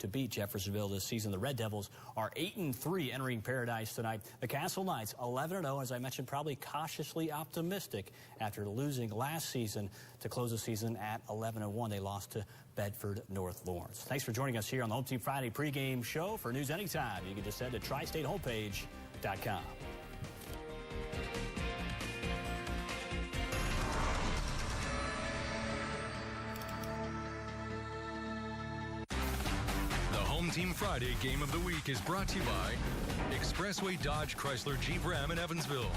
to beat Jeffersonville this season. The Red Devils are 8-3 entering Paradise tonight. The Castle Knights 11-0, as I mentioned, probably cautiously optimistic after losing last season to close the season at 11-1. They lost to Bedford North Lawrence. Thanks for joining us here on the Home Team Friday pregame show. For news anytime, you can just head to tristatehomepage.com. Home Team Friday Game of the Week is brought to you by Expressway Dodge Chrysler Jeep Ram in Evansville,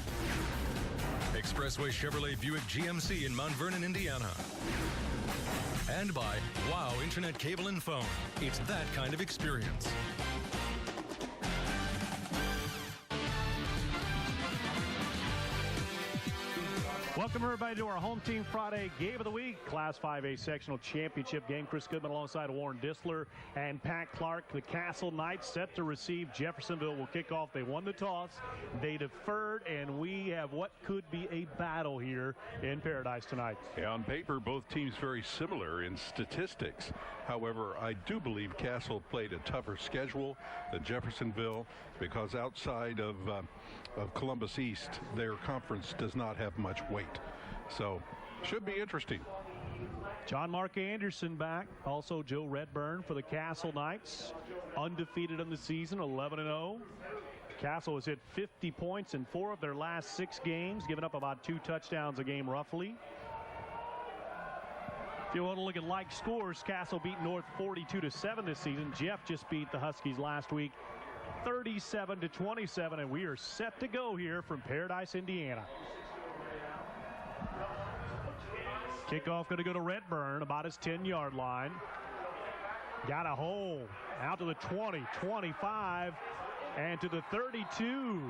Expressway Chevrolet Buick GMC in Mount Vernon, Indiana, and by Wow Internet Cable and Phone. It's that kind of experience. Welcome, everybody, to our Home Team Friday Game of the Week, Class 5A Sectional Championship game. Chris Goodman alongside Warren Disler and Pat Clark. The Castle Knights set to receive. Jeffersonville will kick off. They won the toss. They deferred, and we have what could be a battle here in Paradise tonight. Yeah, on paper, both teams very similar in statistics. However, I do believe Castle played a tougher schedule than Jeffersonville because outside of Columbus East, their conference does not have much weight. So, should be interesting. John Mark Anderson back. Also Joe Redburn for the Castle Knights. Undefeated in the season, 11-0. Castle has hit 50 points in 4 of their last 6 games, giving up about 2 touchdowns a game roughly. If you want to look at like scores, Castle beat North 42-7 this season. Jeff just beat the Huskies last week 37-27, and we are set to go here from Paradise, Indiana. Kickoff going to go to Redburn, about his 10-yard line. Got a hole out to the 20, 25, and to the 32.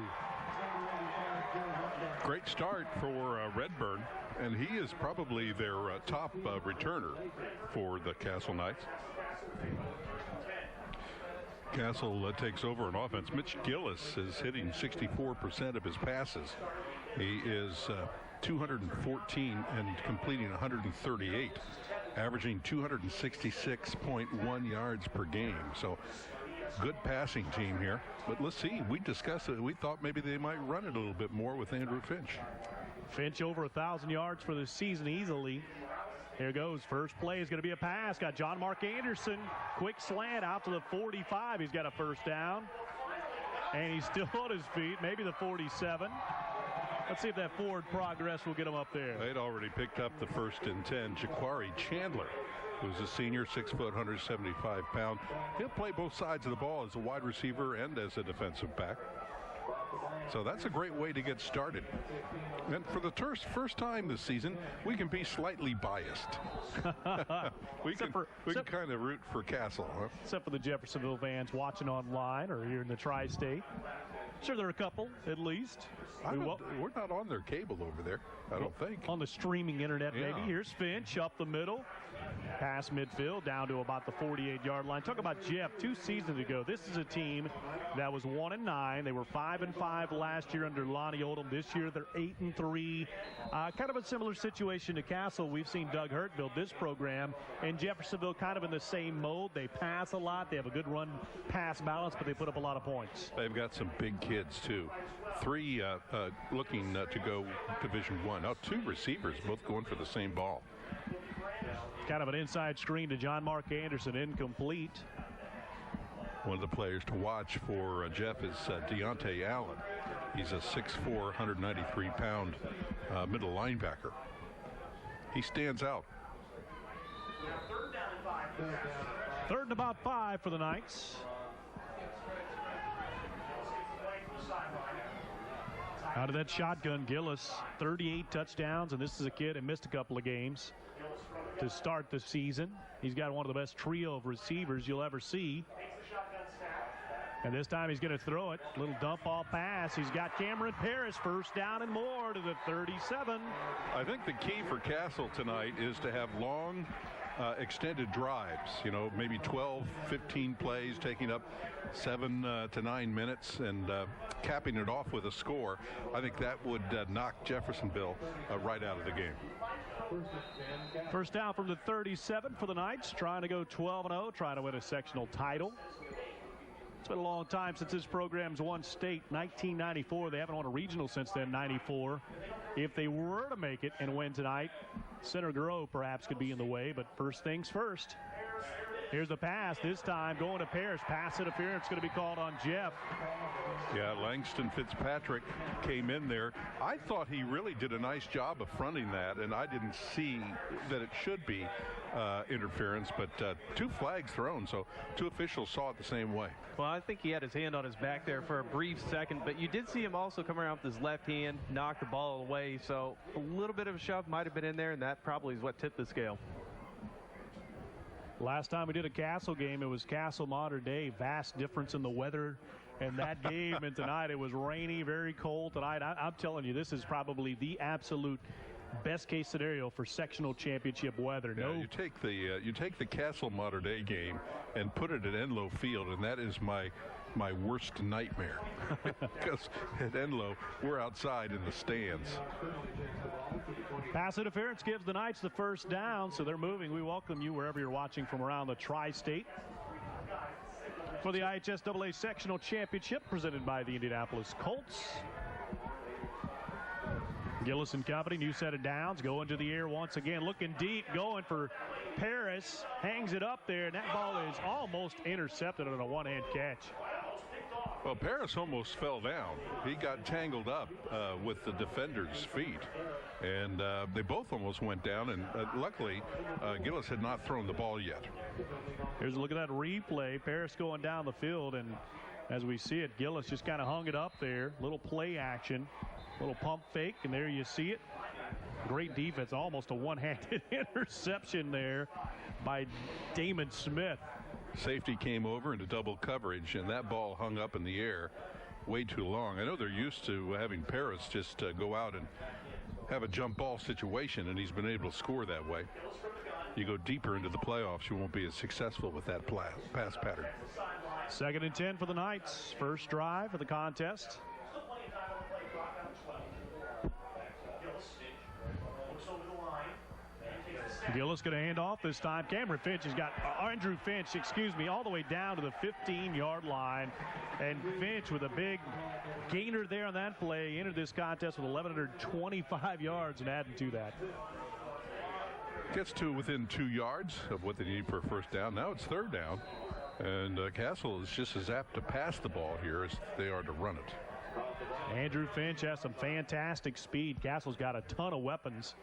Great start for Redburn, and he is probably their top returner for the Castle Knights. Castle takes over on offense. Mitch Gillis is hitting 64% of his passes. He is 214 and completing 138, averaging 266.1 yards per game. So good passing team here. But let's see, we discussed it. We thought maybe they might run it a little bit more with Andrew Finch. Finch over 1,000 yards for the season easily. Here goes. First play is going to be a pass. Got John Mark Anderson. Quick slant out to the 45. He's got a first down. And he's still on his feet. Maybe the 47. Let's see if that forward progress will get him up there. They'd already picked up the 1st and 10. Jaquari Chandler, who's a senior, 6 foot, 175 pound. He'll play both sides of the ball as a wide receiver and as a defensive back. So that's a great way to get started. And for the first time this season, we can be slightly biased. we can kind of root for Castle. Huh? Except for the Jeffersonville fans watching online or here in the tri-state. Sure, there are a couple, at least. We're not on their cable over there, I don't think. On the streaming internet, yeah. Maybe. Here's Finch up the middle. Pass midfield down to about the 48-yard line. Talk about Jeff. 2 seasons ago, this is a team that was 1-9. They were 5-5 last year under Lonnie Oldham. This year, they're 8-3. Kind of a similar situation to Castle. We've seen Doug Hurt build this program, and Jeffersonville kind of in the same mold. They pass a lot. They have a good run-pass balance, but they put up a lot of points. They've got some big kids, too. 3 looking to go Division I. Now 2 receivers, both going for the same ball. Kind of an inside screen to John Mark Anderson, incomplete. One of the players to watch for Jeff is Deontay Allen. He's a 6'4", 193-pound middle linebacker. He stands out. Third and about 5 for the Knights. Out of that shotgun, Gillis, 38 touchdowns, and this is a kid that missed a couple of games to start the season. He's got one of the best trio of receivers you'll ever see. And this time he's going to throw it. Little dump ball pass. He's got Cameron Parrish, first down and more to the 37. I think the key for Castle tonight is to have long, extended drives, maybe 12, 15 plays, taking up 7 to 9 minutes and capping it off with a score, I think that would knock Jeffersonville right out of the game. First down from the 37 for the Knights, trying to go 12-0, trying to win a sectional title. It's been a long time since this program's won state, 1994. They haven't won a regional since then, 94. If they were to make it and win tonight, Center Grove perhaps could be in the way, but first things first. Here's the pass, this time going to Parrish. Pass interference going to be called on Jeff. Yeah, Langston Fitzpatrick came in there. I thought he really did a nice job of fronting that, and I didn't see that it should be interference, but 2 flags thrown, so 2 officials saw it the same way. Well, I think he had his hand on his back there for a brief second, but you did see him also come around with his left hand, knock the ball away, so a little bit of a shove might have been in there, and that probably is what tipped the scale. Last time we did a Castle game, it was Castle Modern Day. Vast difference in the weather in that game, and tonight it was rainy, very cold tonight. I'm telling you, this is probably the absolute best case scenario for sectional championship weather. Yeah, you take the Castle Modern Day game and put it at Enlow Field, and that is my worst nightmare, because at Enlow we're outside in the stands. Pass interference gives the Knights the first down, so they're moving. We welcome you wherever you're watching from around the tri-state for the IHSAA Sectional Championship presented by the Indianapolis Colts. Gillis and company, new set of downs, going to the air once again, looking deep, going for Paris, hangs it up there, and that ball is almost intercepted on a one-hand catch. Well, Paris almost fell down. He got tangled up with the defender's feet, and they both almost went down, and luckily Gillis had not thrown the ball yet. Here's a look at that replay. Paris going down the field, and as we see it, Gillis just kind of hung it up there. Little play action, little pump fake, and there you see it. Great defense, almost a one-handed interception there by Damon Smith. Safety came over into double coverage, and that ball hung up in the air way too long. I know they're used to having Paris just go out and have a jump ball situation, and he's been able to score that way. You go deeper into the playoffs, you won't be as successful with that pass pattern. 2nd and 10 for the Knights. First drive of the contest. Gillis going to hand off this time. Andrew Finch all the way down to the 15-yard line. And Finch with a big gainer there on that play entered this contest with 1,125 yards and adding to that. Gets to within 2 yards of what they need for a first down. Now it's 3rd down. And Castle is just as apt to pass the ball here as they are to run it. Andrew Finch has some fantastic speed. Castle's got a ton of weapons.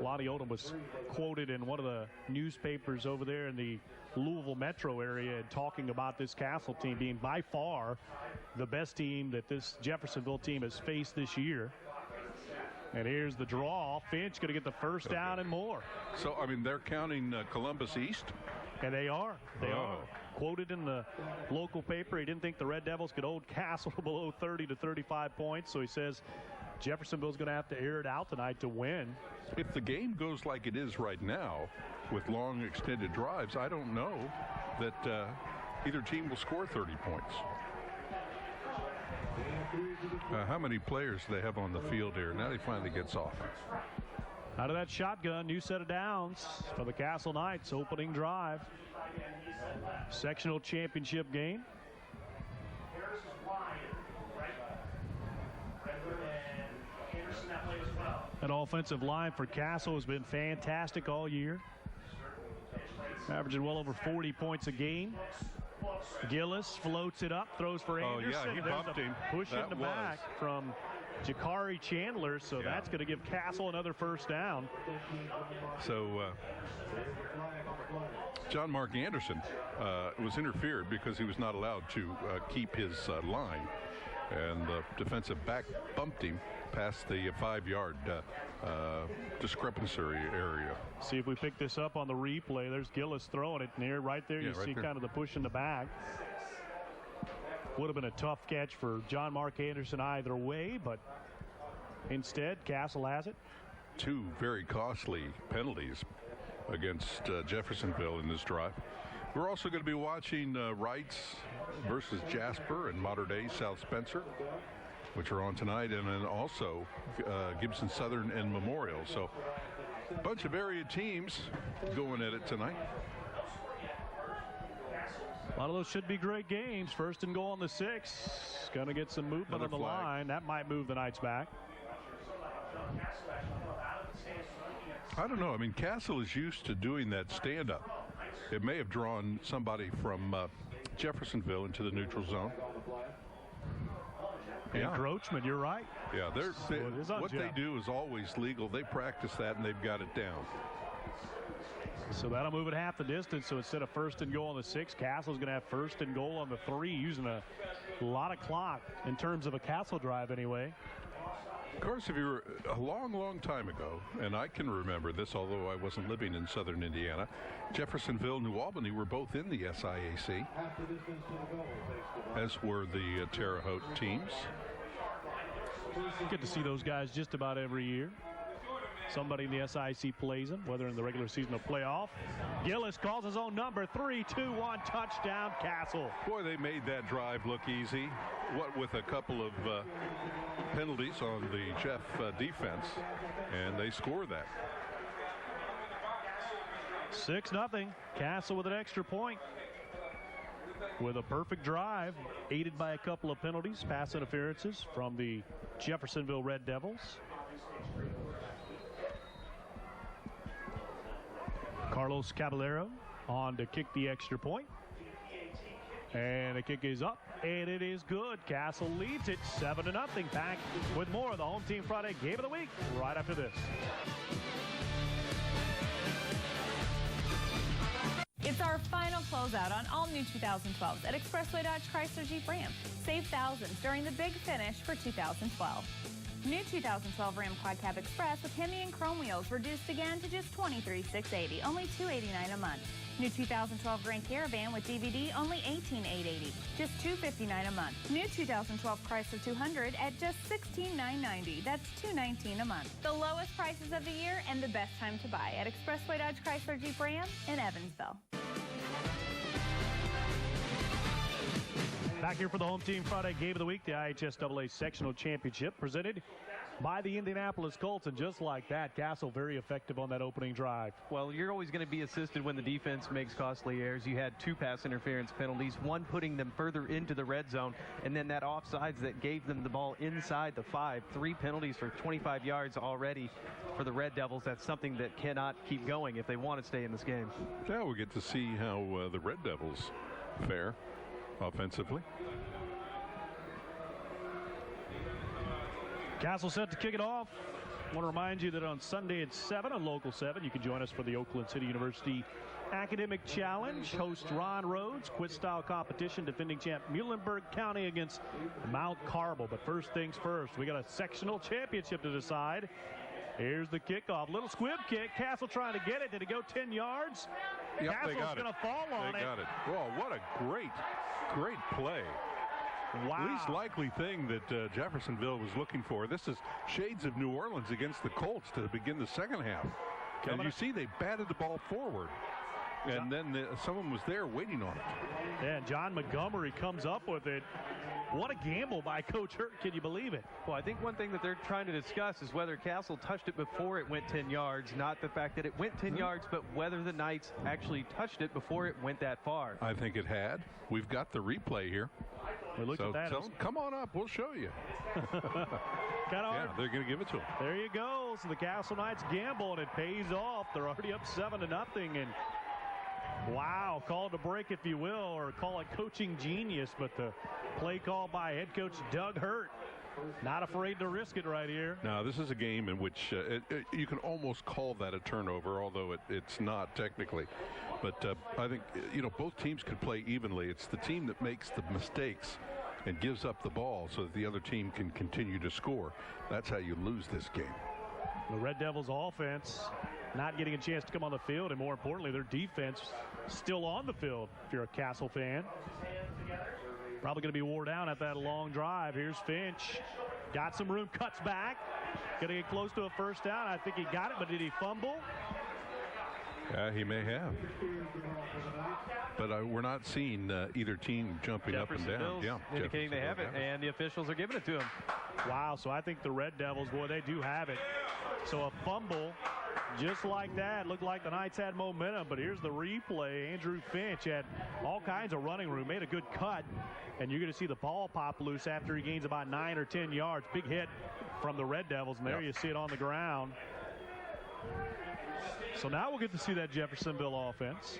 Lonnie Odom was quoted in one of the newspapers over there in the Louisville metro area talking about this Castle team being by far the best team that this Jeffersonville team has faced this year. And here's the draw. Finch going to get the first down and more. So, I mean, they're counting Columbus East? And they are. They are. Quoted in the local paper, he didn't think the Red Devils could hold Castle below 30 to 35 points. So he says Jeffersonville's going to have to air it out tonight to win. If the game goes like it is right now with long extended drives, I don't know that either team will score 30 points. How many players do they have on the field here? Now he finally gets off. Out of that shotgun, new set of downs for the Castle Knights, opening drive. Sectional championship game. That offensive line for Castle has been fantastic all year. Averaging well over 40 points a game. Gillis floats it up, throws for Anderson. Oh, yeah, he bumped him. Push in the back from Jakari Chandler, so that's going to give Castle another first down. So John Mark Anderson was interfered because he was not allowed to keep his line, and the defensive back bumped him past the 5-yard discrepancy area. See if we pick this up on the replay. There's Gillis throwing it near right there. You see kind of the push in the back. Would have been a tough catch for John Mark Anderson either way, but instead Castle has it. 2 very costly penalties against Jeffersonville in this drive. We're also going to be watching Wrights versus Jasper and Mater Dei South Spencer, which are on tonight, and then also Gibson Southern and Memorial. So a bunch of area teams going at it tonight. A lot of those should be great games. First and goal on the 6. Going to get some movement on the line. That might move the Knights back. I don't know. I mean, Castle is used to doing that stand-up. It may have drawn somebody from Jeffersonville into the neutral zone. Encroachment, you're right. Yeah, what they do is always legal. They practice that, and they've got it down. So that'll move it half the distance. So instead of first and goal on the 6, Castle's going to have first and goal on the 3, using a lot of clock in terms of a Castle drive anyway. Of course, if you were a long, long time ago, and I can remember this, although I wasn't living in southern Indiana, Jeffersonville, New Albany were both in the SIAC, as were the Terre Haute teams. Get to see those guys just about every year. Somebody in the SIAC plays them, whether in the regular season or playoff. Gillis calls his own number. 3-2-1 touchdown, Castle. Boy, they made that drive look easy. What with a couple of penalties on the Jeff defense, and they score that. 6-0. Castle with an extra point. With a perfect drive, aided by a couple of penalties, pass interferences from the Jeffersonville Red Devils. Carlos Caballero on to kick the extra point. And the kick is up, and it is good. Castle leads it 7-0. Back with more of the Home Team Friday Game of the Week right after this. It's our final closeout on all new 2012s at Expressway Dodge Chrysler Jeep Ram. Save thousands during the big finish for 2012. New 2012 Ram Quad Cab Express with Hemi and Chrome wheels reduced again to just $23,680, only $289 a month. New 2012 Grand Caravan with DVD, only $18,880, just $259 a month. New 2012 Chrysler 200 at just $16,990, that's $219 a month. The lowest prices of the year and the best time to buy at Expressway Dodge Chrysler Jeep Ram in Evansville. Back here for the Home Team Friday Game of the Week, the IHSAA Sectional Championship presented by the Indianapolis Colts. And just like that, Castle very effective on that opening drive. Well, you're always going to be assisted when the defense makes costly errors. You had 2 pass interference penalties, one putting them further into the red zone, and then that offsides that gave them the ball inside the 5. 3 penalties for 25 yards already for the Red Devils. That's something that cannot keep going if they want to stay in this game. Yeah, we get to see how the Red Devils fare offensively. Castle set to kick it off. I want to remind you that on Sunday at 7 on Local 7, you can join us for the Oakland City University Academic Challenge. Host Ron Rhodes, quiz-style competition, defending champ Muhlenberg County against Mount Carmel. But first things first, we got a sectional championship to decide. Here's the kickoff. Little squib kick. Castle trying to get it. Did it go 10 yards? Yep, Castle's going to fall on it. They got it. Well, what a great play. Wow. Least likely thing that Jeffersonville was looking for. This is shades of New Orleans against the Colts to begin the second half. And you see they batted the ball forward. And then someone was there waiting on it. And John Montgomery comes up with it. What a gamble by Coach Hurt. Can you believe it? Well, I think one thing that they're trying to discuss is whether Castle touched it before it went 10 yards, not the fact that it went 10 yards, but whether the Knights actually touched it before it went that far. I think it had. We've got the replay here. We looked at that. So come on up. We'll show you. Yeah, they're going to give it to them. There you go. So the Castle Knights gamble, and it pays off. They're already up 7-0. And wow, call to break, if you will, or call it coaching genius. But the play call by head coach Doug Hurt. Not afraid to risk it right here. Now, this is a game in which you can almost call that a turnover, although it's not technically. But I think, both teams could play evenly. It's the team that makes the mistakes and gives up the ball so that the other team can continue to score. That's how you lose this game. The Red Devils offense not getting a chance to come on the field, and more importantly, their defense still on the field if you're a Castle fan. Probably going to be wore down at that long drive. Here's Finch. Got some room, cuts back. Going to get close to a first down. I think he got it, but did he fumble? He may have. But we're not seeing either team jumping up and down. Yeah, indicating they have it, and the officials are giving it to them. Wow, so I think the Red Devils, boy, they do have it. So a fumble just like that. Looked like the Knights had momentum, but here's the replay. Andrew Finch had all kinds of running room, made a good cut, and you're going to see the ball pop loose after he gains about 9 or 10 yards. Big hit from the Red Devils, and there you see it on the ground. So now we'll get to see that Jeffersonville offense.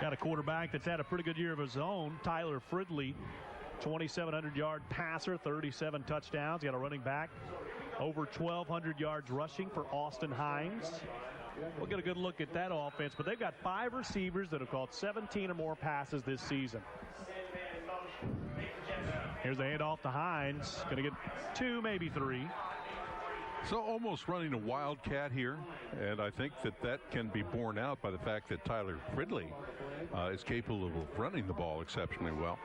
Got a quarterback that's had a pretty good year of his own, Tyler Fridley, 2,700-yard passer, 37 touchdowns. Got a running back, over 1,200 yards rushing for Austin Hines. We'll get a good look at that offense, but they've got 5 receivers that have caught 17 or more passes this season. Here's the handoff to Hines. Going to get 2, maybe 3. So almost running a wildcat here, and I think that can be borne out by the fact that Tyler Fridley is capable of running the ball exceptionally well.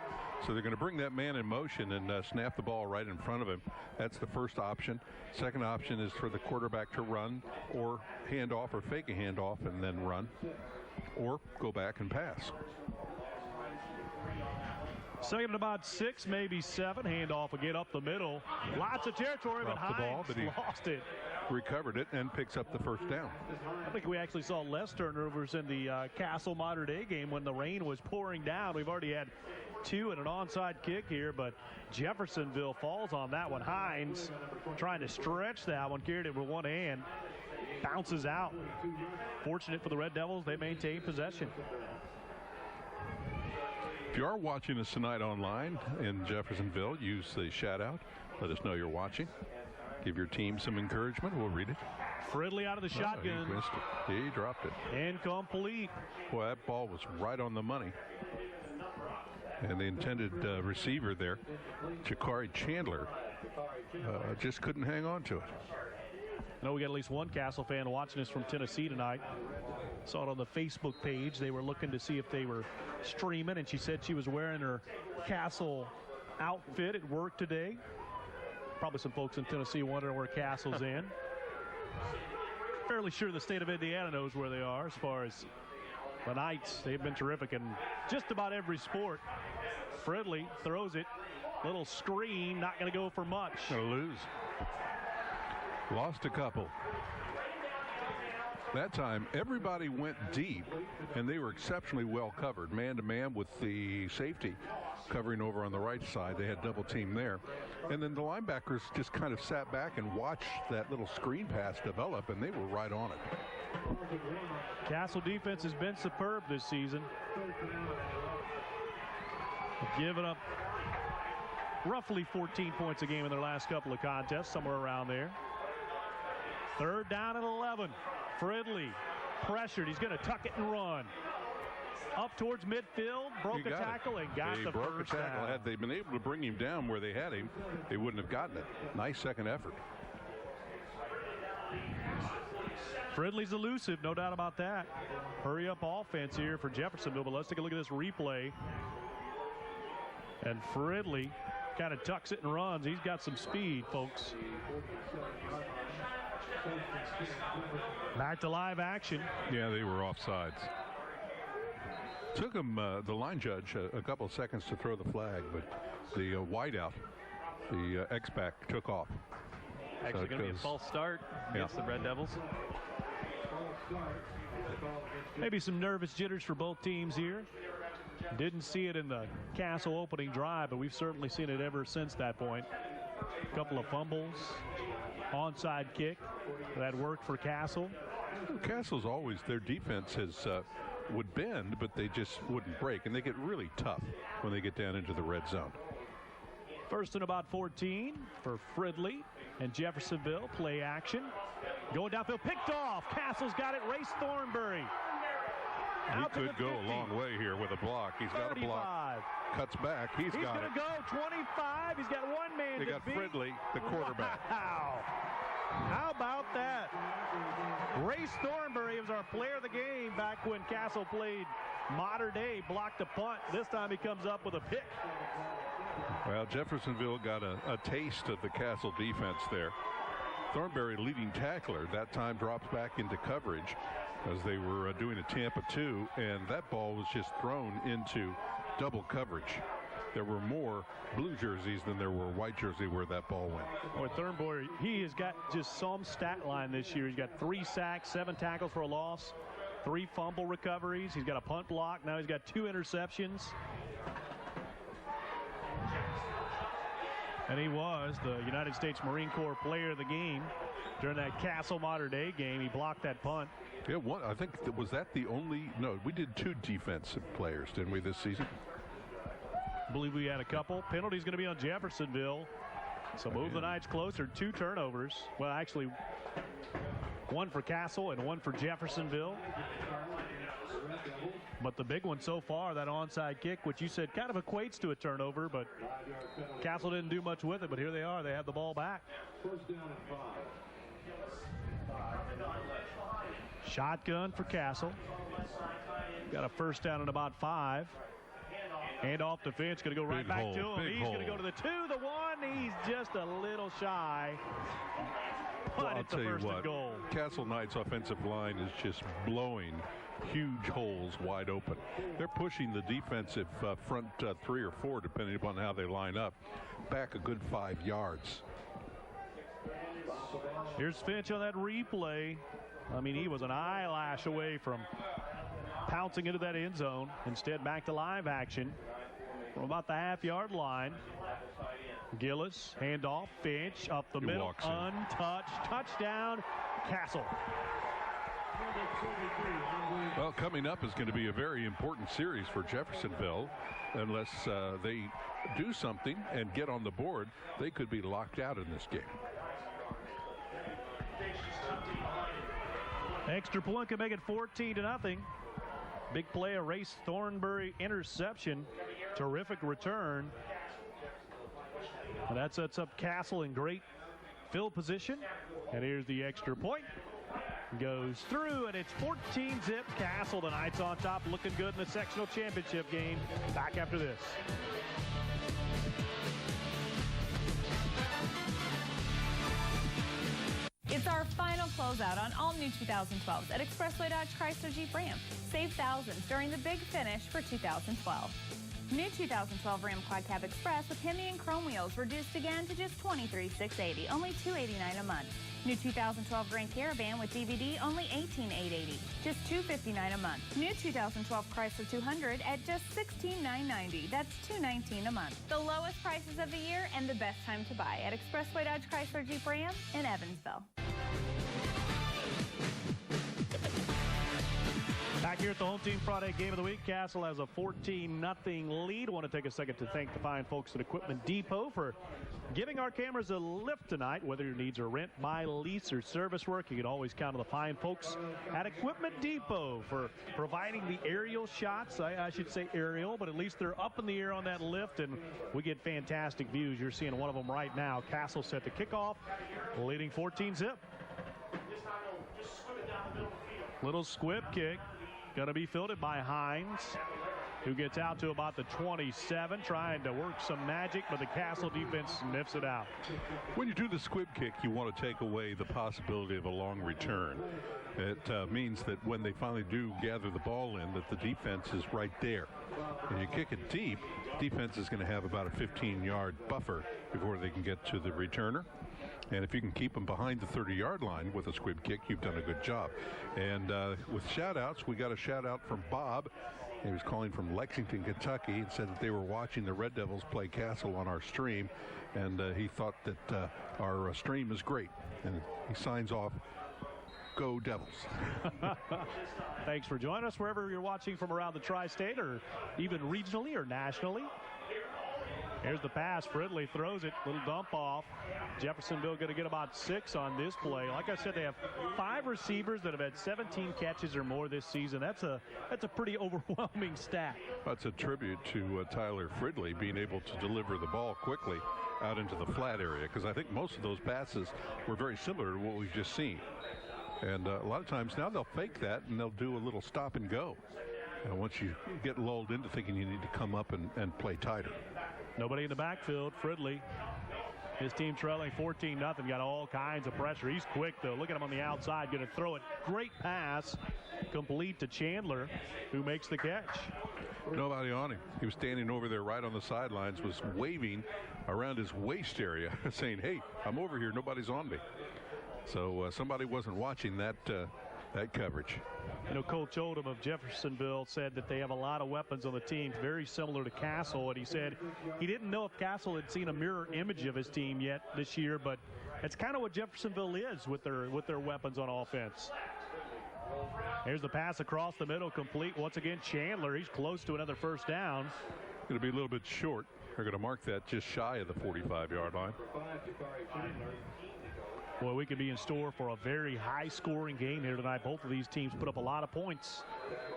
So they're going to bring that man in motion and snap the ball right in front of him. That's the first option. Second option is for the quarterback to run or hand off or fake a handoff and then run, or go back and pass. Second and about 6, maybe 7. Handoff again up the middle. Lots of territory, but Hines lost it. Recovered it and picks up the first down. I think we actually saw less turnovers in the Castle Mater Dei game when the rain was pouring down. We've already had 2 and an onside kick here, but Jeffersonville falls on that one. Hines trying to stretch that one, carried it with one hand, bounces out. Fortunate for the Red Devils, they maintain possession. If you are watching us tonight online in Jeffersonville, use the shout out. Let us know you're watching. Give your team some encouragement. We'll read it. Fridley out of the shotgun. He missed it. He dropped it. Incomplete. Boy, that ball was right on the money. And the intended receiver there, Ja'Cory Chandler, just couldn't hang on to it. I know we got at least one Castle fan watching us from Tennessee tonight. Saw it on the Facebook page. They were looking to see if they were streaming, and she said she was wearing her Castle outfit at work today. Probably some folks in Tennessee wondering where Castle's in. Fairly sure the state of Indiana knows where they are as far as the Knights. They've been terrific in just about every sport. Fridley throws it. Little screen, not going to go for much. Going to lose. Lost a couple. That time, everybody went deep, and they were exceptionally well covered, man-to-man with the safety covering over on the right side. They had double team there. And then the linebackers just kind of sat back and watched that little screen pass develop, and they were right on it. Castle defense has been superb this season. Giving up roughly 14 points a game in their last couple of contests, somewhere around there. 3rd down and 11. Fridley pressured. He's going to tuck it and run. Up towards midfield, broke a tackle and got the first down. Had they been able to bring him down where they had him, they wouldn't have gotten it. Nice second effort. Fridley's elusive, no doubt about that. Hurry up offense here for Jeffersonville, but let's take a look at this replay. And Fridley kind of tucks it and runs. He's got some speed, folks. Back to live action. Yeah, they were offsides. Took him, the line judge, a couple of seconds to throw the flag, but the wideout, the X-back, took off. Actually going to be a false start against the Red Devils. Maybe some nervous jitters for both teams here. Didn't see it in the Castle opening drive, but we've certainly seen it ever since that point. A couple of fumbles, onside kick that worked for Castle. Castle's always, their defense has would bend, but they just wouldn't break, and they get really tough when they get down into the red zone. 1st and about 14 for Fridley and Jeffersonville. Play action. Going downfield, picked off. Castle's got it. Race Thornberry. He could go a long way here with a block. He's got a block. Cuts back. He's got it. He's going to go 25. He's got one man They got Fridley, the quarterback. Wow. How about that? Race Thornberry was our player of the game back when Castle played Mater Dei, blocked a punt. This time he comes up with a pick. Well, Jeffersonville got a taste of the Castle defense there. Thornberry, leading tackler, that time drops back into coverage as they were doing a Tampa 2, and that ball was just thrown into double coverage. There were more blue jerseys than there were white jersey where that ball went. Boy, Thornberry, he has got just some stat line this year. He's got 3 sacks, 7 tackles for a loss, 3 fumble recoveries. He's got a punt block. Now he's got 2 interceptions. And he was the United States Marine Corps Player of the Game during that Castle Mater Dei game. He blocked that punt. Yeah, I think was that the only? No, we did 2 defensive players, didn't we, this season? I believe we had a couple. Penalty's going to be on Jeffersonville. So move the Knights closer. 2 turnovers. Well, actually, 1 for Castle and 1 for Jeffersonville. But the big one so far, that onside kick, which you said kind of equates to a turnover, but Castle didn't do much with it. But here they are. They have the ball back. Shotgun for Castle. Got a first down and about 5. Hand off to Finch, going to go right back to him. He's going to go to the 2, the 1. He's just a little shy. But well, it's a first and goal. Castle Knights' offensive line is just blowing huge holes wide open. They're pushing the defensive front 3 or 4, depending upon how they line up, back a good 5 yards. Here's Finch on that replay. I mean, he was an eyelash away from pouncing into that end zone. Instead, back to live action from about the half-yard line. Gillis, handoff, Finch up the middle, untouched, touchdown, Castle. Well, coming up is going to be a very important series for Jeffersonville. Unless they do something and get on the board, they could be locked out in this game. Extra point can make it 14-0. Big play, a Race Thornberry interception. Terrific return. And that sets up Castle in great field position. And here's the extra point. Goes through, and it's 14-zip. Castle, the Knights on top, looking good in the sectional championship game. Back after this. It's our final closeout on all new 2012s at Expressway Dodge Chrysler Jeep Ram. Save thousands during the big finish for 2012. New 2012 Ram Quad Cab Express with Hemi and chrome wheels reduced again to just $23,680, only $289 a month. New 2012 Grand Caravan with DVD, only $18,880, just $259 a month. New 2012 Chrysler 200 at just $16,990, that's $219 a month. The lowest prices of the year and the best time to buy at Expressway Dodge Chrysler Jeep Ram in Evansville. Back here at the Home Team Friday Game of the Week, Castle has a 14-0 lead. I want to take a second to thank the fine folks at Equipment Depot for giving our cameras a lift tonight. Whether your needs are rent, buy, lease, or service work, you can always count on the fine folks at Equipment Depot for providing the aerial shots. I should say aerial, but at least they're up in the air on that lift, and we get fantastic views. You're seeing one of them right now. Castle set to kick off, leading 14-zip. Little squib kick. Going to be fielded by Hines, who gets out to about the 27, trying to work some magic, but the Castle defense sniffs it out. When you do the squib kick, you want to take away the possibility of a long return. It means that when they finally do gather the ball in, that the defense is right there. When you kick it deep, defense is going to have about a 15-yard buffer before they can get to the returner. And if you can keep them behind the 30-yard line with a squib kick, you've done a good job. And with shout-outs, we got a shout-out from Bob. He was calling from Lexington, Kentucky, and said that they were watching the Red Devils play Castle on our stream. And he thought that our stream is great. And he signs off, Go Devils. Thanks for joining us wherever you're watching from around the tri-state or even regionally or nationally. Here's the pass. Fridley throws it. Little dump off. Jeffersonville going to get about 6 on this play. Like I said, they have 5 receivers that have had 17 catches or more this season. That's a pretty overwhelming stat. That's a tribute to Tyler Fridley being able to deliver the ball quickly out into the flat area, because I think most of those passes were very similar to what we've just seen. And a lot of times now they'll fake that and they'll do a little stop and go. And once you get lulled into thinking you need to come up and play tighter. Nobody in the backfield. Fridley His team trailing 14-0. Got all kinds of pressure. He's quick, though. Look at him on the outside. Going to throw it. Great pass. Complete to Chandler, who makes the catch. Nobody on him. He was standing over there right on the sidelines, was waving around his waist area, saying, hey, I'm over here. Nobody's on me. So somebody wasn't watching that coverage. You know, Coach Oldham of Jeffersonville said that they have a lot of weapons on the team, very similar to Castle. And he said he didn't know if Castle had seen a mirror image of his team yet this year, but that's kind of what Jeffersonville is with their weapons on offense. Here's the pass across the middle, complete. Once again, Chandler. He's close to another first down. Going to be a little bit short. They're going to mark that just shy of the 45-yard line. Boy, we could be in store for a very high-scoring game here tonight. Both of these teams put up a lot of points.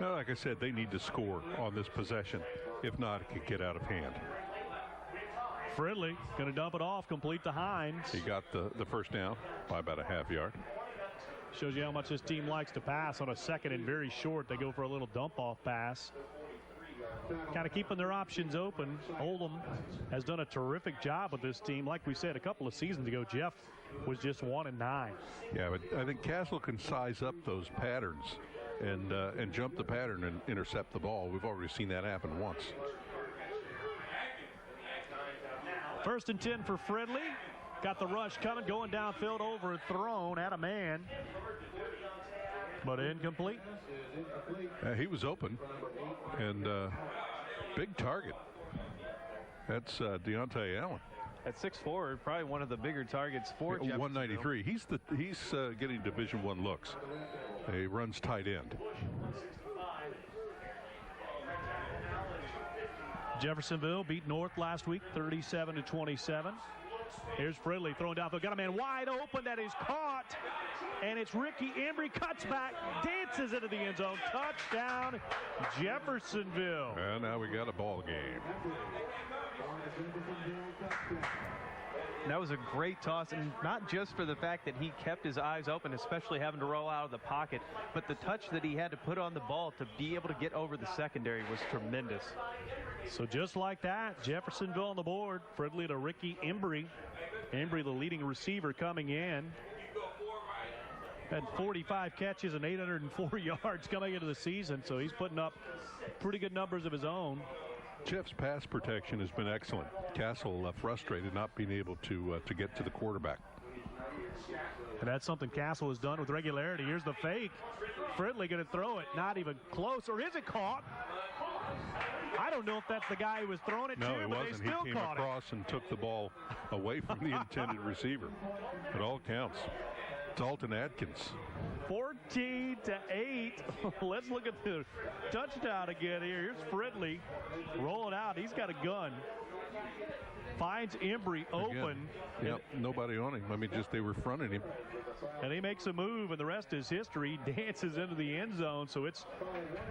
Well, like I said, they need to score on this possession. If not, it could get out of hand. Fridley going to dump it off, complete to Hines. He got the first down by about a half-yard. Shows you how much this team likes to pass. On a second and very short, they go for a little dump-off pass. Kind of keeping their options open. Oldham has done a terrific job with this team. Like we said a couple of seasons ago, Jeff was just 1-9. Yeah, but I think Castle can size up those patterns and jump the pattern and intercept the ball. We've already seen that happen once. 1st and 10 for Fridley. Got the rush coming, going downfield, overthrown at a man, but incomplete. He was open, and big target. That's Deontay Allen. At 6'4", probably one of the bigger targets for Jeffersonville. 193. He's getting Division I looks. He runs tight end. Jeffersonville beat North last week, 37-27. Here's Fridley throwing downfield. Got a man wide open. That is caught. And it's Ricky Embry. Cuts back. Dances into the end zone. Touchdown, Jeffersonville. And now we got a ball game. That was a great toss, and not just for the fact that he kept his eyes open, especially having to roll out of the pocket, but the touch that he had to put on the ball to be able to get over the secondary was tremendous. So just like that, Jeffersonville on the board. Fridley to Ricky Embry. Embry, the leading receiver, coming in. Had 45 catches and 804 yards coming into the season, so he's putting up pretty good numbers of his own. Jeff's pass protection has been excellent. Castle frustrated not being able to get to the quarterback. And that's something Castle has done with regularity. Here's the fake. Fridley going to throw it. Not even close. Or is it caught? I don't know if that's the guy who was throwing it to, it but wasn't. they still He came caught across and took the ball away from the intended receiver. It all counts. Dalton Atkins. 14-8. Let's look at the touchdown again here. Here's Fridley rolling out. He's got a gun. Finds Embry open. Yep, nobody on him. I mean, just they were fronting him. And he makes a move, and the rest is history. Dances into the end zone, so it's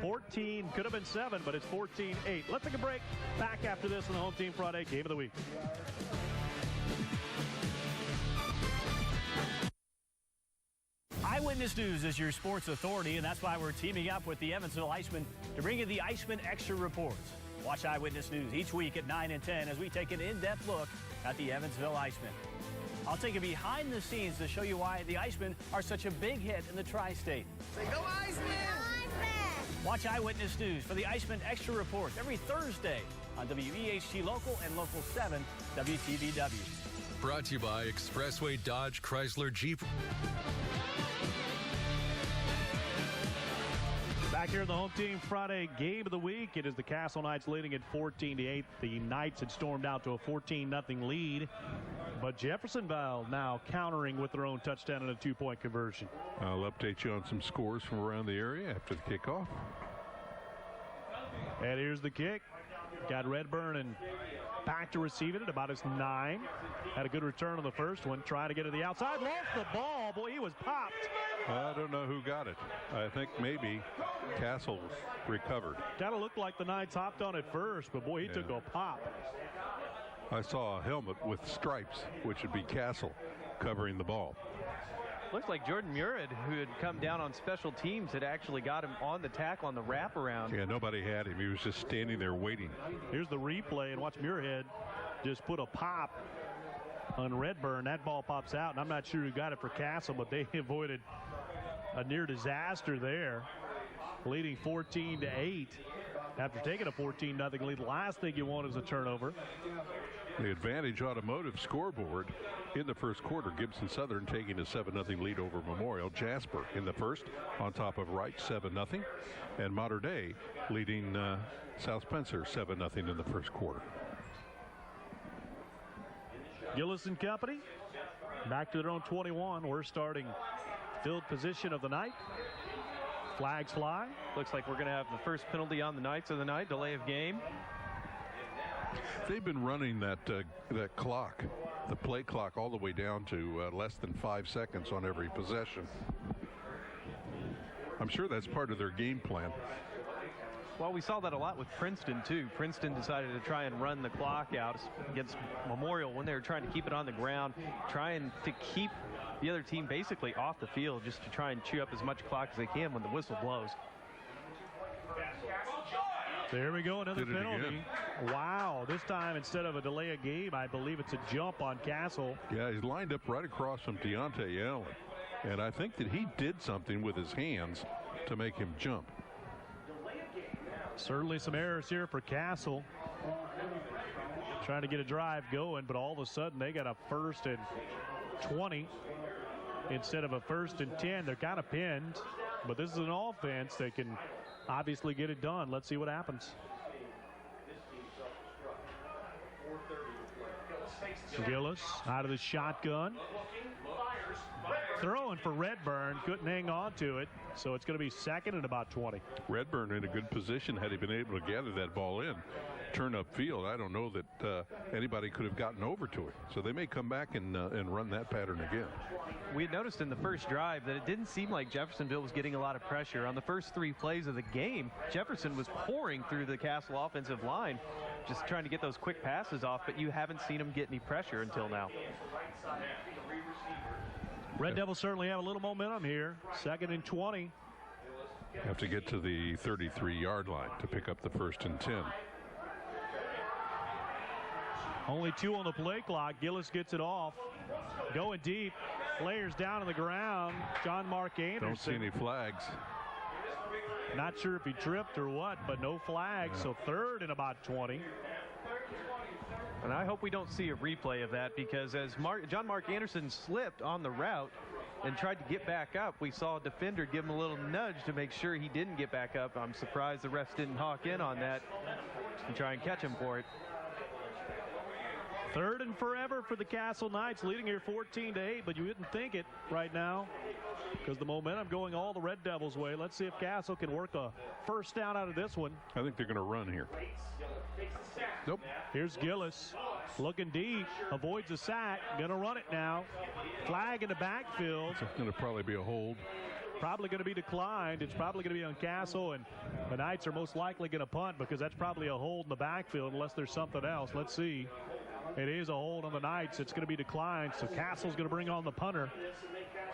14. Could have been 7, but it's 14-8. Let's take a break. Back after this on the Home Team Friday Game of the Week. Eyewitness News is your sports authority, and that's why we're teaming up with the Evansville Icemen to bring you the Iceman Extra Reports. Watch Eyewitness News each week at 9 and 10 as we take an in-depth look at the Evansville Icemen. I'll take you behind the scenes to show you why the Icemen are such a big hit in the tri-state. Say, go Icemen! Go Icemen! Watch Eyewitness News for the Iceman Extra Reports every Thursday on WEHT Local and Local 7 WTVW. Brought to you by Expressway Dodge Chrysler Jeep. Back here in the Home Team Friday Game of the Week, it is the Castle Knights leading at 14-8. The Knights had stormed out to a 14-0 lead, but Jeffersonville now countering with their own touchdown and a 2-point conversion. I'll update you on some scores from around the area after the kickoff. And here's the kick. Got Redburn and back to receive it at about his 9. Had a good return on the first one. Trying to get to the outside. Lost the ball. Boy, he was popped. I don't know who got it. I think maybe Castle recovered. Kind of looked like the Knights hopped on it first, but boy, he took a pop. I saw a helmet with stripes, which would be Castle, covering the ball. Looks like Jordan Murid, who had come down on special teams, had actually got him on the tackle on the wraparound. Yeah, nobody had him. He was just standing there waiting. Here's the replay, and watch Muirhead just put a pop on Redburn. That ball pops out, and I'm not sure who got it for Castle, but they avoided a near disaster there, leading 14-8 after taking a 14-0 lead. The last thing you want is a turnover. The Advantage Automotive scoreboard in the first quarter. Gibson Southern taking a 7-0 lead over Memorial. Jasper in the first on top of Wright 7-0. And Mater Dei leading South Spencer 7-0 in the first quarter. Gillis and company back to their own 21. We're starting field position of the night. Flags fly. Looks like we're going to have the first penalty on the Knights of the night, delay of game. They've been running that clock, the play clock, all the way down to less than 5 seconds on every possession. I'm sure that's part of their game plan. Well, we saw that a lot with Princeton, too. Princeton decided to try and run the clock out against Memorial when they were trying to keep it on the ground, trying to keep the other team basically off the field just to try and chew up as much clock as they can when the whistle blows. There we go, another penalty. Wow, this time instead of a delay of game, I believe it's a jump on Castle. Yeah, he's lined up right across from Deontay Allen. And I think that he did something with his hands to make him jump. Certainly some errors here for Castle. Trying to get a drive going, but all of a sudden they got a 1st and 20 instead of a 1st and 10. They're kind of pinned, but this is an offense that can obviously get it done. Let's see what happens. Gillis out of the shotgun. Throwing for Redburn, couldn't hang on to it, so it's going to be 2nd and about 20. Redburn in a good position had he been able to gather that ball in. Turn up field, I don't know that anybody could have gotten over to it. So they may come back and run that pattern again. We had noticed in the first drive that it didn't seem like Jeffersonville was getting a lot of pressure. On the first 3 plays of the game, Jefferson was pouring through the Castle offensive line, just trying to get those quick passes off, but you haven't seen him get any pressure until now. Red Devils certainly have a little momentum here. 2nd and 20. Have to get to the 33-yard line to pick up the 1st and 10. Only 2 on the play clock. Gillis gets it off. Going deep. Players down on the ground. John Mark Anderson. Don't see any flags. Not sure if he tripped or what, but no flags. So 3rd and about 20. And I hope we don't see a replay of that, because as John Mark Anderson slipped on the route and tried to get back up, we saw a defender give him a little nudge to make sure he didn't get back up. I'm surprised the refs didn't hawk in on that and try and catch him for it. 3rd and forever for the Castle Knights, leading here 14-8, but you wouldn't think it right now because the momentum going all the Red Devils' way. Let's see if Castle can work a 1st down out of this one. I think they're going to run here. Nope. Here's Gillis looking deep, avoids a sack, going to run it now. Flag in the backfield. It's going to probably be a hold. Probably going to be declined. It's probably going to be on Castle, and the Knights are most likely going to punt because that's probably a hold in the backfield unless there's something else. Let's see. It is a hold on the Knights. It's going to be declined, so Castle's going to bring on the punter.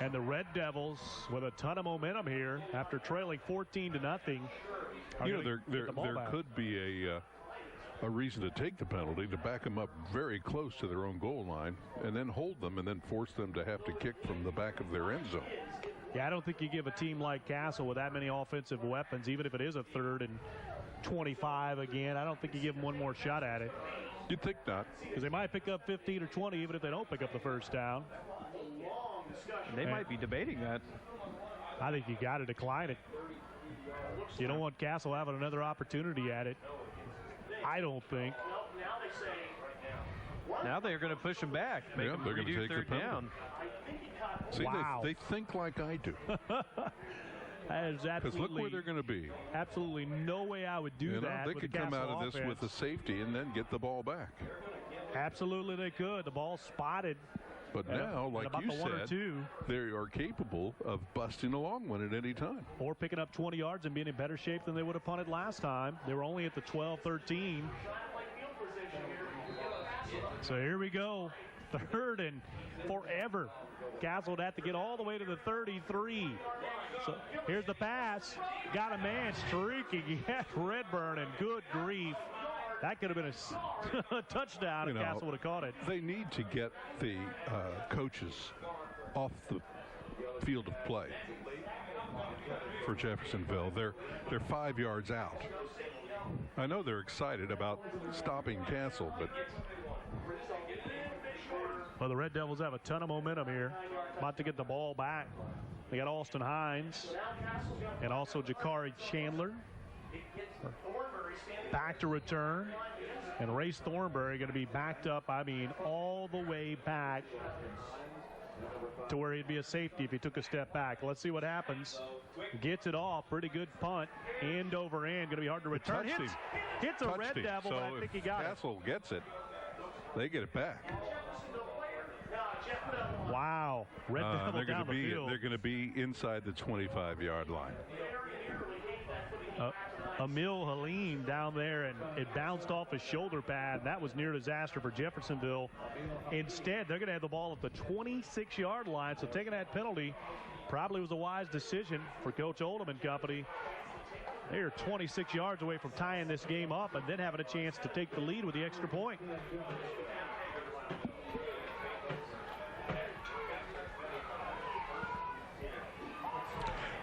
And the Red Devils, with a ton of momentum here, after trailing 14-0. You know, there could be a reason to take the penalty, to back them up very close to their own goal line, and then hold them and then force them to have to kick from the back of their end zone. Yeah, I don't think you give a team like Castle with that many offensive weapons, even if it is a 3rd and 25 again, I don't think you give them one more shot at it. You'd think not. Because they might pick up 15 or 20 even if they don't pick up the 1st down. They might be debating that. I think you got to decline it. You don't want Castle having another opportunity at it. I don't think. Now they're going to push them back. Make them they're going to take 3rd the down. See, wow. they think like I do. That is absolutely. Because look where they're going to be. Absolutely no way I would do that. They could come out of this with a safety and then get the ball back. Absolutely they could. The ball spotted. But now, like you said, they are capable of busting along one at any time. Or picking up 20 yards and being in better shape than they would have punted last time. They were only at the 12-13. So here we go. 3rd and forever. Castle would have to get all the way to the 33. So here's the pass. Got a man streaking. He had Redburn, and good grief. That could have been a touchdown if Castle would have caught it. They need to get the coaches off the field of play for Jeffersonville. They're 5 yards out. I know they're excited about stopping Castle, but well, the Red Devils have a ton of momentum here. About to get the ball back. They got Austin Hines and also Jakari Chandler back to return. And Race Thornberry going to be backed up, all the way back to where he'd be a safety if he took a step back. Let's see what happens. Gets it off. Pretty good punt. End over end. Going to be hard to return. Hits a Red Devil, but I think he got it. Castle gets it, they get it back. Wow. Red Devil down the field. They're going to be inside the 25-yard line. Emil Halim down there, and it bounced off his shoulder pad. That was near disaster for Jeffersonville. Instead, they're going to have the ball at the 26-yard line, so taking that penalty probably was a wise decision for Coach Oldham and company. They're 26 yards away from tying this game up and then having a chance to take the lead with the extra point.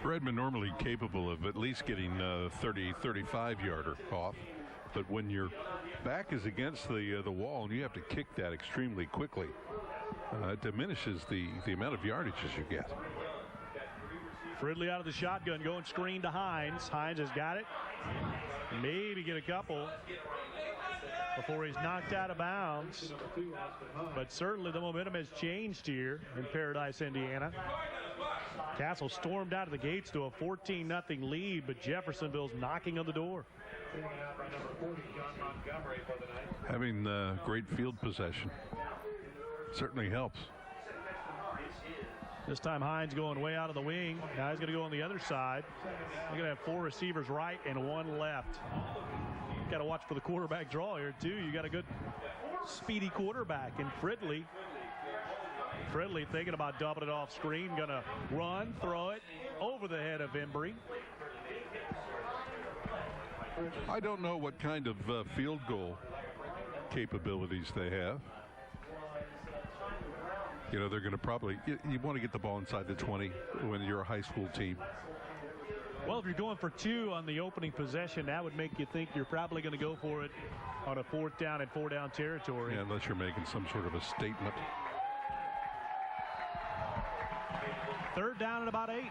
Redmond normally capable of at least getting 30, 35-yarder off. But when your back is against the wall and you have to kick that extremely quickly, it diminishes the amount of yardages you get. Fridley out of the shotgun, going screen to Hines. Hines has got it. Maybe get a couple before he's knocked out of bounds. But certainly the momentum has changed here in Paradise, Indiana. Castle stormed out of the gates to a 14-0 lead, but Jeffersonville's knocking on the door. Having great field possession certainly helps. This time Hines going way out of the wing. Now he's going to go on the other side. They're going to have 4 receivers right and 1 left. Got to watch for the quarterback draw here too. You got a good speedy quarterback in Fridley. Fridley thinking about dumping it off screen. Going to run, throw it over the head of Embry. I don't know what kind of field goal capabilities they have. You know, they're going to probably, you want to get the ball inside the 20 when you're a high school team. Well, if you're going for 2 on the opening possession, that would make you think you're probably going to go for it on a 4th down and 4-down territory. Yeah, unless you're making some sort of a statement. 3rd down and about 8.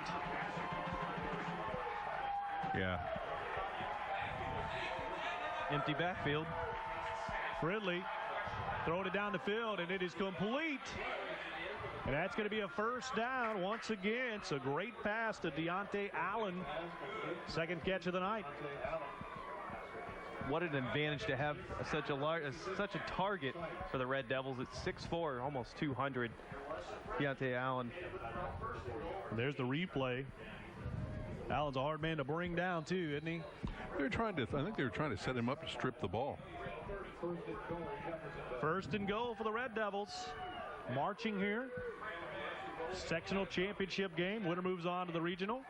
Yeah. Empty backfield. Fridley throwing it down the field, and it is complete. And that's going to be a 1st down once again. It's a great pass to Deontay Allen. 2nd catch of the night. What an advantage to have such a target for the Red Devils. It's 6'4", almost 200. Deontay Allen. And there's the replay. Allen's a hard man to bring down too, isn't he? I think they were trying to set him up to strip the ball. 1st and goal for the Red Devils. Marching here. Sectional championship game. Winner moves on to the regional.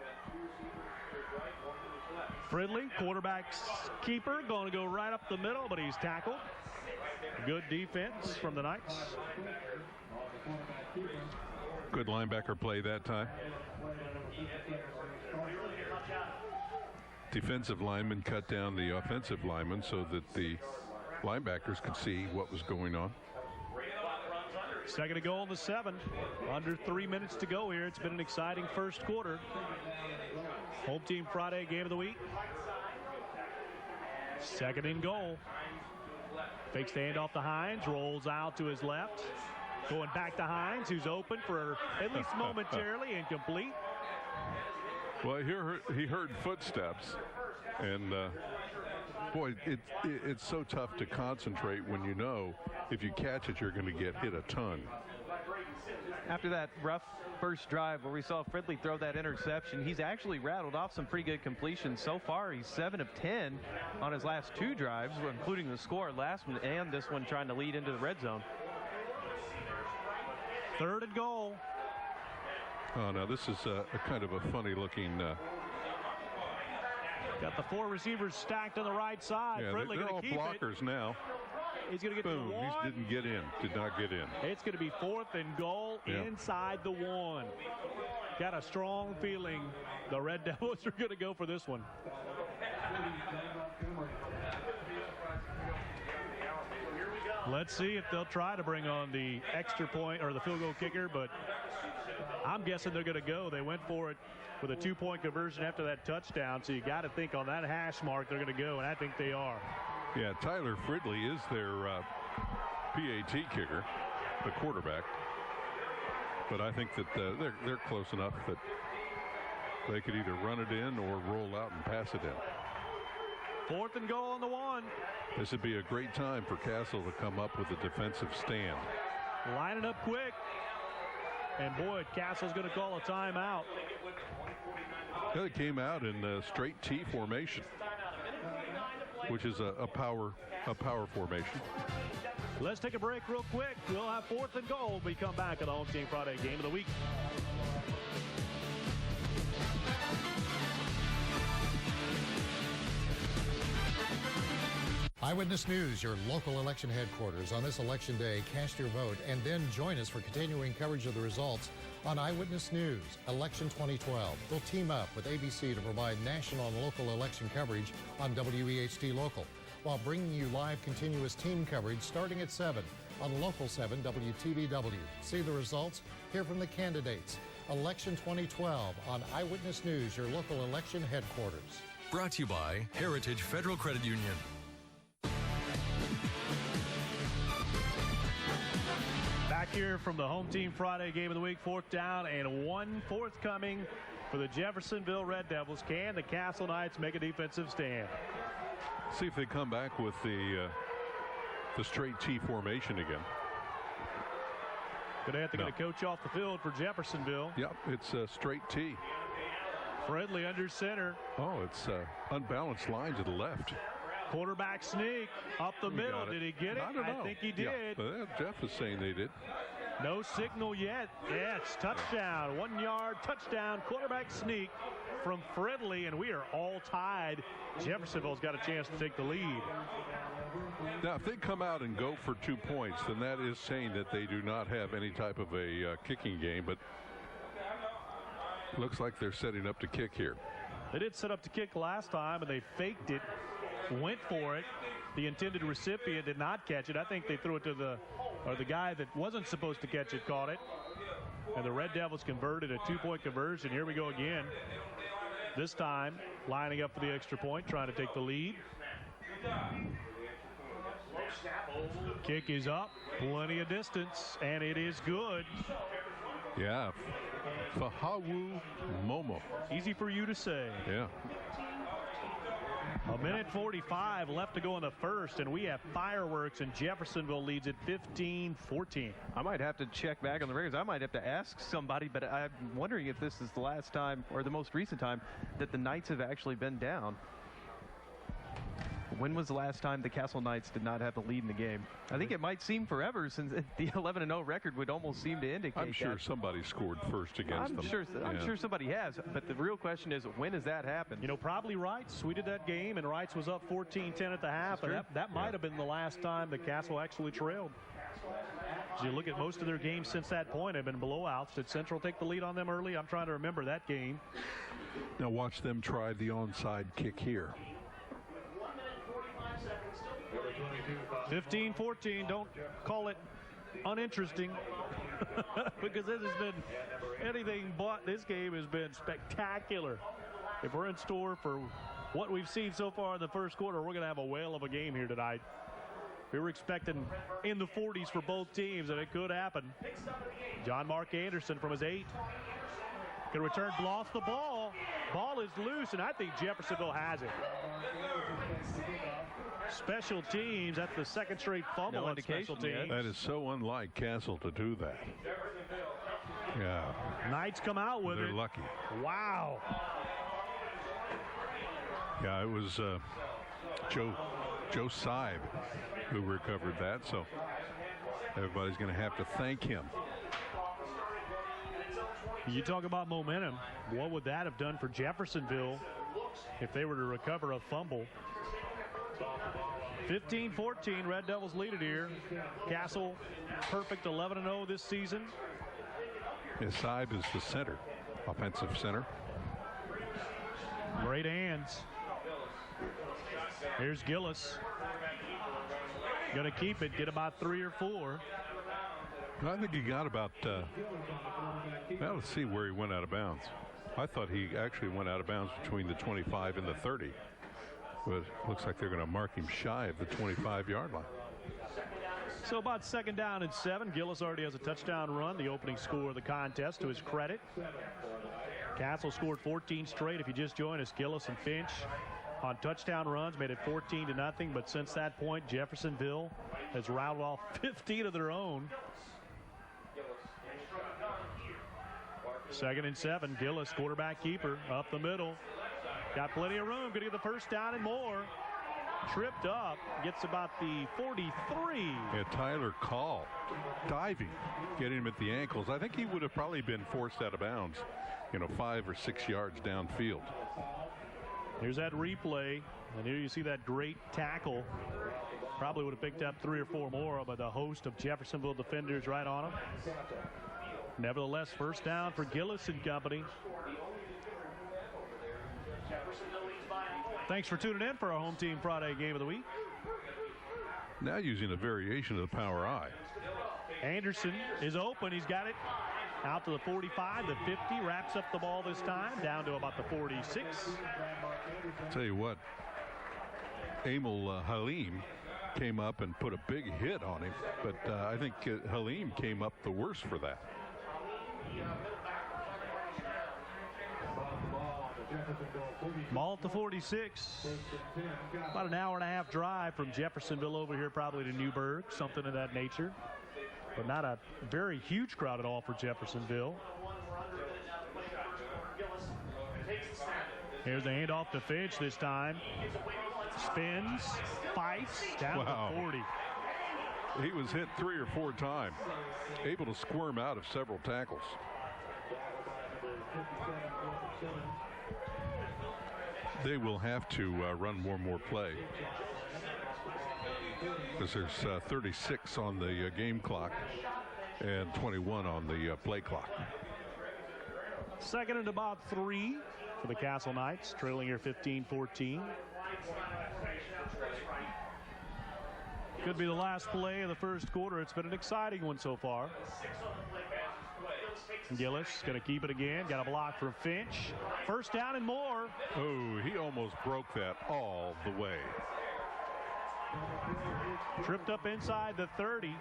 Fridley, quarterback's keeper, going to go right up the middle, but he's tackled. Good defense from the Knights. Good linebacker play that time. Defensive lineman cut down the offensive lineman so that the linebackers could see what was going on. 2nd and goal in the 7th. Under 3 minutes to go here. It's been an exciting 1st quarter. Home Team Friday game of the week. 2nd and goal. Fakes the handoff to Hines. Rolls out to his left. Going back to Hines, who's open for at least momentarily. Incomplete. Well, he heard footsteps. And, boy, it's so tough to concentrate when you know if you catch it, you're going to get hit a ton. After that rough first drive where we saw Fridley throw that interception, he's actually rattled off some pretty good completions. So far, he's 7 of 10 on his last 2 drives, including the score last one and this one trying to lead into the red zone. 3rd and goal. Oh, now this is a kind of a funny looking Got the 4 receivers stacked on the right side. Yeah, Fridley they're going all to keep blockers it. now. He's going to get Boom, to the 1. he didn't get in. Did not get in. It's going to be 4th and goal inside the 1. Got a strong feeling the Red Devils are going to go for this one. Let's see if they'll try to bring on the extra point or the field goal kicker, but I'm guessing they're going to go. They went for it with a 2-point conversion after that touchdown, so you got to think on that hash mark they're going to go, and I think they are. Yeah, Tyler Fridley is their PAT kicker, the quarterback. But I think that they're close enough that they could either run it in or roll out and pass it in. 4th and goal on the 1. This would be a great time for Castle to come up with a defensive stand. Line it up quick. And boy, Castle's going to call a timeout. They came out in straight T formation, which is a power formation. Let's take a break real quick. We'll have 4th and goal. We come back on the Home Team Friday Game of the Week. Eyewitness News, your local election headquarters. On this election day, cast your vote and then join us for continuing coverage of the results on Eyewitness News. Election 2012. We'll team up with ABC to provide national and local election coverage on WEHD Local, while bringing you live continuous team coverage starting at 7 on Local 7 WTVW. See the results, hear from the candidates. Election 2012 on Eyewitness News, your local election headquarters. Brought to you by Heritage Federal Credit Union. Back here from the Home Team Friday Game of the Week, 4th down and 1 forthcoming for the Jeffersonville Red Devils. Can the Castle Knights make a defensive stand? See if they come back with the straight T formation again. Going to have to get a coach off the field for Jeffersonville. Yep, it's a straight T. Fridley under center. Oh, it's unbalanced line to the left. Quarterback sneak up the middle. Did he get it? I don't know. I think he did. Yeah, Jeff is saying they did. No signal yet. Yeah, it's touchdown. 1 yard touchdown. Quarterback sneak from Fridley, and we are all tied. Jeffersonville's got a chance to take the lead. Now, if they come out and go for 2 points, then that is saying that they do not have any type of a kicking game, but looks like they're setting up to kick here. They did set up to kick last time, and they faked it, went for it. The intended recipient did not catch it. I think they threw it to the guy that wasn't supposed to catch it caught it. And the Red Devils converted a 2-point conversion. Here we go again. This time, lining up for the extra point, trying to take the lead. Kick is up, plenty of distance, and it is good. Yeah, Fahawu Momo. Easy for you to say. Yeah. A minute 45 left to go in the first, and we have fireworks, and Jeffersonville leads at 15-14. I might have to check back on the records. I might have to ask somebody, but I'm wondering if this is the last time or the most recent time that the Knights have actually been down. When was the last time the Castle Knights did not have the lead in the game? I think it might seem forever, since the 11-0 record would almost seem to indicate I'm sure that. somebody scored first against them. I'm sure somebody has, but the real question is, when has that happened? You know, probably Wrights. We did that game, and Wrights was up 14-10 at the half, and that might have been the last time the Castle actually trailed. As you look at most of their games since that point have been blowouts. Did Central take the lead on them early? I'm trying to remember that game. Now watch them try the onside kick here. 15-14. Don't call it uninteresting because this has been anything but. This game has been spectacular. If we're in store for what we've seen so far in the first quarter, we're going to have a whale of a game here tonight. We were expecting in the 40s for both teams, and it could happen. John Mark Anderson from his 8. Can return, lost the ball. Ball is loose, and I think Jeffersonville has it. Special teams, that's the second straight fumble on special teams. That is so unlike Castle to do that. Yeah. Knights come out with it. They're lucky. Wow. Yeah, it was Joe Seib who recovered that, so everybody's going to have to thank him. You talk about momentum. What would that have done for Jeffersonville if they were to recover a fumble. 15-14, Red Devils lead it here. Castle perfect 11-0 this season. Saib is the center, offensive center. Great hands. Here's Gillis. Going to keep it, get about 3 or 4. I think he got about, well, let's see where he went out of bounds. I thought he actually went out of bounds between the 25 and the 30. But looks like they're going to mark him shy of the 25-yard line. So about 2nd down and 7. Gillis already has a touchdown run, the opening score of the contest to his credit. Castle scored 14 straight. If you just joined us, Gillis and Finch on touchdown runs made it 14-0. But since that point, Jeffersonville has rattled off 15 of their own. 2nd and 7. Gillis, quarterback keeper, up the middle. Got plenty of room. Going to get the first down and more. Tripped up. Gets about the 43. Yeah, Tyler Call diving, getting him at the ankles. I think he would have probably been forced out of bounds, 5 or 6 yards downfield. Here's that replay. And here you see that great tackle. Probably would have picked up 3 or 4 more, but the host of Jeffersonville defenders right on him. Nevertheless, first down for Gillis and company. Thanks for tuning in for our Home Team Friday Game of the Week. Now using a variation of the power I. Anderson is open. He's got it out to the 45, the 50. Wraps up the ball this time, down to about the 46. Tell you what, Emil Halim came up and put a big hit on him, but I think Halim came up the worst for that. Ball at the 46. About an hour and a half drive from Jeffersonville over here, probably to Newburgh, something of that nature. But not a very huge crowd at all for Jeffersonville. Here's the handoff to Finch this time. Spins, fights, down to the 40. He was hit 3 or 4 times, able to squirm out of several tackles. They will have to run one more play because there's 36 on the game clock and 21 on the play clock. 2nd and about 3 for the Castle Knights, trailing here 15-14. Could be the last play of the first quarter. It's been an exciting one so far. Gillis going to keep it again. Got a block from Finch. First down and more. Oh, he almost broke that all the way. Tripped up inside the 30.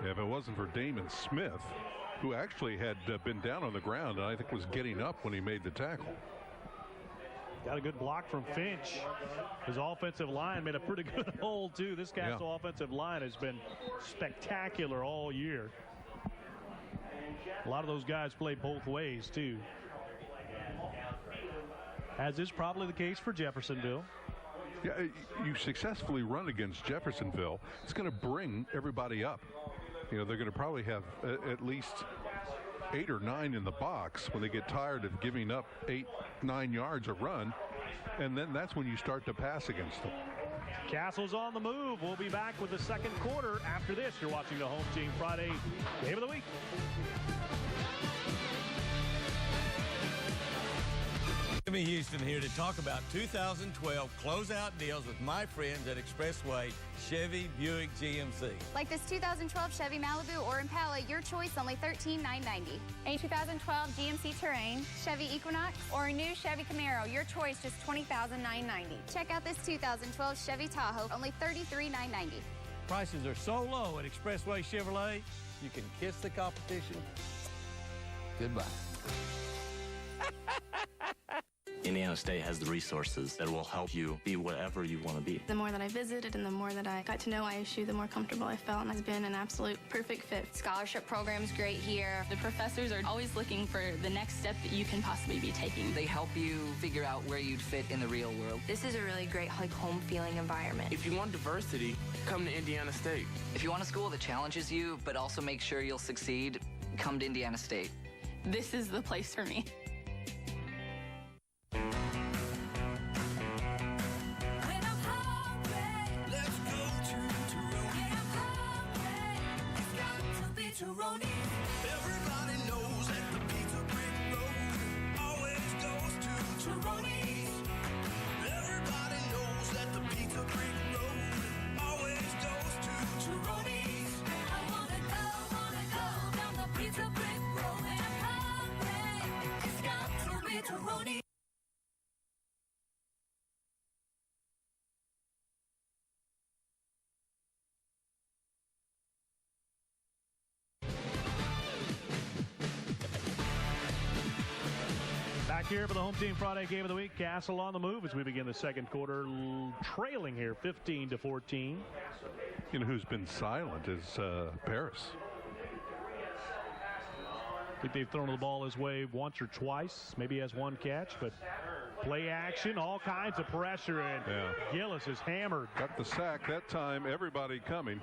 If it wasn't for Damon Smith, who actually had been down on the ground and I think was getting up when he made the tackle. Got a good block from Finch. His offensive line made a pretty good hold, too. This Castle offensive line has been spectacular all year. A lot of those guys play both ways, too. As is probably the case for Jeffersonville. Yeah, you successfully run against Jeffersonville, it's going to bring everybody up. They're going to probably have at least 8 or 9 in the box when they get tired of giving up 8-9 yards a run, and then that's when you start to pass against them. Castle's on the move. We'll be back with the second quarter after this. You're watching the Home Team Friday Game of the Week. Jimmy Houston here to talk about 2012 closeout deals with my friends at Expressway Chevy Buick GMC. Like this 2012 Chevy Malibu or Impala, your choice only $13,990. A 2012 GMC Terrain, Chevy Equinox, or a new Chevy Camaro, your choice just $20,990. check out this 2012 Chevy Tahoe, only $33,990. Prices are so low at Expressway Chevrolet, you can kiss the competition goodbye. Indiana State has the resources that will help you be whatever you want to be. The more that I visited and the more that I got to know ISU, the more comfortable I felt, and it's been an absolute perfect fit. Scholarship program's great here. The professors are always looking for the next step that you can possibly be taking. They help you figure out where you'd fit in the real world. This is a really great, home feeling environment. If you want diversity, come to Indiana State. If you want a school that challenges you, but also makes sure you'll succeed, come to Indiana State. This is the place for me. Macaroni. Back here for the Home Team Friday Game of the Week. Castle on the move as we begin the second quarter, trailing here 15-14. You know who's been silent is Paris. I think they've thrown the ball his way once or twice. Maybe he has one catch, but play action, all kinds of pressure, and Gillis is hammered. Got the sack that time, everybody coming.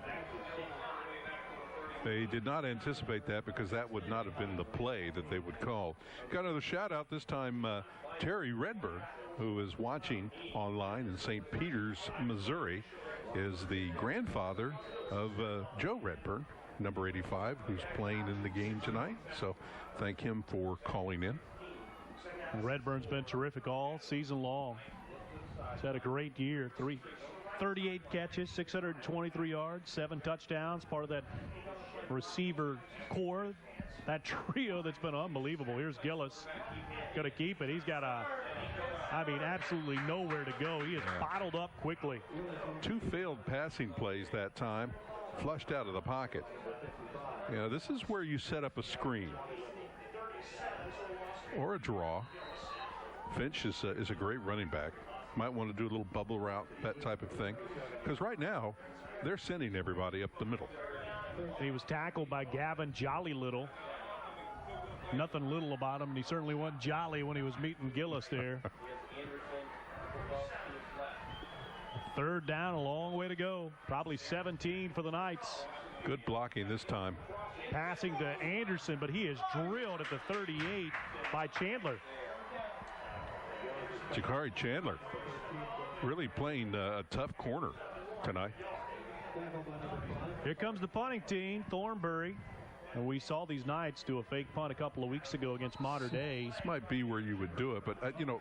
They did not anticipate that because that would not have been the play that they would call. Got another shout out this time, Terry Redburn, who is watching online in St. Peters, Missouri, is the grandfather of Joe Redburn, number 85, who's playing in the game tonight. So thank him for calling in. Redburn's been terrific all season long. He's had a great year. 38 catches, 623 yards, 7 touchdowns, part of that receiver core, that trio that's been unbelievable. Here's Gillis, going to keep it. He's got absolutely nowhere to go. He is bottled up quickly. 2 failed passing plays that time, flushed out of the pocket. This is where you set up a screen or a draw. Finch is a great running back. Might want to do a little bubble route, that type of thing, because right now they're sending everybody up the middle. He was tackled by Gavin Jolly Little. Nothing little about him, and he certainly wasn't jolly when he was meeting Gillis there. Third down, a long way to go. Probably 17 for the Knights. Good blocking this time. Passing to Anderson, but he is drilled at the 38 by Chandler. Jakari Chandler really playing a tough corner tonight. Here comes the punting team, Thornbury. And we saw these Knights do a fake punt a couple of weeks ago against Mater Dei. This might be where you would do it, but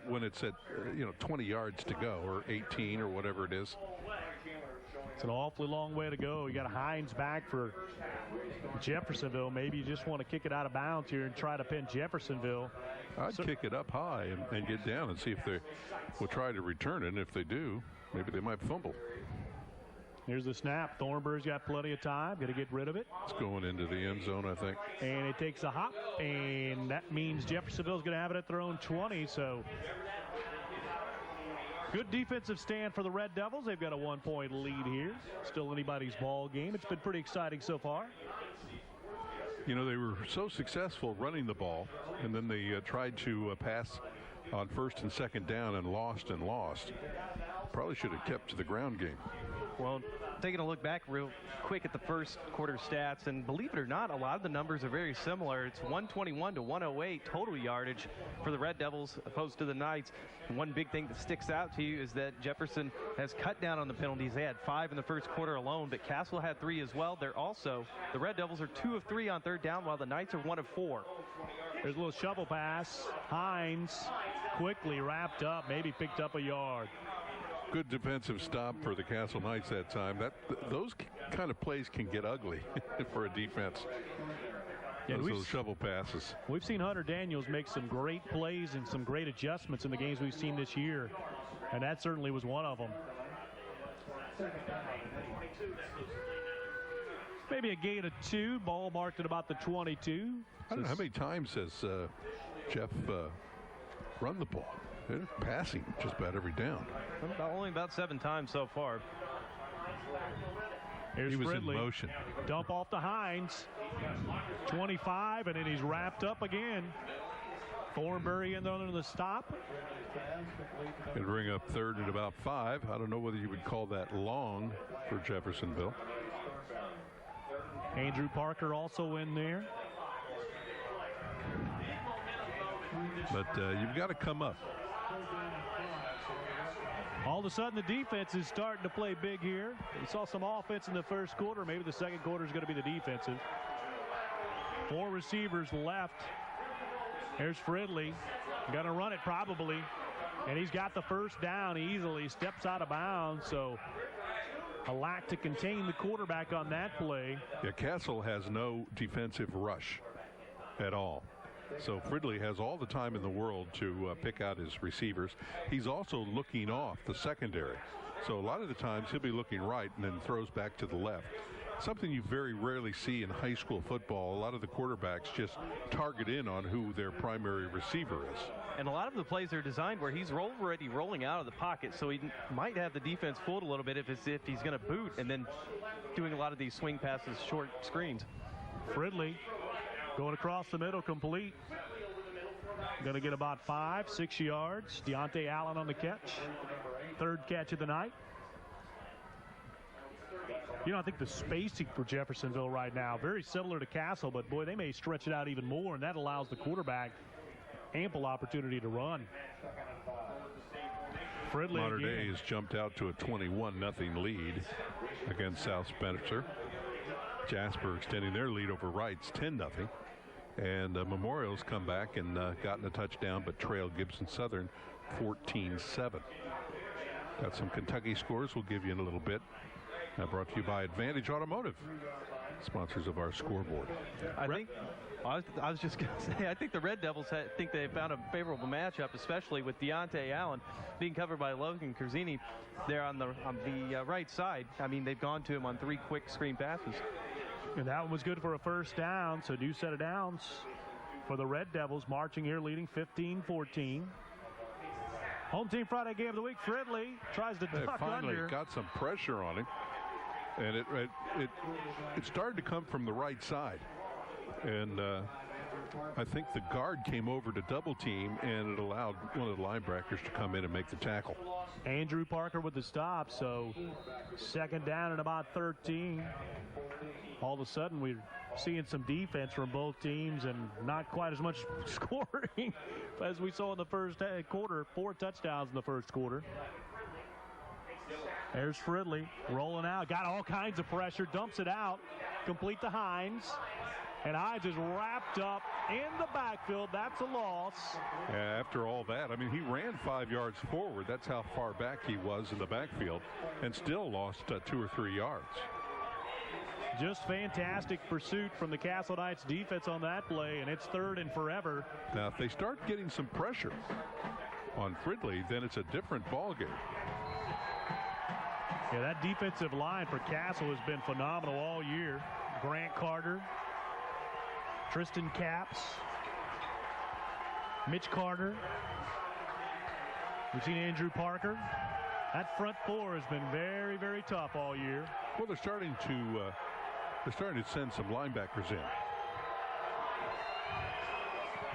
when it's at 20 yards to go or 18 or whatever it is. It's an awfully long way to go. You got Hines back for Jeffersonville. Maybe you just want to kick it out of bounds here and try to pin Jeffersonville. I'd kick it up high and get down and see if they will try to return it. And if they do, maybe they might fumble. Here's the snap. Thornbury's got plenty of time. Got to get rid of it. It's going into the end zone, I think. And it takes a hop, and that means Jeffersonville's going to have it at their own 20. So good defensive stand for the Red Devils. They've got a 1-point lead here. Still anybody's ball game. It's been pretty exciting so far. They were so successful running the ball, and then they tried to pass on first and second down and lost. Probably should have kept to the ground game. Well, taking a look back real quick at the first quarter stats, and believe it or not, a lot of the numbers are very similar. It's 121 to 108 total yardage for the Red Devils opposed to the Knights. And one big thing that sticks out to you is that Jefferson has cut down on the penalties. They had 5 in the first quarter alone, but Castle had 3 as well. The Red Devils are 2 of 3 on third down, while the Knights are 1 of 4. There's a little shovel pass. Hines quickly wrapped up, maybe picked up a yard. Good defensive stop for the Castle Knights that time. Those kind of plays can get ugly for a defense. Those shovel passes. We've seen Hunter Daniels make some great plays and some great adjustments in the games we've seen this year, and that certainly was one of them. Maybe a gain of 2. Ball marked at about the 22. I don't know how many times has Jeff run the ball. They're passing just about every down. Only about 7 times so far. Here's he was Fridley. In motion. Dump off to Hines. 25, and then he's wrapped up again. Thornbury in there on the stop. And bring up third and about 5. I don't know whether you would call that long for Jeffersonville. Andrew Parker also in there. But you've got to come up. All of a sudden, the defense is starting to play big here. We saw some offense in the first quarter. Maybe the second quarter is going to be the defensive. 4 receivers left. There's Fridley. Going to run it probably. And he's got the first down easily. Steps out of bounds. So a lack to contain the quarterback on that play. Yeah, Castle has no defensive rush at all. So Fridley has all the time in the world to pick out his receivers. He's also looking off the secondary. So a lot of the times he'll be looking right and then throws back to the left. Something you very rarely see in high school football. A lot of the quarterbacks just target in on who their primary receiver is. And a lot of the plays are designed where he's already rolling out of the pocket, so he might have the defense fooled a little bit if he's going to boot and then doing a lot of these swing passes, short screens. Fridley going across the middle, complete. Going to get about 5-6 yards. Deontay Allen on the catch. Third catch of the night. You know, I think the spacing for Jeffersonville right now, very similar to Castle, but boy, they may stretch it out even more, and that allows the quarterback ample opportunity to run. Fridley Mater Dei again. has jumped out to a 21-0 lead against South Spencer. Jasper extending their lead over Wrights 10-0. And Memorial's come back and gotten a touchdown, but trailed Gibson Southern 14-7. Got some Kentucky scores we'll give you in a little bit. Brought to you by Advantage Automotive, sponsors of our scoreboard. I was just going to say, I think the Red Devils think they found a favorable matchup, especially with Deontay Allen being covered by Logan Curzini there on the right side. I mean, they've gone to him on 3 quick screen passes. And that one was good for a first down, so new set of downs for the Red Devils, marching here, leading 15-14. Home Team Friday game of the week. Fridley tries to duck finally under. Got some pressure on him, and it started to come from the right side, and I think the guard came over to double team, and it allowed one of the linebackers to come in and make the tackle. Andrew Parker with the stop, so second down and about 13. All of a sudden, we're seeing some defense from both teams and not quite as much scoring as we saw in the first quarter. 4 touchdowns in the first quarter. There's Fridley rolling out. Got all kinds of pressure. Dumps it out. Complete to Hines. And Hines is wrapped up in the backfield. That's a loss. After all that, I mean, he ran 5 yards forward. That's how far back he was in the backfield, and still lost 2 or 3 yards. Just fantastic pursuit from the Castle Knights defense on that play, and it's 3rd and forever. Now, if they start getting some pressure on Fridley, then it's a different ball game. Yeah, that defensive line for Castle has been phenomenal all year. Grant Carter, Tristan Capps, Mitch Carter. We've seen Andrew Parker. That front 4 has been very, very tough all year. Well, they're starting to send some linebackers in.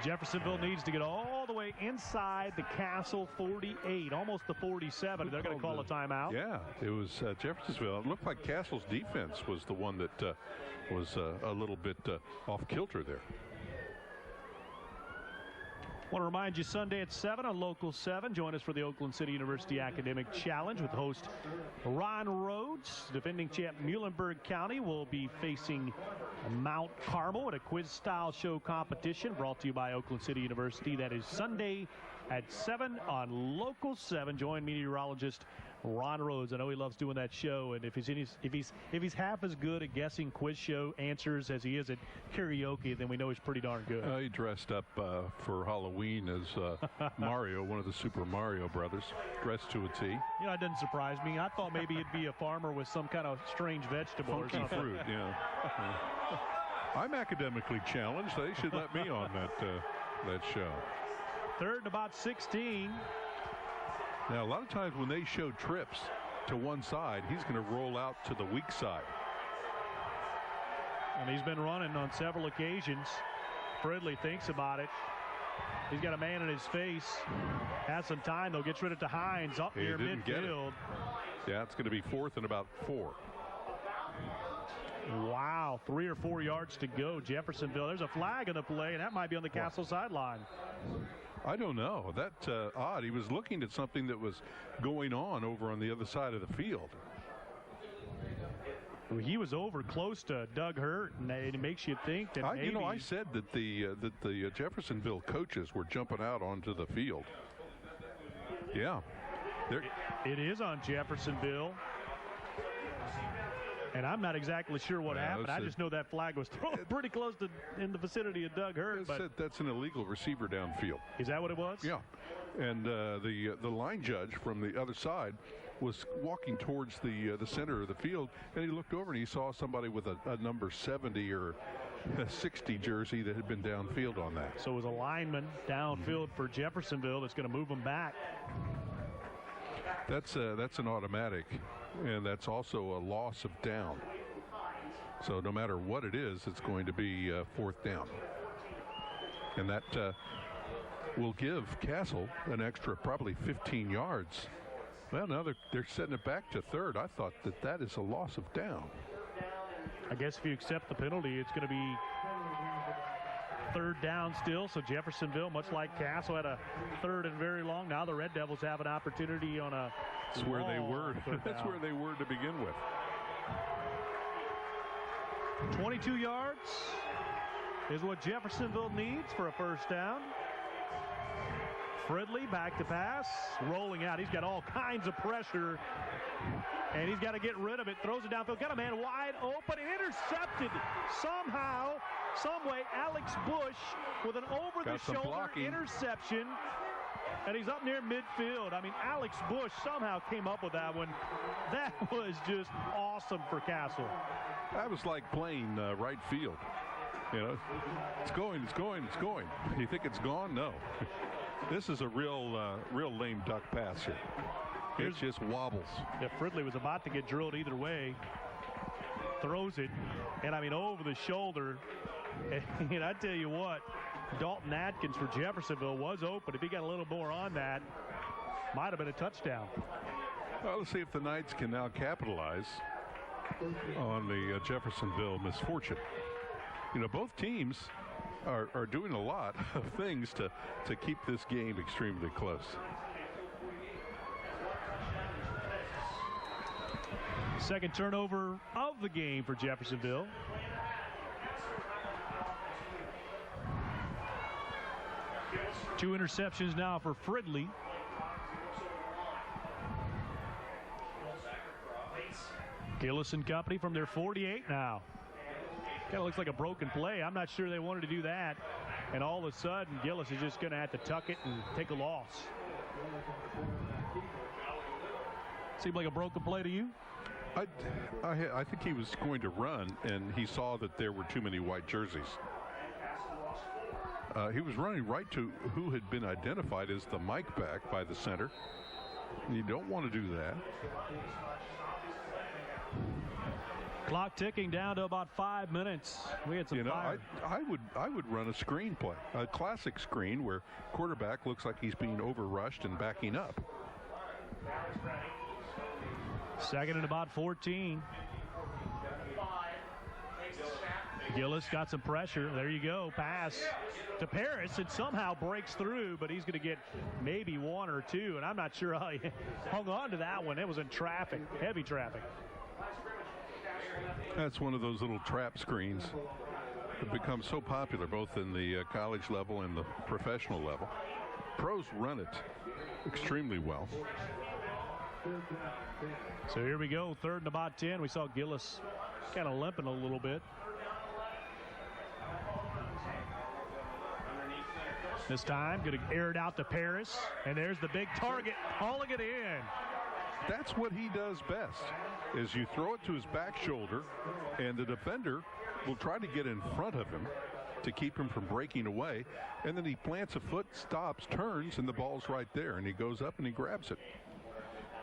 Jeffersonville needs to get all the way inside the Castle 48, almost the 47. They're going to call a timeout. Yeah, it was Jeffersonville. It looked like Castle's defense was the one that was a little bit off kilter there. I want to remind you, Sunday at 7 on Local 7. Join us for the Oakland City University Academic Challenge with host Ron Rhodes. Defending champ Muhlenberg County will be facing Mount Carmel at a quiz-style show competition brought to you by Oakland City University. That is Sunday at 7 on Local 7. Join meteorologist Ron Rhodes. I know he loves doing that show, and if he's half as good at guessing quiz show answers as he is at karaoke, then we know he's pretty darn good. He dressed up for Halloween as Mario, one of the Super Mario brothers, dressed to a T. You know, it doesn't surprise me. I thought maybe it'd be a farmer with some kind of strange vegetable or something. Fruit, yeah. I'm academically challenged. They should let me on that show. 3rd and about 16. Now, a lot of times when they show trips to one side, he's going to roll out to the weak side. And he's been running on several occasions. Fridley thinks about it. He's got a man in his face. Has some time, though. Gets rid of to Hines up near midfield. Yeah, it's going to be 4th and about 4. Wow, 3 or 4 yards to go. Jeffersonville. There's a flag in the play, and that might be on the Castle sideline. I don't know. That's odd. He was looking at something that was going on over on the other side of the field. He was over close to Doug Hurt, and it makes you think that maybe... You know, I said that the Jeffersonville coaches were jumping out onto the field. Yeah. It is on Jeffersonville. And I'm not exactly sure what happened. I just know that flag was thrown pretty close to in the vicinity of Doug Hurt. But that's an illegal receiver downfield. Is that what it was? Yeah. And the line judge from the other side was walking towards the center of the field, and he looked over and he saw somebody with a number 70 or a 60 jersey that had been downfield on that. So it was a lineman downfield for Jeffersonville that's going to move him back. That's an automatic, and that's also a loss of down. So no matter what it is, it's going to be fourth down. And that will give Castle an extra probably 15 yards. Well, now they're setting it back to third. I thought that is a loss of down. I guess if you accept the penalty, it's going to be third down still. So Jeffersonville, much like Castle, had a third and very long. Now the Red Devils have an opportunity on a That's where they were. That's where they were to begin with. 22 yards is what Jeffersonville needs for a first down. Fridley back to pass, rolling out. He's got all kinds of pressure, and he's got to get rid of it. Throws it downfield. Got a man wide open. Intercepted somehow, some way. Alex Bush with an over-the-shoulder interception, and he's up near midfield. I mean, Alex Bush somehow came up with that one. That was just awesome for Castle. That was like playing right field. You know, it's going, it's going, it's going. You think it's gone? No. This is a real lame duck pass here. It just wobbles. Yeah, Fridley was about to get drilled either way. Throws it, and I mean over the shoulder. And I tell you what, Dalton Atkins for Jeffersonville was open. If he got a little more on that, might have been a touchdown. Well, let's see if the Knights can now capitalize on the Jeffersonville misfortune. You know, both teams are doing a lot of things to keep this game extremely close. Second turnover of the game for Jeffersonville. Two interceptions now for Fridley. Gillis and company from their 48 now. Kind of looks like a broken play. I'm not sure they wanted to do that. And all of a sudden, Gillis is just going to have to tuck it and take a loss. Seemed like a broken play to you? I think he was going to run, and he saw that there were too many white jerseys. He was running right to who had been identified as the Mike back by the center. You don't want to do that. Clock ticking down to about 5 minutes. We had some fire. I would run a screen play, a classic screen where quarterback looks like he's being overrushed and backing up. Second and about 14. Gillis got some pressure. There you go. Pass to Paris. It somehow breaks through, but he's going to get maybe one or two, and I'm not sure how he hung on to that one. It was in traffic, heavy traffic. That's one of those little trap screens that become so popular both in the college level and the professional level. Pros run it extremely well. So here we go, third and about 10. We saw Gillis kind of limping a little bit. This time, going to air it out to Paris, and there's the big target, hauling it in. That's what he does best, is you throw it to his back shoulder, and the defender will try to get in front of him to keep him from breaking away, and then he plants a foot, stops, turns, and the ball's right there, and he goes up and he grabs it.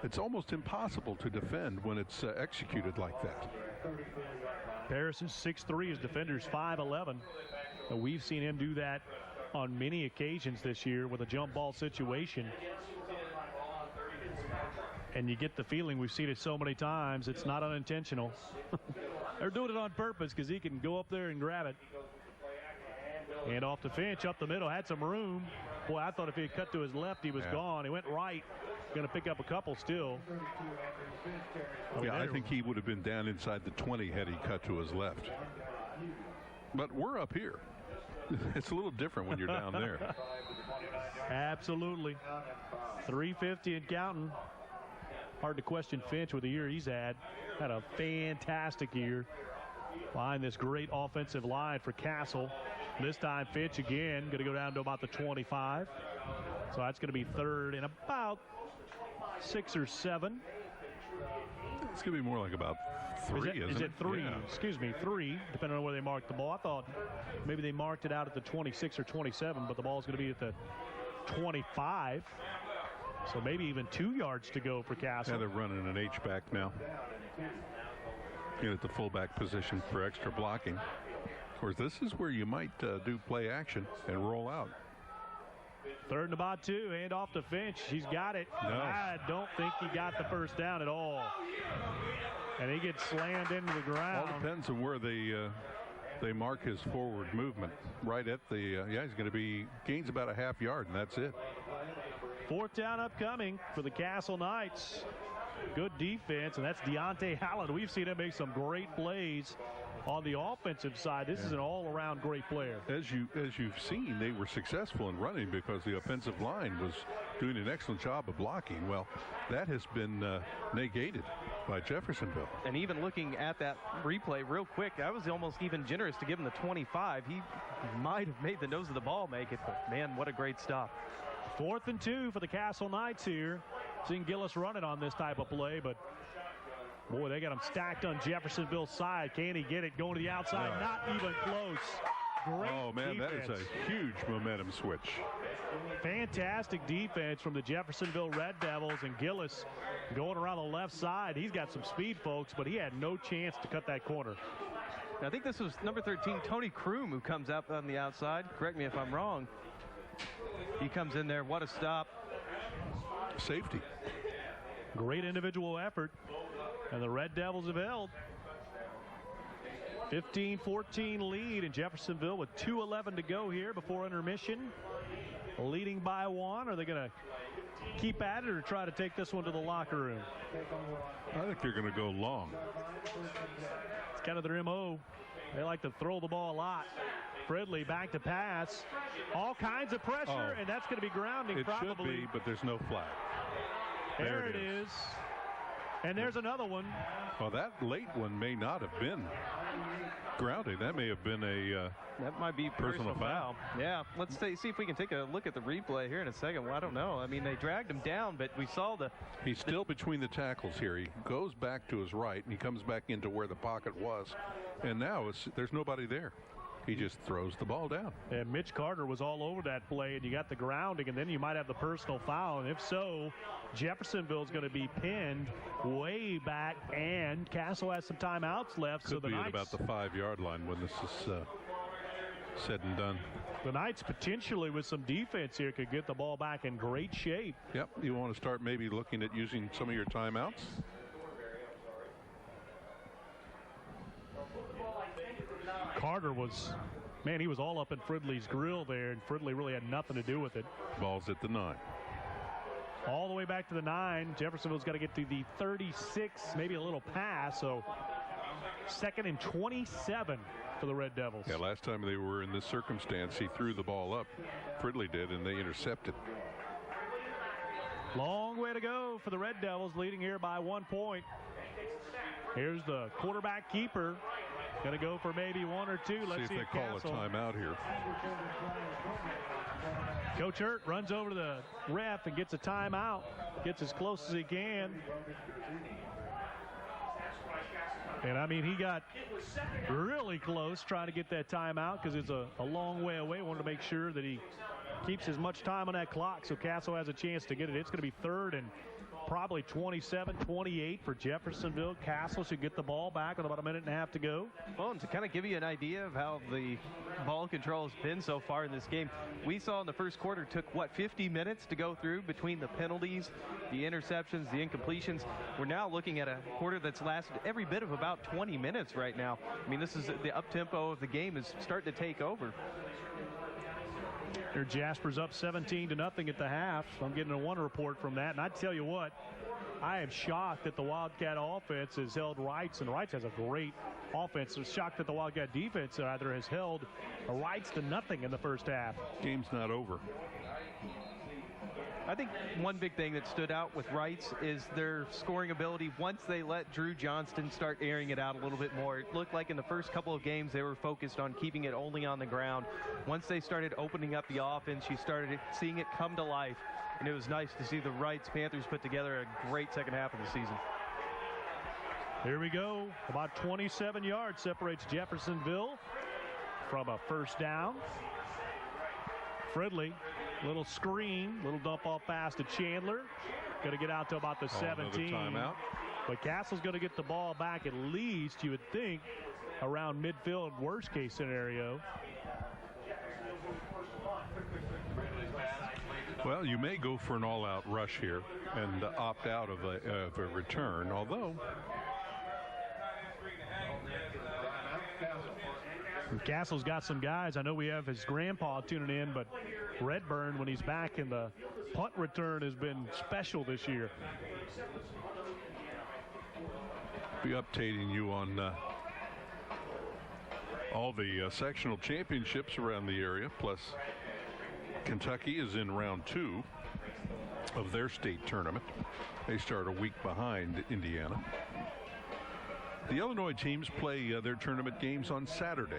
It's almost impossible to defend when it's executed like that. Paris is 6'3", his defender's 5'11". We've seen him do that on many occasions this year with a jump ball situation. And you get the feeling, we've seen it so many times, it's not unintentional. They're doing it on purpose because he can go up there and grab it. And off to Finch, up the middle, had some room. Boy, I thought if he had cut to his left, he was gone. He went right. Going to pick up a couple still. I think he would have been down inside the 20 had he cut to his left. But we're up here. It's a little different when you're down there. Absolutely. 3:50 and counting. Hard to question Finch with the year he's had. Had a fantastic year behind this great offensive line for Castle. This time Finch again going to go down to about the 25. So that's going to be third and about 6 or 7. It's going to be more like about 3, is it 3? Yeah. Excuse me, 3, depending on where they marked the ball. I thought maybe they marked it out at the 26 or 27, but the ball's going to be at the 25. So maybe even 2 yards to go for Castle. Yeah, they're running an H-back now. At the fullback position for extra blocking. Of course, this is where you might do play action and roll out. Third and about 2, hand off to Finch. He's got it. No. I don't think he got the first down at all. And he gets slammed into the ground. All depends on where they mark his forward movement. Right at the, he's going to be, gains about a half yard, and that's it. 4th down upcoming for the Castle Knights. Good defense, and that's Deontay Howland. We've seen him make some great plays on the offensive side. This is an all-around great player. As you've seen, they were successful in running because the offensive line was doing an excellent job of blocking. Well, that has been negated by Jeffersonville. And even looking at that replay real quick, I was almost even generous to give him the 25. He might have made the nose of the ball make it, but man, what a great stop. 4th and 2 for the Castle Knights here. Seeing Gillis running on this type of play, but boy, they got him stacked on Jeffersonville's side. Can he get it going to the outside? No. Not even close. Great Oh, man, defense. that is a huge momentum switch. Fantastic defense from the Jeffersonville Red Devils, and Gillis going around the left side. He's got some speed, folks, but he had no chance to cut that corner. I think this was number 13, Tony Kroom, who comes up on the outside. Correct me if I'm wrong. He comes in there. What a stop. Safety. Great individual effort, and the Red Devils have held. 15-14 lead in Jeffersonville with 2:11 to go here before intermission. Leading by 1. Are they going to keep at it or try to take this one to the locker room? I think they're going to go long. It's kind of their MO. They like to throw the ball a lot. Fridley back to pass. All kinds of pressure, and that's going to be grounding. It probably. should be, but there's no flag. There it is. And there's another one. Well, that late one may not have been grounding. That may have been a that might be personal foul. Yeah, let's see if we can take a look at the replay here in a second. Well, I don't know. I mean, they dragged him down, but we saw He's still between the tackles here. He goes back to his right, and he comes back into where the pocket was. And now there's nobody there. He just throws the ball down. And Mitch Carter was all over that play, and you got the grounding, and then you might have the personal foul. And if so, Jeffersonville's going to be pinned way back, and Castle has some timeouts left. Could so the be Knights, at about the 5-yard line when this is said and done. The Knights potentially with some defense here could get the ball back in great shape. Yep, you want to start maybe looking at using some of your timeouts. Carter was, man, he was all up in Fridley's grill there, and Fridley really had nothing to do with it. Ball's at the 9. All the way back to the 9. Jeffersonville's got to get to the 36, maybe a little pass. So 2nd and 27 for the Red Devils. Yeah, last time they were in this circumstance, he threw the ball up. Fridley did, and they intercepted. Long way to go for the Red Devils, leading here by 1 point. Here's the quarterback keeper. Going to go for maybe 1 or 2. Let's see if they call a timeout here. Coach Hurt runs over to the ref and gets a timeout. Gets as close as he can. And, I mean, he got really close trying to get that timeout because it's a long way away. Wanted to make sure that he keeps as much time on that clock so Castle has a chance to get it. It's going to be 3rd and probably 27, 28 for Jeffersonville. Castle should get the ball back with about a minute and a half to go. Well, and to kind of give you an idea of how the ball control has been so far in this game, we saw in the first quarter took, 50 minutes to go through between the penalties, the interceptions, the incompletions. We're now looking at a quarter that's lasted every bit of about 20 minutes right now. I mean, this is the up-tempo of the game is starting to take over. Here, Jasper's up 17-0 at the half. I'm getting a 1 report from that. And I tell you what, I am shocked that the Wildcat offense has held Wrights, and Wrights has a great offense. I'm shocked that the Wildcat defense either has held Wrights to nothing in the first half. Game's not over. I think one big thing that stood out with Wrights is their scoring ability. Once they let Drew Johnston start airing it out a little bit more, it looked like in the first couple of games they were focused on keeping it only on the ground. Once they started opening up the offense, you started seeing it come to life, and it was nice to see the Wrights Panthers put together a great second half of the season. Here we go. About 27 yards separates Jeffersonville from a first down. Fridley, little screen, little dump off pass to Chandler. Going to get out to about the 17. Timeout. But Castle's going to get the ball back at least, you would think, around midfield, worst case scenario. Well, you may go for an all-out rush here and opt out of a return, although Castle's got some guys. I know we have his grandpa tuning in, but Redburn, when he's back in the punt return, has been special this year. Be updating you on all the sectional championships around the area. Plus, Kentucky is in round 2 of their state tournament. They start a week behind Indiana. The Illinois teams play their tournament games on Saturday.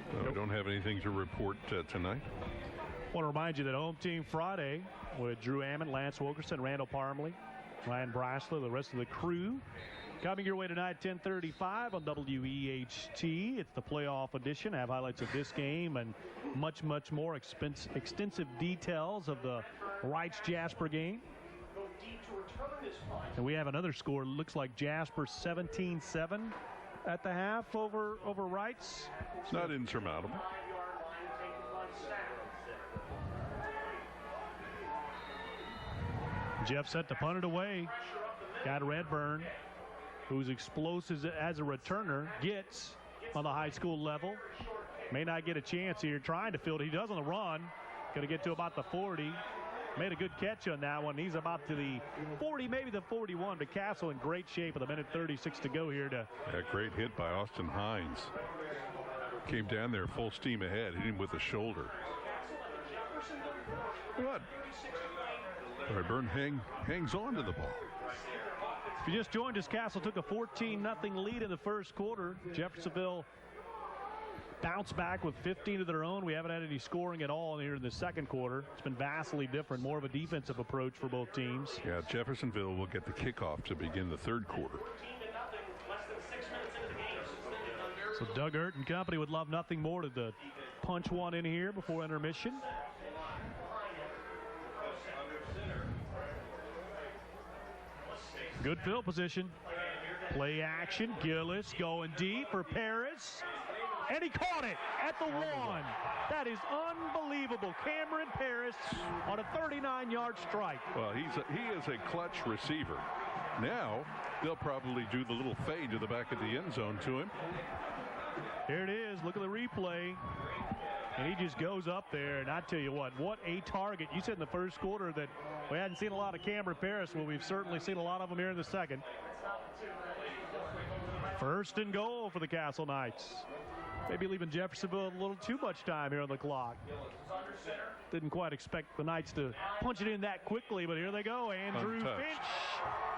So I don't have anything to report tonight. I want to remind you that home team Friday with Drew Ammon, Lance Wilkerson, Randall Parmley, Ryan Brasler, the rest of the crew. Coming your way tonight, 10:35 on WEHT. It's the playoff edition. I have highlights of this game and much, much more extensive details of the Wrights-Jasper game. And we have another score. Looks like Jasper 17-7 at the half over Wrights. It's not insurmountable. Jeff set to punt it away. Got Redburn, who's explosive as a returner, gets on the high school level. May not get a chance here trying to field. He does on the run. Going to get to about the 40. Made a good catch on that one. He's about to the 40, maybe the 41, but Castle in great shape with a minute 36 to go here. Great hit by Austin Hines. Came down there full steam ahead, hit him with the shoulder. Good. Redburn hangs on to the ball. If you just joined us, Castle took a 14-0 lead in the first quarter. Jeffersonville bounced back with 15 of their own. We haven't had any scoring at all here in the second quarter. It's been vastly different, more of a defensive approach for both teams. Yeah, Jeffersonville will get the kickoff to begin the third quarter. So Doug Hurt and company would love nothing more to punch one in here before intermission. Good field position. Play action. Gillis going deep for Paris. And he caught it at the 1. That is unbelievable. Cameron Paris on a 39-yard strike. Well, he is a clutch receiver. Now they'll probably do the little fade to the back of the end zone to him. Here it is. Look at the replay. And he just goes up there. And I tell you what a target. You said in the first quarter that we hadn't seen a lot of Cameron Paris. Well, we've certainly seen a lot of them here in the second. First and goal for the Castle Knights. Maybe leaving Jeffersonville a little too much time here on the clock. Didn't quite expect the Knights to punch it in that quickly, but here they go. Andrew Finch.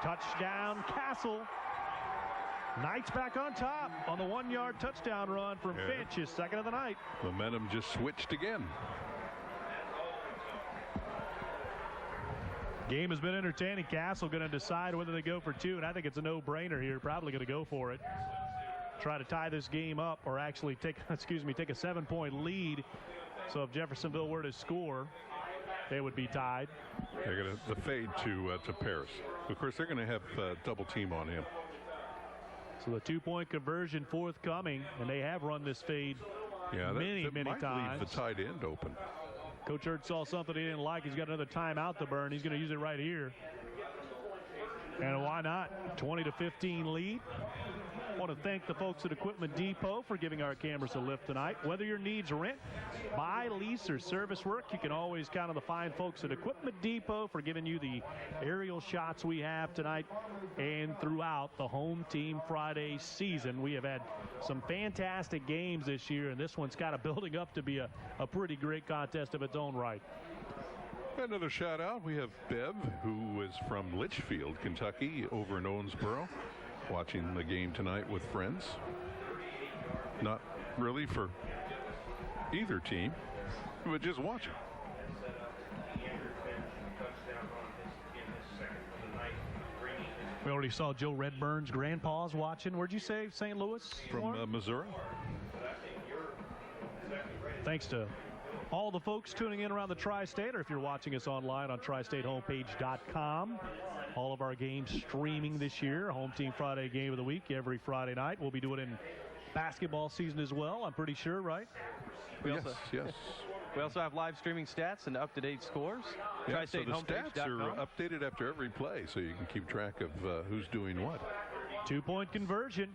Touchdown, Castle. Knights back on top on the 1-yard touchdown run from Finch, his second of the night. Momentum just switched again. Game has been entertaining. Castle going to decide whether they go for 2, and I think it's a no-brainer here. Probably going to go for it. Try to tie this game up, or actually take a 7-point lead. So if Jeffersonville were to score, they would be tied. They're going to the fade to Paris. Of course, they're going to have double team on him. So the 2-point conversion forthcoming, and they have run this fade many might times. Leave the tight end open. Coach Hurt saw something he didn't like. He's got another timeout to burn. He's going to use it right here. And why not? 20-15 lead. I want to thank the folks at Equipment Depot for giving our cameras a lift tonight. Whether your needs rent, buy, lease, or service work, you can always count on the fine folks at Equipment Depot for giving you the aerial shots we have tonight and throughout the Home Team Friday season. We have had some fantastic games this year, and this one's kind of building up to be a pretty great contest of its own right. Another shout out. We have Bev, who is from Litchfield, Kentucky, over in Owensboro, watching the game tonight with friends. Not really for either team, but just watching. We already saw Joe Redburn's grandpa's watching. Where'd you say? St. Louis? From Missouri. Thanks to all the folks tuning in around the Tri-State, or if you're watching us online on tristatehomepage.com. All of our games streaming this year. Home Team Friday Game of the Week every Friday night. We'll be doing it in basketball season as well, I'm pretty sure, right? Yes. We also have live streaming stats and up-to-date scores. Yeah, so the stats are updated after every play, so you can keep track of who's doing what. 2-point conversion.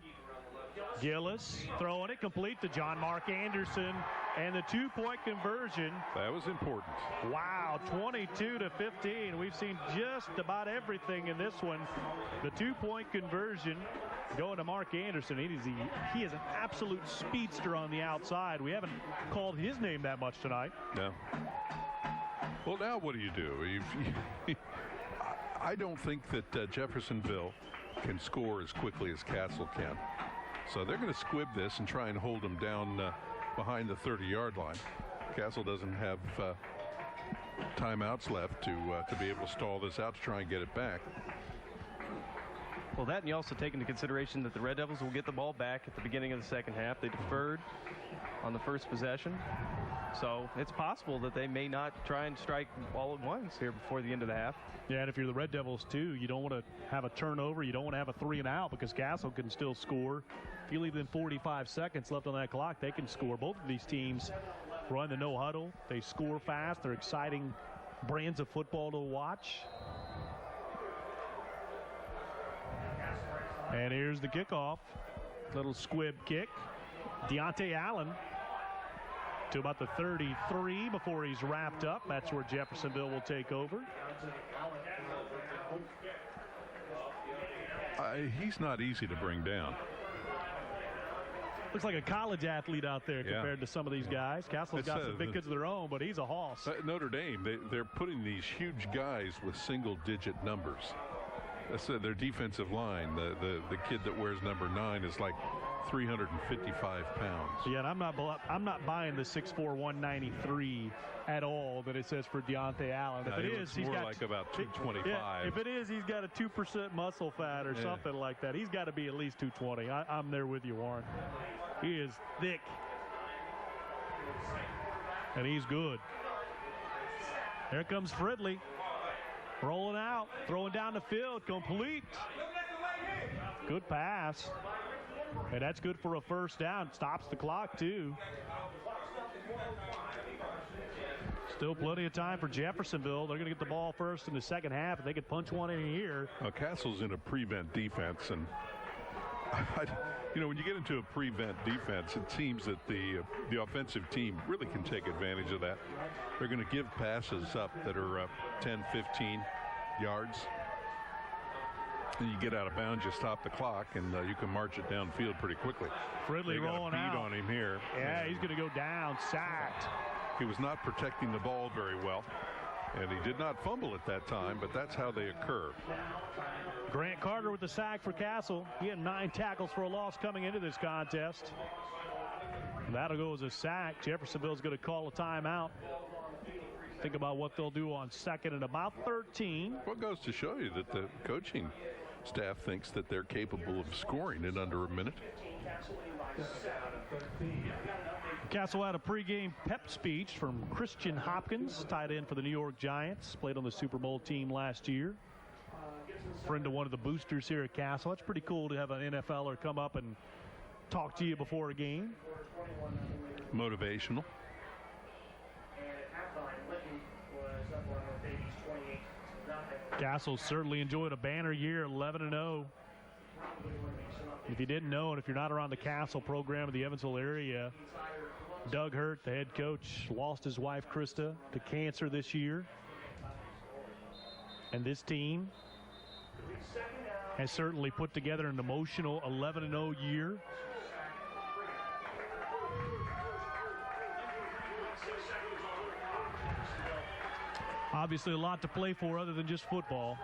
Gillis throwing it complete to John Mark Anderson, and the 2-point conversion. That was important. Wow, 22-15. We've seen just about everything in this one. The 2-point conversion going to Mark Anderson. He is an absolute speedster on the outside. We haven't called his name that much tonight. No. Well, now what do? I don't think that Jeffersonville can score as quickly as Castle can. So they're going to squib this and try and hold them down behind the 30-yard line. Castle doesn't have timeouts left to be able to stall this out to try and get it back. Well, that, and you also take into consideration that the Red Devils will get the ball back at the beginning of the second half. They deferred on the first possession. So it's possible that they may not try and strike all at once here before the end of the half. Yeah, and if you're the Red Devils, too, you don't want to have a turnover. You don't want to have a 3-and-out because Castle can still score. If you leave them 45 seconds left on that clock, they can score. Both of these teams run the no huddle. They score fast. They're exciting brands of football to watch. And here's the kickoff. Little squib kick. Deontay Allen to about the 33 before he's wrapped up. That's where Jeffersonville will take over. He's not easy to bring down. Looks like a college athlete out there compared to some of these guys. Castle's got some big kids of their own, but he's a hoss. Notre Dame, they're putting these huge guys with single-digit numbers. That's their defensive line. The kid that wears number 9 is like 355 pounds. Yeah, and I'm not buying the 6'4", 193 at all that it says for Deontay Allen. If it is, he's more got like about 225. Yeah, if it is, he's got a 2% muscle fat or something like that. He's got to be at least 220. I'm there with you, Warren. He is thick, and he's good. Here comes Fridley. Rolling out, throwing down the field, complete. Good pass. And that's good for a first down. Stops the clock, too. Still plenty of time for Jeffersonville. They're going to get the ball first in the second half. If they could punch one in here. Castle's in a prevent defense, and when you get into a prevent defense, it seems that the offensive team really can take advantage of that. They're going to give passes up that are 10, 15 yards. And you get out of bounds, you stop the clock, and you can march it downfield pretty quickly. Fridley rolling out. On him here. Yeah, he's going to go down, sacked. He was not protecting the ball very well, and he did not fumble at that time, but that's how they occur. Grant Carter with the sack for Castle. He had 9 tackles for a loss coming into this contest. That'll go as a sack. Jeffersonville's going to call a timeout. Think about what they'll do on second and about 13. What goes to show you that the coaching staff thinks that they're capable of scoring in under a minute. Castle had a pregame pep speech from Christian Hopkins, tight end for the New York Giants, played on the Super Bowl team last year. Friend of one of the boosters here at Castle. It's pretty cool to have an NFLer come up and talk to you before a game. Motivational. Castle certainly enjoyed a banner year, 11-0. If you didn't know, and if you're not around the Castle program in the Evansville area, Doug Hurt, the head coach, lost his wife Krista to cancer this year. And this team has certainly put together an emotional 11-0 year. Obviously a lot to play for other than just football.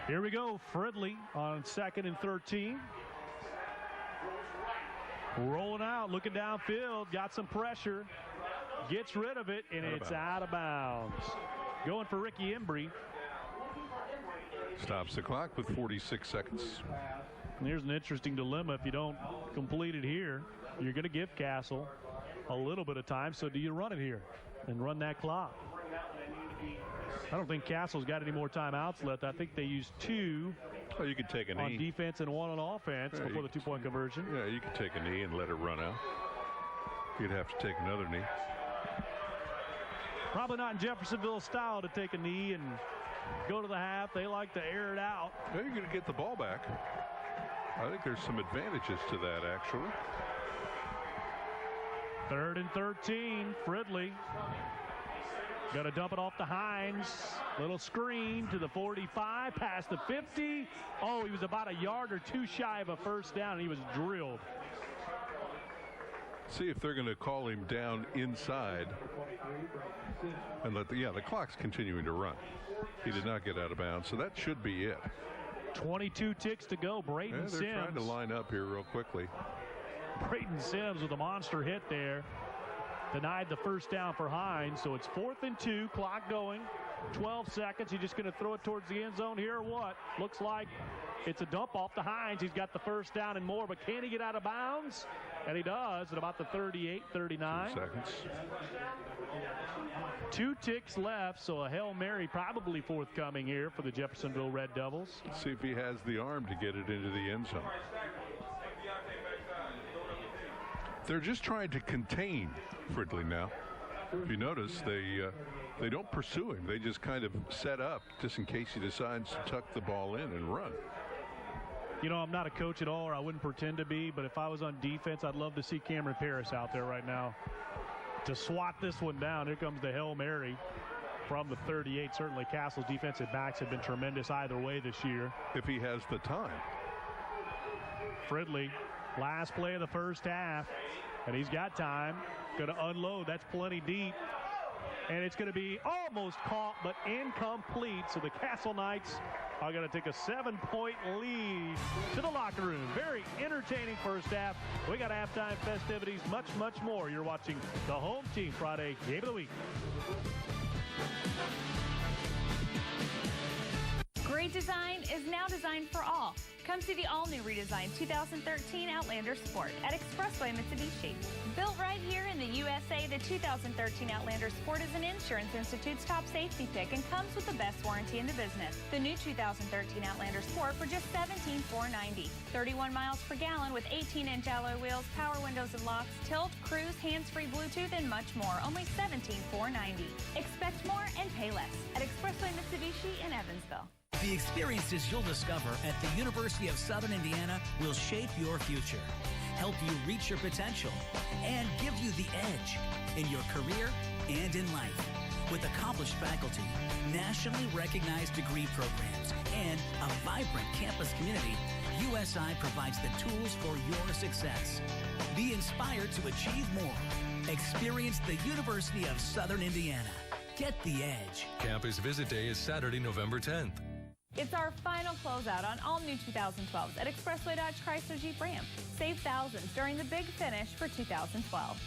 Here we go. Fridley on 2nd and 13. Rolling out, looking downfield, got some pressure, gets rid of it, and it's out of bounds. Going for Ricky Embry. Stops the clock with 46 seconds. And here's an interesting dilemma. If you don't complete it here, you're going to give Castle a little bit of time. So do you run it here and run that clock? I don't think Castle's got any more timeouts left. I think they used 2 you could take a knee on defense and 1 on offense before the 2-point conversion. Yeah, you could take a knee and let it run out. You'd have to take another knee. Probably not in Jeffersonville style to take a knee and go to the half. They like to air it out. Yeah, you're going to get the ball back. I think there's some advantages to that, actually. 3rd and 13. Fridley. Got to dump it off to Hines. Little screen to the 45, past the 50. Oh, he was about a yard or 2 shy of a first down, and he was drilled. See if they're going to call him down inside. And the clock's continuing to run. He did not get out of bounds, so that should be it. 22 ticks to go. Brayton Sims. They're trying to line up here real quickly. Brayton Sims with a monster hit there. Denied the first down for Hines, so it's 4th and 2, clock going, 12 seconds. He's just going to throw it towards the end zone here or what? Looks like it's a dump off to Hines. He's got the first down and more, but can he get out of bounds? And he does at about the 38, 39. 2 seconds. 2 ticks left, so a Hail Mary probably forthcoming here for the Jeffersonville Red Devils. Let's see if he has the arm to get it into the end zone. They're just trying to contain Fridley now. If you notice, they don't pursue him. They just kind of set up just in case he decides to tuck the ball in and run. You know, I'm not a coach at all, or I wouldn't pretend to be, but if I was on defense, I'd love to see Cameron Paris out there right now to swat this one down. Here comes the Hail Mary from the 38. Certainly Castle's defensive backs have been tremendous either way this year. If he has the time. Fridley, last play of the first half, and he's got time. Going to unload. That's plenty deep. And it's going to be almost caught, but incomplete. So the Castle Knights are going to take a 7-point lead to the locker room. Very entertaining first half. We got halftime festivities, much, much more. You're watching the Home Team Friday Game of the Week. Great design is now designed for all. Come see the all-new redesigned 2013 Outlander Sport at Expressway Mitsubishi. Built right here in the USA, the 2013 Outlander Sport is an Insurance Institute's top safety pick and comes with the best warranty in the business. The new 2013 Outlander Sport for just $17,490. 31 miles per gallon with 18-inch alloy wheels, power windows and locks, tilt, cruise, hands-free Bluetooth, and much more. Only $17,490. Expect more and pay less at Expressway Mitsubishi in Evansville. The experiences you'll discover at the University of Southern Indiana will shape your future, help you reach your potential, and give you the edge in your career and in life. With accomplished faculty, nationally recognized degree programs, and a vibrant campus community, USI provides the tools for your success. Be inspired to achieve more. Experience the University of Southern Indiana. Get the edge. Campus Visit Day is Saturday, November 10th. It's our final closeout on all new 2012s at Expressway Dodge Chrysler Jeep Ram. Save thousands during the big finish for 2012.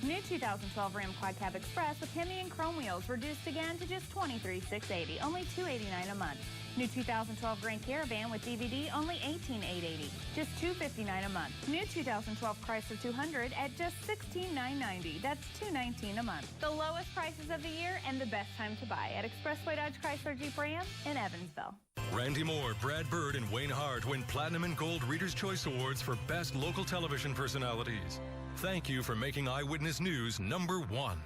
New 2012 Ram Quad Cab Express with Hemi and chrome wheels reduced again to just $23,680, only $289 a month. New 2012 Grand Caravan with DVD, only $18,880, just $259 a month. New 2012 Chrysler 200 at just $16,990, that's $219 a month. The lowest prices of the year and the best time to buy at Expressway Dodge Chrysler Jeep Ram in Evansville. Randy Moore, Brad Bird, and Wayne Hart win Platinum and Gold Reader's Choice Awards for Best Local Television Personalities. Thank you for making Eyewitness News #1.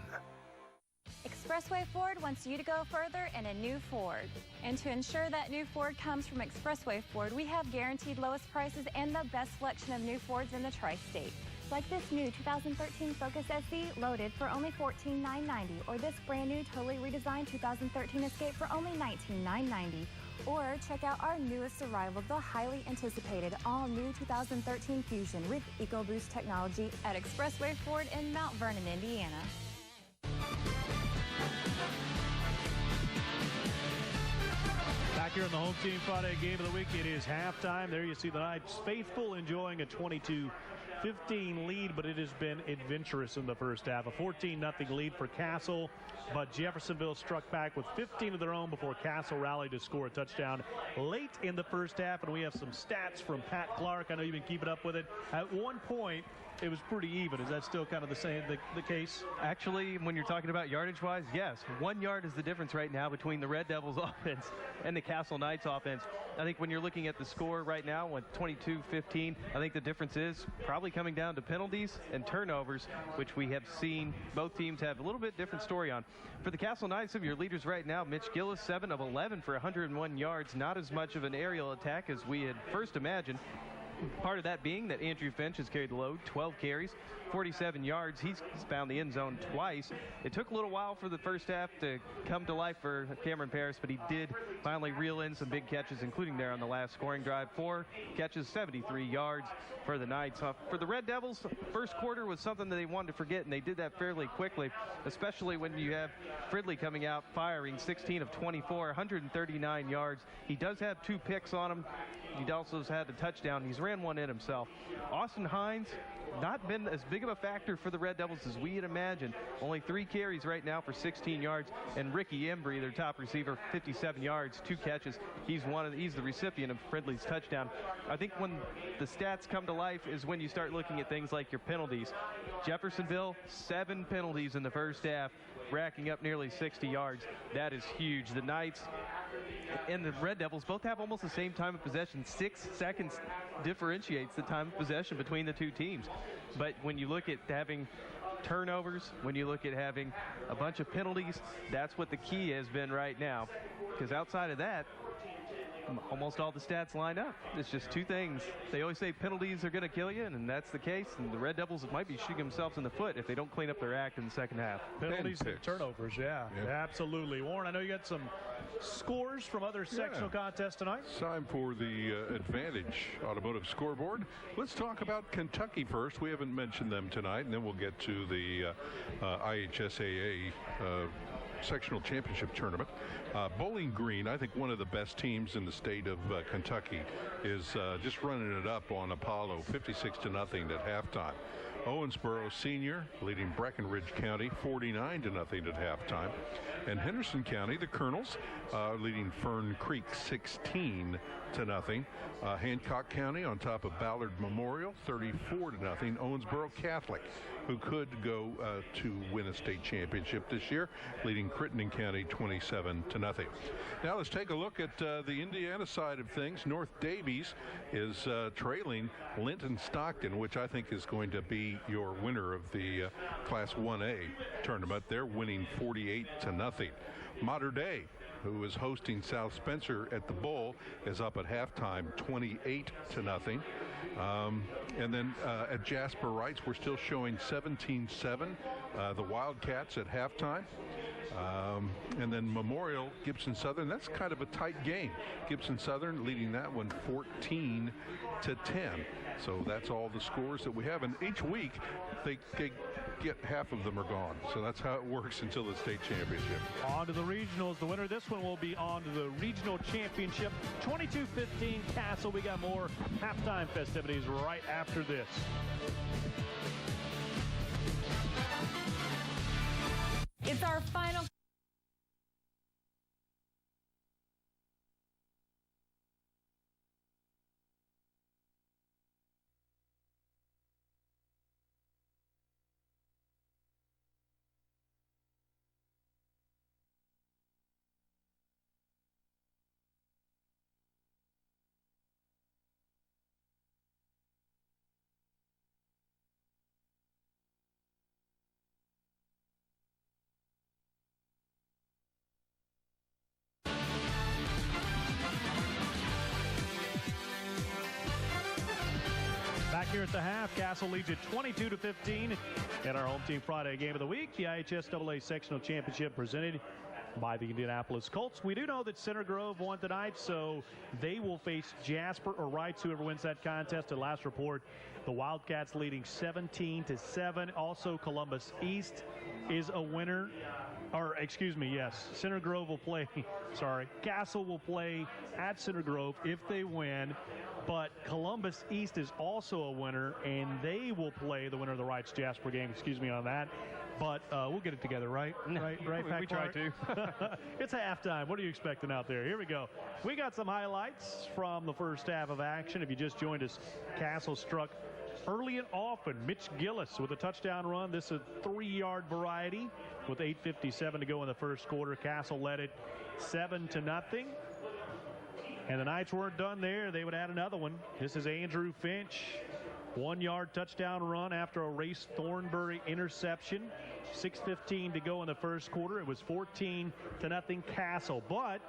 Expressway Ford wants you to go further in a new Ford. And to ensure that new Ford comes from Expressway Ford, we have guaranteed lowest prices and the best selection of new Fords in the tri-state. Like this new 2013 Focus SE loaded for only $14,990, or this brand new totally redesigned 2013 Escape for only $19,990. Or check out our newest arrival, the highly anticipated all-new 2013 Fusion with EcoBoost technology at Expressway Ford in Mount Vernon, Indiana. Back here in the Home Team Friday game of the week, it is halftime. There you see the Knights faithful enjoying a 22-15 lead, but it has been adventurous in the first half. A 14-0 lead for Castle, but Jeffersonville struck back with 15 of their own before Castle rallied to score a touchdown late in the first half. And we have some stats from Pat Clark. I know you've been keeping up with it. At one point, it was pretty even. Is that still kind of the case? Actually, when you're talking about yardage-wise, yes. 1 yard is the difference right now between the Red Devils offense and the Castle Knights offense. I think when you're looking at the score right now, with 22-15, I think the difference is probably coming down to penalties and turnovers, which we have seen both teams have a little bit different story on. For the Castle Knights, of your leaders right now, Mitch Gillis, 7 of 11 for 101 yards. Not as much of an aerial attack as we had first imagined. Part of that being that Andrew Finch has carried the load, 12 carries, 47 yards. He's found the end zone twice. It took a little while for the first half to come to life for Cameron Paris, but he did finally reel in some big catches, including there on the last scoring drive. 4 catches, 73 yards for the Knights. For the Red Devils, first quarter was something that they wanted to forget, and they did that fairly quickly, especially when you have Fridley coming out firing 16 of 24, 139 yards. He does have 2 picks on him. He also has had a touchdown. He's ran one in himself. Austin Hines, not been as big of a factor for the Red Devils as we had imagined. Only 3 carries right now for 16 yards. And Ricky Embry, their top receiver, 57 yards, 2 catches. He's the recipient of Fridley's touchdown. I think when the stats come to life is when you start looking at things like your penalties. Jeffersonville, 7 penalties in the first half, racking up nearly 60 yards. That is huge. The Knights and the Red Devils both have almost the same time of possession. 6 seconds differentiates the time of possession between the two teams. But when you look at having turnovers, when you look at having a bunch of penalties, that's what the key has been right now. Because outside of that, almost all the stats line up. It's just 2 things. They always say penalties are going to kill you, and that's the case. And the Red Devils might be shooting themselves in the foot if they don't clean up their act in the second half. Penalties and turnovers, yeah, absolutely. Warren, I know you got some scores from other sectional contests tonight. It's time for the Advantage Automotive Scoreboard. Let's talk about Kentucky first. We haven't mentioned them tonight, and then we'll get to the IHSAA Sectional Championship tournament. Bowling Green, I think one of the best teams in the state of Kentucky, is just running it up on Apollo, 56-0 at halftime. Owensboro Senior leading Breckenridge County 49-0 at halftime. And Henderson County, the Colonels, leading Fern Creek 16-0. Hancock County on top of Ballard Memorial 34-0. Owensboro Catholic, who could go to win a state championship this year, leading Crittenden County 27-0. Now let's take a look at the Indiana side of things. North Davies is trailing Linton Stockton, which I think is going to be your winner of the Class 1A tournament. They're winning 48-0. Mater Dei, who is hosting South Spencer at the Bowl, is up at halftime 28-0. And then at Jasper Wrights, we're still showing 17-7, the Wildcats at halftime. And then Memorial, Gibson Southern, that's kind of a tight game. Gibson Southern leading that one 14-10. So that's all the scores that we have. And each week, they get half of them are gone. So that's how it works until the state championship. On to the regionals. The winner of this one will be on to the regional championship. 22-15 Castle. We got more halftime festivities right after this. It's our final. Back here at the half, Castle leads it 22-15 in our Home Team Friday game of the week. The IHSAA Sectional Championship presented by the Indianapolis Colts. We do know that Center Grove won tonight, so they will face Jasper or Wrights, whoever wins that contest. At last report, the Wildcats leading 17-7. Also, Columbus East is a winner. Or, excuse me, yes. Center Grove will play, Castle will play at Center Grove if they win. But Columbus East is also a winner, and they will play the winner of the Wrights-Jasper game. Excuse me on that. But we'll get it together, right? Right, we try to. It's halftime. What are you expecting out there? Here we go. We got some highlights from the first half of action. If you just joined us, Castle struck early and often. Mitch Gillis with a touchdown run. This is a 3-yard variety with 8:57 to go in the first quarter. Castle led it 7-0. And the Knights weren't done there. They would add another one. This is Andrew Finch. 1-yard touchdown run after a Race Thornbury interception. 6:15 to go in the first quarter. It was 14-0 Castle. But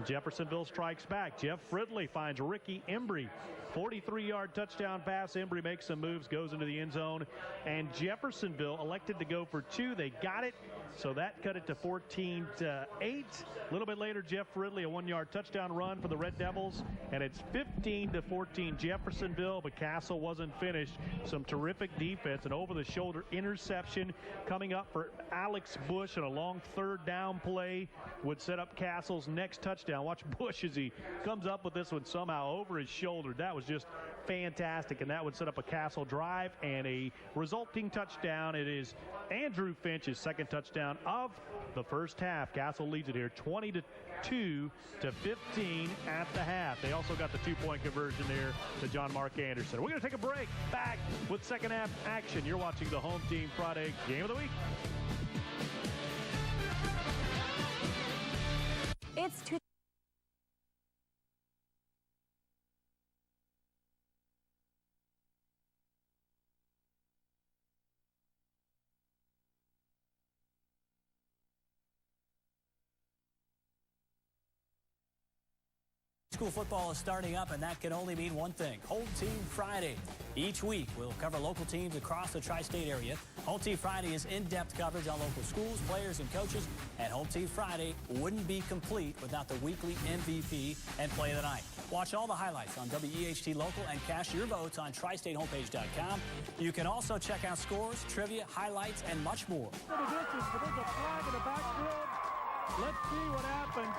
Jeffersonville strikes back. Jeff Fridley finds Ricky Embry. 43-yard touchdown pass. Embry makes some moves, goes into the end zone. And Jeffersonville elected to go for 2. They got it. So that cut it to 14-8. A little bit later, Jeff Fridley, a 1-yard touchdown run for the Red Devils. And it's 15-14 Jeffersonville, but Castle wasn't finished. Some terrific defense. An over-the-shoulder interception coming up for Alex Bush, and a long third down play would set up Castle's next touchdown. Watch Bush as he comes up with this one somehow over his shoulder. That was just fantastic, and that would set up a Castle drive and a resulting touchdown. It is Andrew Finch's second touchdown of the first half. Castle leads it here 22-15 at the half. They also got the 2-point conversion there to John Mark Anderson. We're going to take a break. Back with second half action. You're watching the Home Team Friday Game of the Week. It's School football is starting up, and that can only mean one thing: Home Team Friday. Each week, we'll cover local teams across the tri-state area. Home Team Friday is in-depth coverage on local schools, players, and coaches. And Home Team Friday wouldn't be complete without the weekly MVP and Play of the Night. Watch all the highlights on WEHT Local and cast your votes on tristatehomepage.com. You can also check out scores, trivia, highlights, and much more. There's a flag in the backfield. Let's see what happens.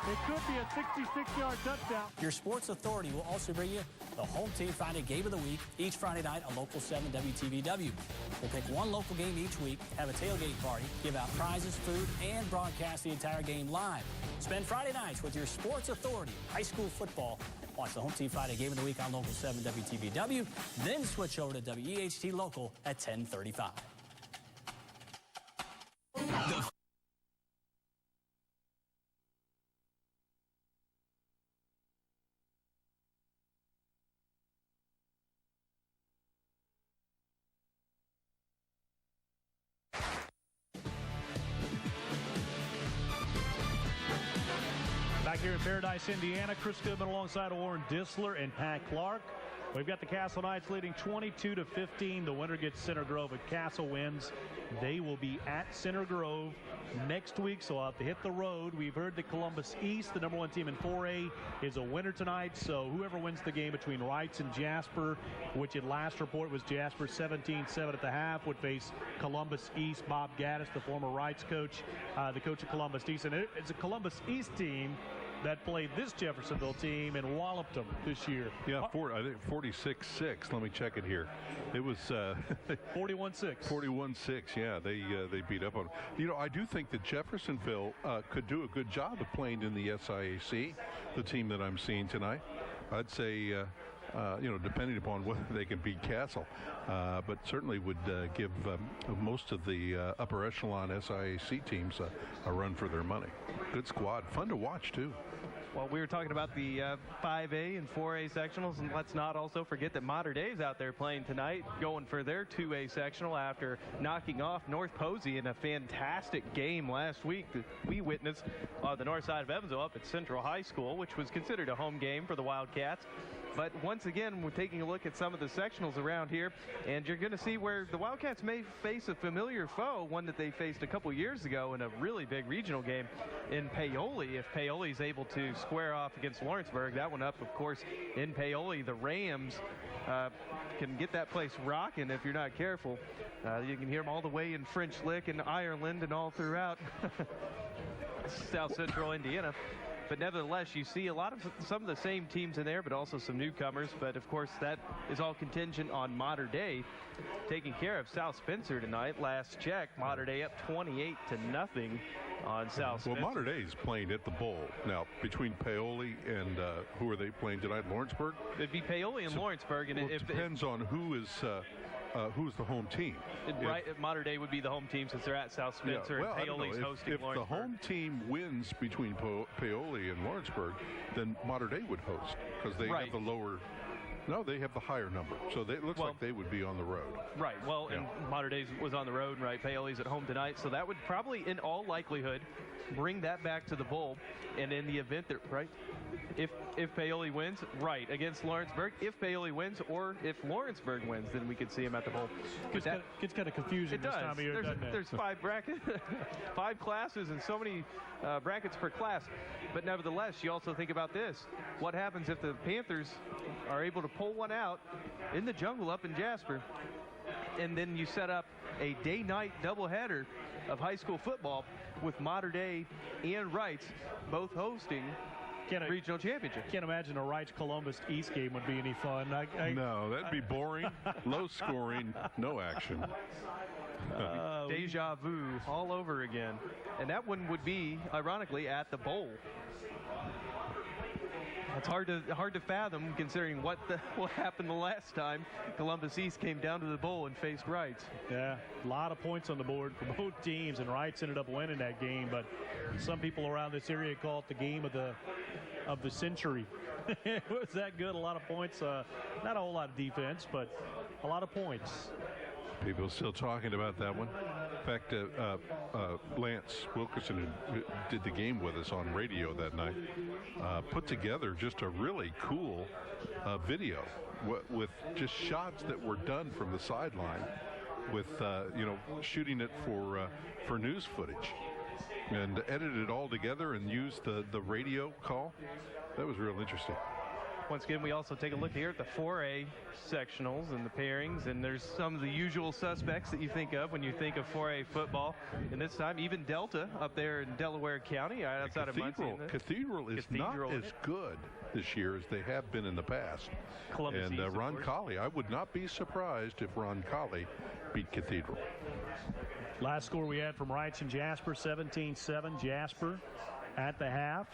It could be a 66-yard touchdown. Your sports authority will also bring you the Home Team Friday Game of the Week each Friday night on Local 7 WTVW. We'll pick one local game each week, have a tailgate party, give out prizes, food, and broadcast the entire game live. Spend Friday nights with your sports authority, high school football. Watch the Home Team Friday Game of the Week on Local 7 WTVW. Then switch over to WEHT Local at 10:35. Back here in Paradise, Indiana, Chris Goodman alongside Warren Disler and Pat Clark. We've got the Castle Knights leading 22-15. The winner gets Center Grove. If Castle wins, they will be at Center Grove next week, so I'll have to hit the road. We've heard that Columbus East, the #1 team in 4A, is a winner tonight, so whoever wins the game between Wrights and Jasper, which at last report was Jasper 17-7 at the half, would face Columbus East. Bob Gaddis, the former Wrights coach, the coach of Columbus East. And it's a Columbus East team that played this Jeffersonville team and walloped them this year. Yeah, I think 46-6. Let me check it here. It was 41-6. 41-6. Yeah, they beat up on them. You know, I do think that Jeffersonville could do a good job of playing in the SIAC, the team that I'm seeing tonight. I'd say, you know, depending upon whether they can beat Castle, but certainly would give most of the upper echelon SIAC teams a run for their money. Good squad. Fun to watch, too. Well, we were talking about the 5A and 4A sectionals, and let's not also forget that Mater Dei's out there playing tonight, going for their 2A sectional after knocking off North Posey in a fantastic game last week that we witnessed on the north side of Evansville up at Central High School, which was considered a home game for the Wildcats. But once again, we're taking a look at some of the sectionals around here, and you're going to see where the Wildcats may face a familiar foe, one that they faced a couple years ago in a really big regional game in Paoli. If Paoli is able to square off against Lawrenceburg, that one up, of course, in Paoli. The Rams can get that place rocking if you're not careful. You can hear them all the way in French Lick and Ireland and all throughout South Central Indiana. But nevertheless, you see some of the same teams in there, but also some newcomers. But of course, that is all contingent on Mater Dei taking care of South Spencer tonight. Last check, Mater Dei up 28-0 on South Spencer. Well, Mater Dei is playing at the Bowl now between Paoli and who are they playing tonight? Lawrenceburg. It'd be Paoli and Lawrenceburg, and it depends on who's the home team. Right, Mater Dei would be the home team since they're at South Spencer, and Paoli's hosting if Lawrenceburg. If the home team wins between Paoli and Lawrenceburg, then Mater Dei would host because they have the lower. No, they have the higher number, so it looks like they would be on the road. Right. Well, and Mater Dei was on the road, right? Paoli's at home tonight, so that would probably, in all likelihood, bring that back to the Bowl. And in the event that, if Paoli wins, against Lawrenceburg. If Paoli wins, or if Lawrenceburg wins, then we could see him at the Bowl. Gets kind of confusing this time of year, doesn't it? There's 5 brackets, 5 classes, and so many brackets per class. But nevertheless, you also think about this. What happens if the Panthers are able to pull one out in the jungle up in Jasper, and then you set up a day-night doubleheader of high school football with Mater Dei and Wrights both hosting regional championship. Can't imagine a Wrights Columbus East game would be any fun. No, that'd be boring, low scoring, no action. Deja vu all over again. And that one would be, ironically, at the Bowl. It's hard to fathom considering what happened the last time Columbus East came down to the Bowl and faced Wrights. Yeah, a lot of points on the board for both teams, and Wrights ended up winning that game. But some people around this area call it the game of the century. It was that good. A lot of points. Not a whole lot of defense, but a lot of points. People are still talking about that one. In fact, Lance Wilkerson, who did the game with us on radio that night, put together just a really cool video with just shots that were done from the sideline, with shooting it for news footage, and edited it all together and used the radio call. That was real interesting. Once again, we also take a look here at the 4A sectionals and the pairings, and there's some of the usual suspects that you think of when you think of 4A football. And this time, even Delta up there in Delaware County, right outside of Muncie. Cathedral is not as good this year as they have been in the past. Columbus East, and Roncalli, I would not be surprised if Roncalli beat Cathedral. Last score we had from Wrights and Jasper, 17-7 Jasper at the half.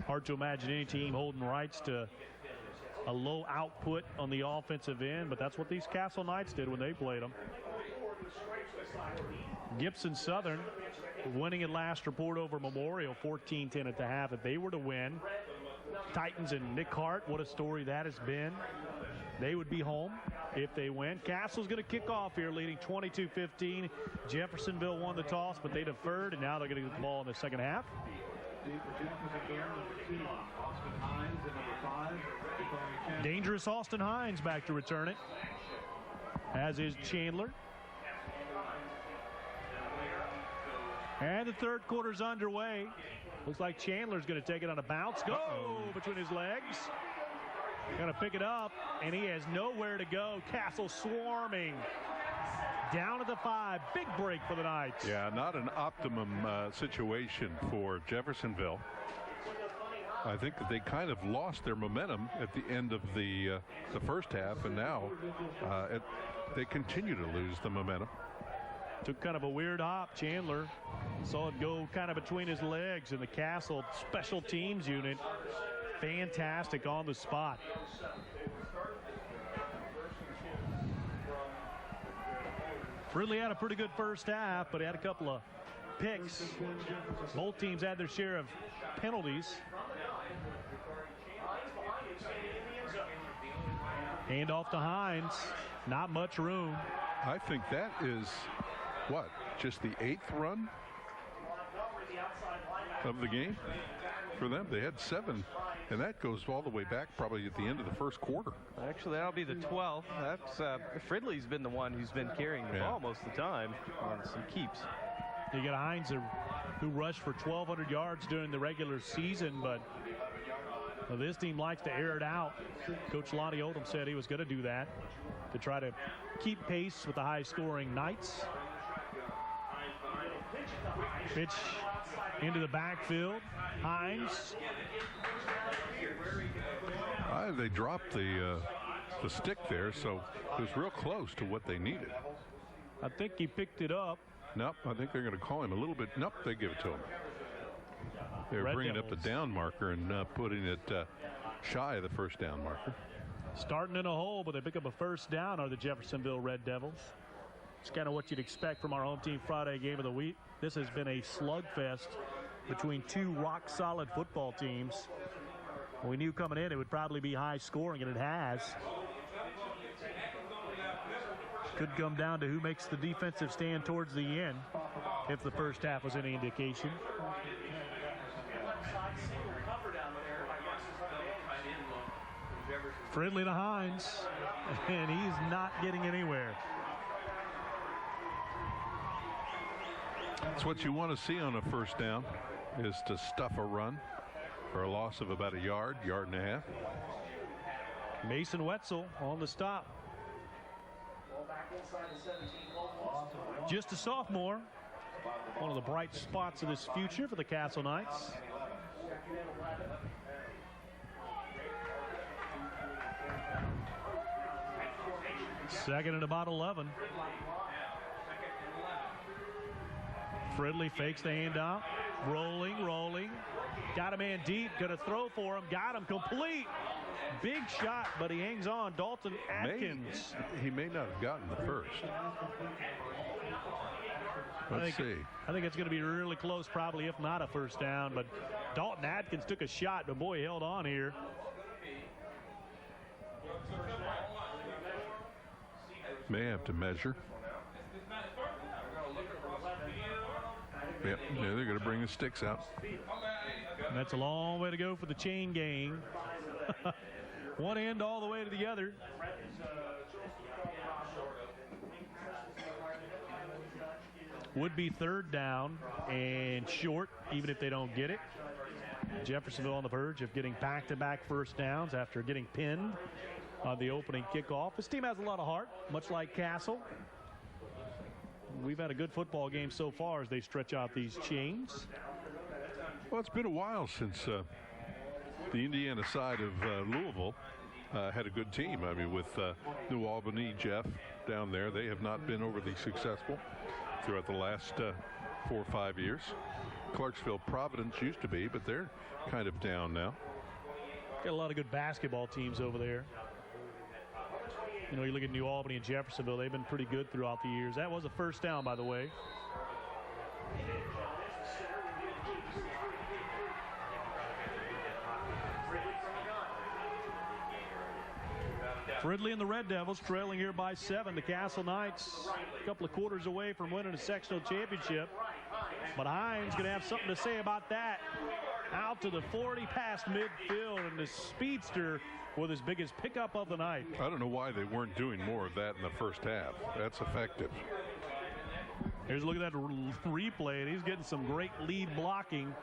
Hard to imagine any team holding Wrights to a low output on the offensive end, but that's what these Castle Knights did when they played them. Gibson Southern winning at last report over Memorial 14-10 at the half. If they were to win, Titans and Nick Hart, what a story that has been. They would be home if they win. Castle's going to kick off here leading 22-15. Jeffersonville won the toss, but they deferred, and now they're going to get the ball in the second half. Dangerous Austin Hines back to return it, as is Chandler. And the third quarter's underway. Looks like Chandler's going to take it on a bounce. Go between his legs. Going to pick it up, and he has nowhere to go. Castle swarming. Down to the 5. Big break for the Knights. Yeah, not an optimum situation for Jeffersonville. I think that they kind of lost their momentum at the end of the first half, and now they continue to lose the momentum. Took kind of a weird hop. Chandler saw it go kind of between his legs, and the Castle special teams unit fantastic on the spot. Ridley had a pretty good first half, but he had a couple of picks. Both teams had their share of penalties. Hand off to Hines. Not much room. I think that is, just the 8th run of the game? for them. They had 7, and that goes all the way back probably at the end of the first quarter. Actually, that'll be the 12th. That's Fridley's been the one who's been carrying the ball most of the time on some keeps. You got Hines who rushed for 1,200 yards during the regular season, but this team likes to air it out. Coach Lonnie Oldham said he was going to do that to try to keep pace with the high-scoring Knights. Pitch into the backfield. Hines. They dropped the stick there, so it was real close to what they needed. I think he picked it up. Nope, I think they're going to call him a little bit. Nope, they give it to him. They're bringing up the down marker and putting it shy of the first down marker. Starting in a hole, but they pick up a first down, are the Jeffersonville Red Devils. It's kind of what you'd expect from our home team Friday game of the week. This has been a slugfest between two rock-solid football teams. We knew coming in it would probably be high scoring, and it has. Could come down to who makes the defensive stand towards the end, if the first half was any indication. Fridley to Hines, and he's not getting anywhere. That's what you want to see on a first down, is to stuff a run for a loss of about a yard, yard and a half. Mason Wetzel on the stop. Just a sophomore. One of the bright spots of this future for the Castle Knights. Second and about 11. Fridley fakes the handout. Rolling. Got a man deep. Gonna throw for him. Got him complete. Big shot, but he hangs on. Dalton Atkins. He may not have gotten the first. Let's see. I think it's going to be really close, probably, if not a first down. But Dalton Atkins took a shot, but boy, he held on here. May have to measure. Yep, yeah, they're going to bring the sticks out. And that's a long way to go for the chain gang. One end all the way to the other. Would be third down and short, even if they don't get it. Jeffersonville on the verge of getting back-to-back first downs after getting pinned on the opening kickoff. This team has a lot of heart, much like Castle. We've had a good football game so far as they stretch out these chains. Well, it's been a while since the Indiana side of Louisville had a good team. I mean, with New Albany, Jeff down there, they have not been overly successful throughout the last 4 or 5 years. Clarksville, Providence used to be, but they're kind of down now. Got a lot of good basketball teams over there. You know, you look at New Albany and Jeffersonville, they've been pretty good throughout the years. That was a first down, by the way. Fridley and the Red Devils trailing here by 7. The Castle Knights a couple of quarters away from winning a sectional championship. But Hines going to have something to say about that. Out to the 40 past midfield, and the speedster with his biggest pickup of the night. I don't know why they weren't doing more of that in the first half. That's effective. Here's a look at that replay, and he's getting some great lead blocking.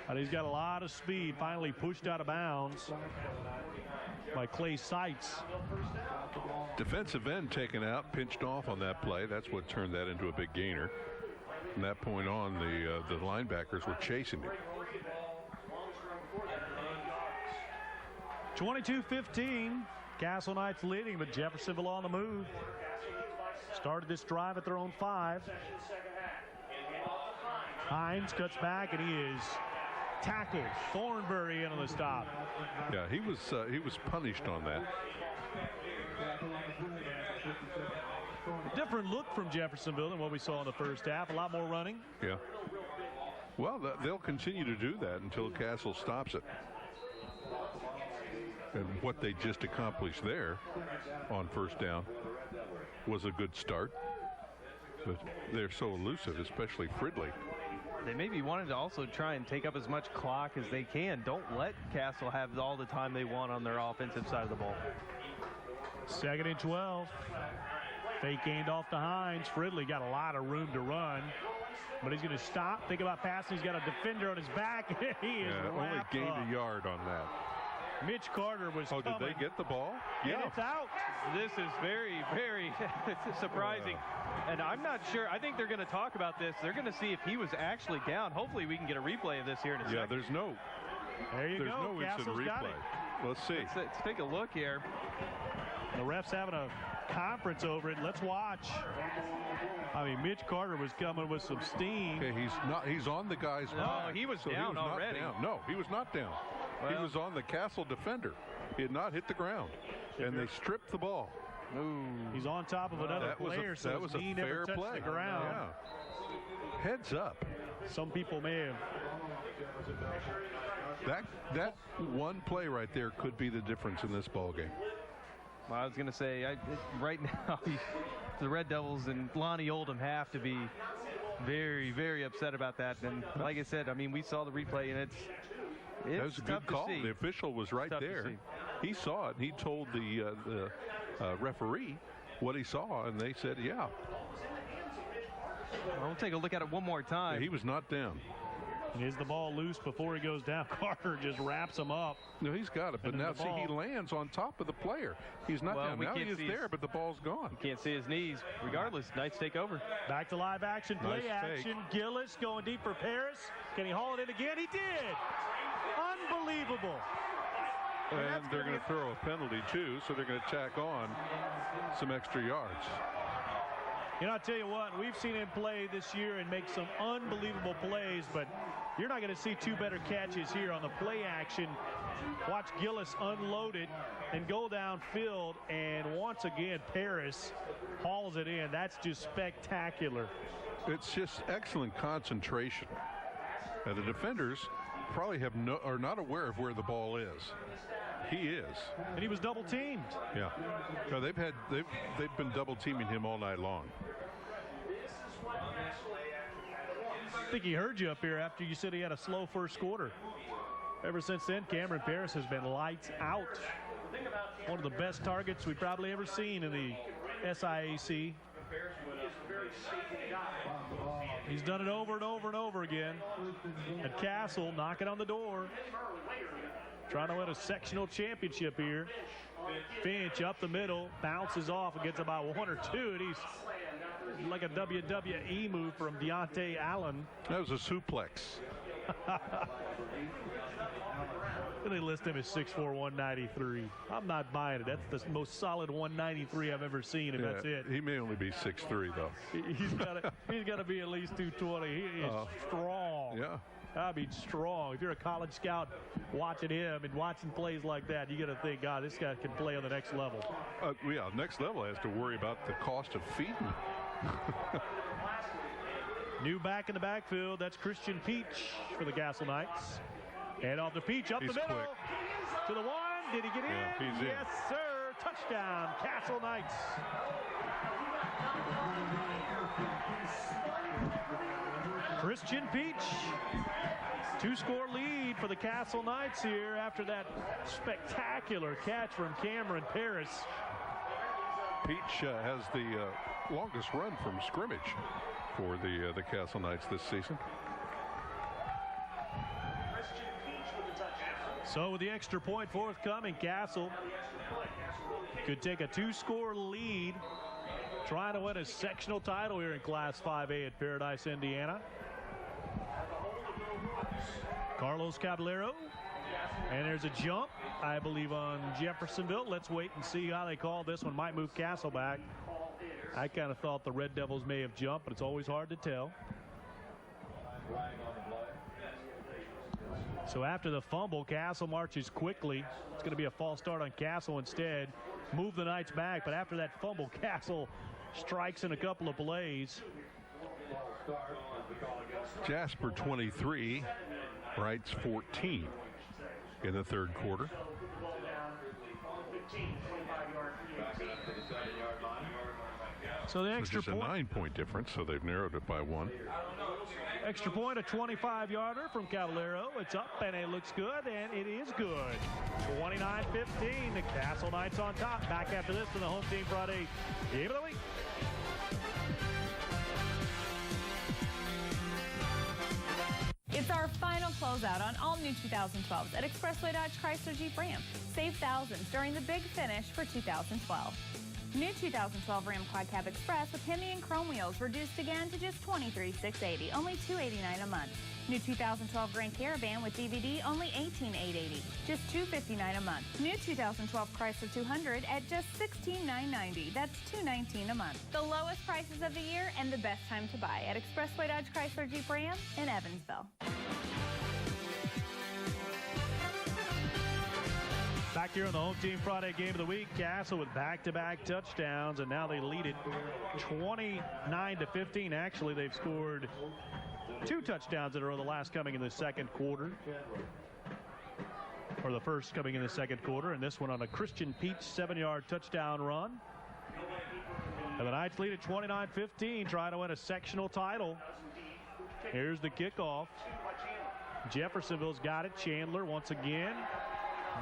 And he's got a lot of speed. Finally pushed out of bounds by Clay Seitz. Defensive end taken out, pinched off on that play. That's what turned that into a big gainer. From that point on, the linebackers were chasing him. 22-15. Castle Knights leading, but Jeffersonville on the move. Started this drive at their own 5. Hines cuts back, and he is tackled. Thornberry in on the stop. Yeah, he was punished on that. Different look from Jeffersonville than what we saw in the first half. A lot more running. Yeah. Well, they'll continue to do that until Castle stops it. And what they just accomplished there on first down was a good start. But they're so elusive, especially Fridley. They may be wanting to also try and take up as much clock as they can. Don't let Castle have all the time they want on their offensive side of the ball. 2nd and 12. Fake gained off to Hines. Fridley got a lot of room to run, but he's going to stop. Think about passing. He's got a defender on his back. He is only gained a yard on that. Mitch Carter was coming. Did they get the ball? Yeah. And it's out. This is very, very surprising. And I'm not sure. I think they're going to talk about this. They're going to see if he was actually down. Hopefully we can get a replay of this here in a second. Yeah, there's no instant replay. Let's see. Let's take a look here. The ref's having a conference over it. Let's watch. I mean, Mitch Carter was coming with some steam. Okay, he's on the guy's back. No, he was down already. No, he was not down. Well, he was on the Castle defender. He had not hit the ground. And they stripped the ball. Ooh. He's on top of another player, so that was a fair play. The ground. Yeah. Heads up. Some people may have. That one play right there could be the difference in this ball game. Well, I was going to say, right now, the Red Devils and Lonnie Oldham have to be very, very upset about that. And like I said, I mean, we saw the replay, and it's that was a good call. The official was right there. He saw it, and he told the referee what he saw, and they said, yeah. Well, we'll take a look at it one more time. Yeah, he was not down. Is the ball loose before he goes down? Carter just wraps him up. No, he's got it. But now, see, he lands on top of the player. He's not down. Now he is there, but the ball's gone. You can't see his knees. Regardless, Knights take over. Back to live action, play action. Gillis going deep for Paris. Can he haul it in again? He did. Unbelievable. And they're going to throw a penalty, too, so they're going to tack on some extra yards. You know, I'll tell you what, we've seen him play this year and make some unbelievable plays, but you're not going to see two better catches here on the play action. Watch Gillis unload it and go downfield, and once again, Paris hauls it in. That's just spectacular. It's just excellent concentration. And the defenders probably are not aware of where the ball is. He is. And he was double teamed. Yeah. No, they've been double teaming him all night long. I think he heard you up here after you said he had a slow first quarter. Ever since then, Cameron Paris has been lights out. One of the best targets we've probably ever seen in the SIAC. He's done it over and over and over again. And Castle knocking on the door. Trying to win a sectional championship here. Finch up the middle, bounces off and gets about one or two, and he's like a WWE move from Deontay Allen. That was a suplex. They list him as 6'4", 193. I'm not buying it. That's the most solid 193 I've ever seen, and that's it. He may only be 6'3", though. He's got to be at least 220. He is strong. Yeah. I mean, strong. If you're a college scout watching him and watching plays like that, you got to think, God, this guy can play on the next level. Yeah, next level has to worry about the cost of feeding. New back in the backfield. That's Christian Peach for the Castle Knights. And off the Peach, up He's the middle. Quick. To the one. Did he get in? Yeah, he's in. Yes, sir. Touchdown, Castle Knights. Christian Peach. 2-score lead for the Castle Knights here after that spectacular catch from Cameron Paris. Peach has the longest run from scrimmage for the Castle Knights this season. So with the extra point forthcoming, Castle could take a 2-score lead, trying to win a sectional title here in Class 5A at Paradise, Indiana. Carlos Caballero, and there's a jump, I believe, on Jeffersonville. Let's wait and see how they call this one. Might move Castle back. I kind of thought the Red Devils may have jumped, but it's always hard to tell. So after the fumble, Castle marches quickly. It's going to be a false start on Castle instead. Move the Knights back, but after that fumble, Castle strikes in a couple of plays. Jasper 23, Wrights 14 in the third quarter. So the extra point. It's a 9-point difference, so they've narrowed it by one. Extra point, a 25-yarder from Caballero. It's up, and it looks good, and it is good. 29-15, the Castle Knights on top. Back after this to the Home Team Friday Game of the Week. It's our final closeout on all new 2012s at Expressway Dodge Chrysler Jeep Ram. Save thousands during the big finish for 2012. New 2012 Ram Quad Cab Express with Hemi and chrome wheels reduced again to just $23,680, only $289 a month. New 2012 Grand Caravan with DVD, only $18,880, just $259 a month. New 2012 Chrysler 200 at just $16,990, that's $219 a month. The lowest prices of the year and the best time to buy at Expressway Dodge Chrysler Jeep Ram in Evansville. Back here on the Home Team Friday Game of the Week, Castle with back-to-back touchdowns, and now they lead it 29-15. Actually, they've scored 2 touchdowns in a row, the last coming in the second quarter. Or the first coming in the second quarter, and this one on a Christian Peach 7-yard touchdown run. And the Knights lead at 29-15, trying to win a sectional title. Here's the kickoff. Jeffersonville's got it. Chandler once again.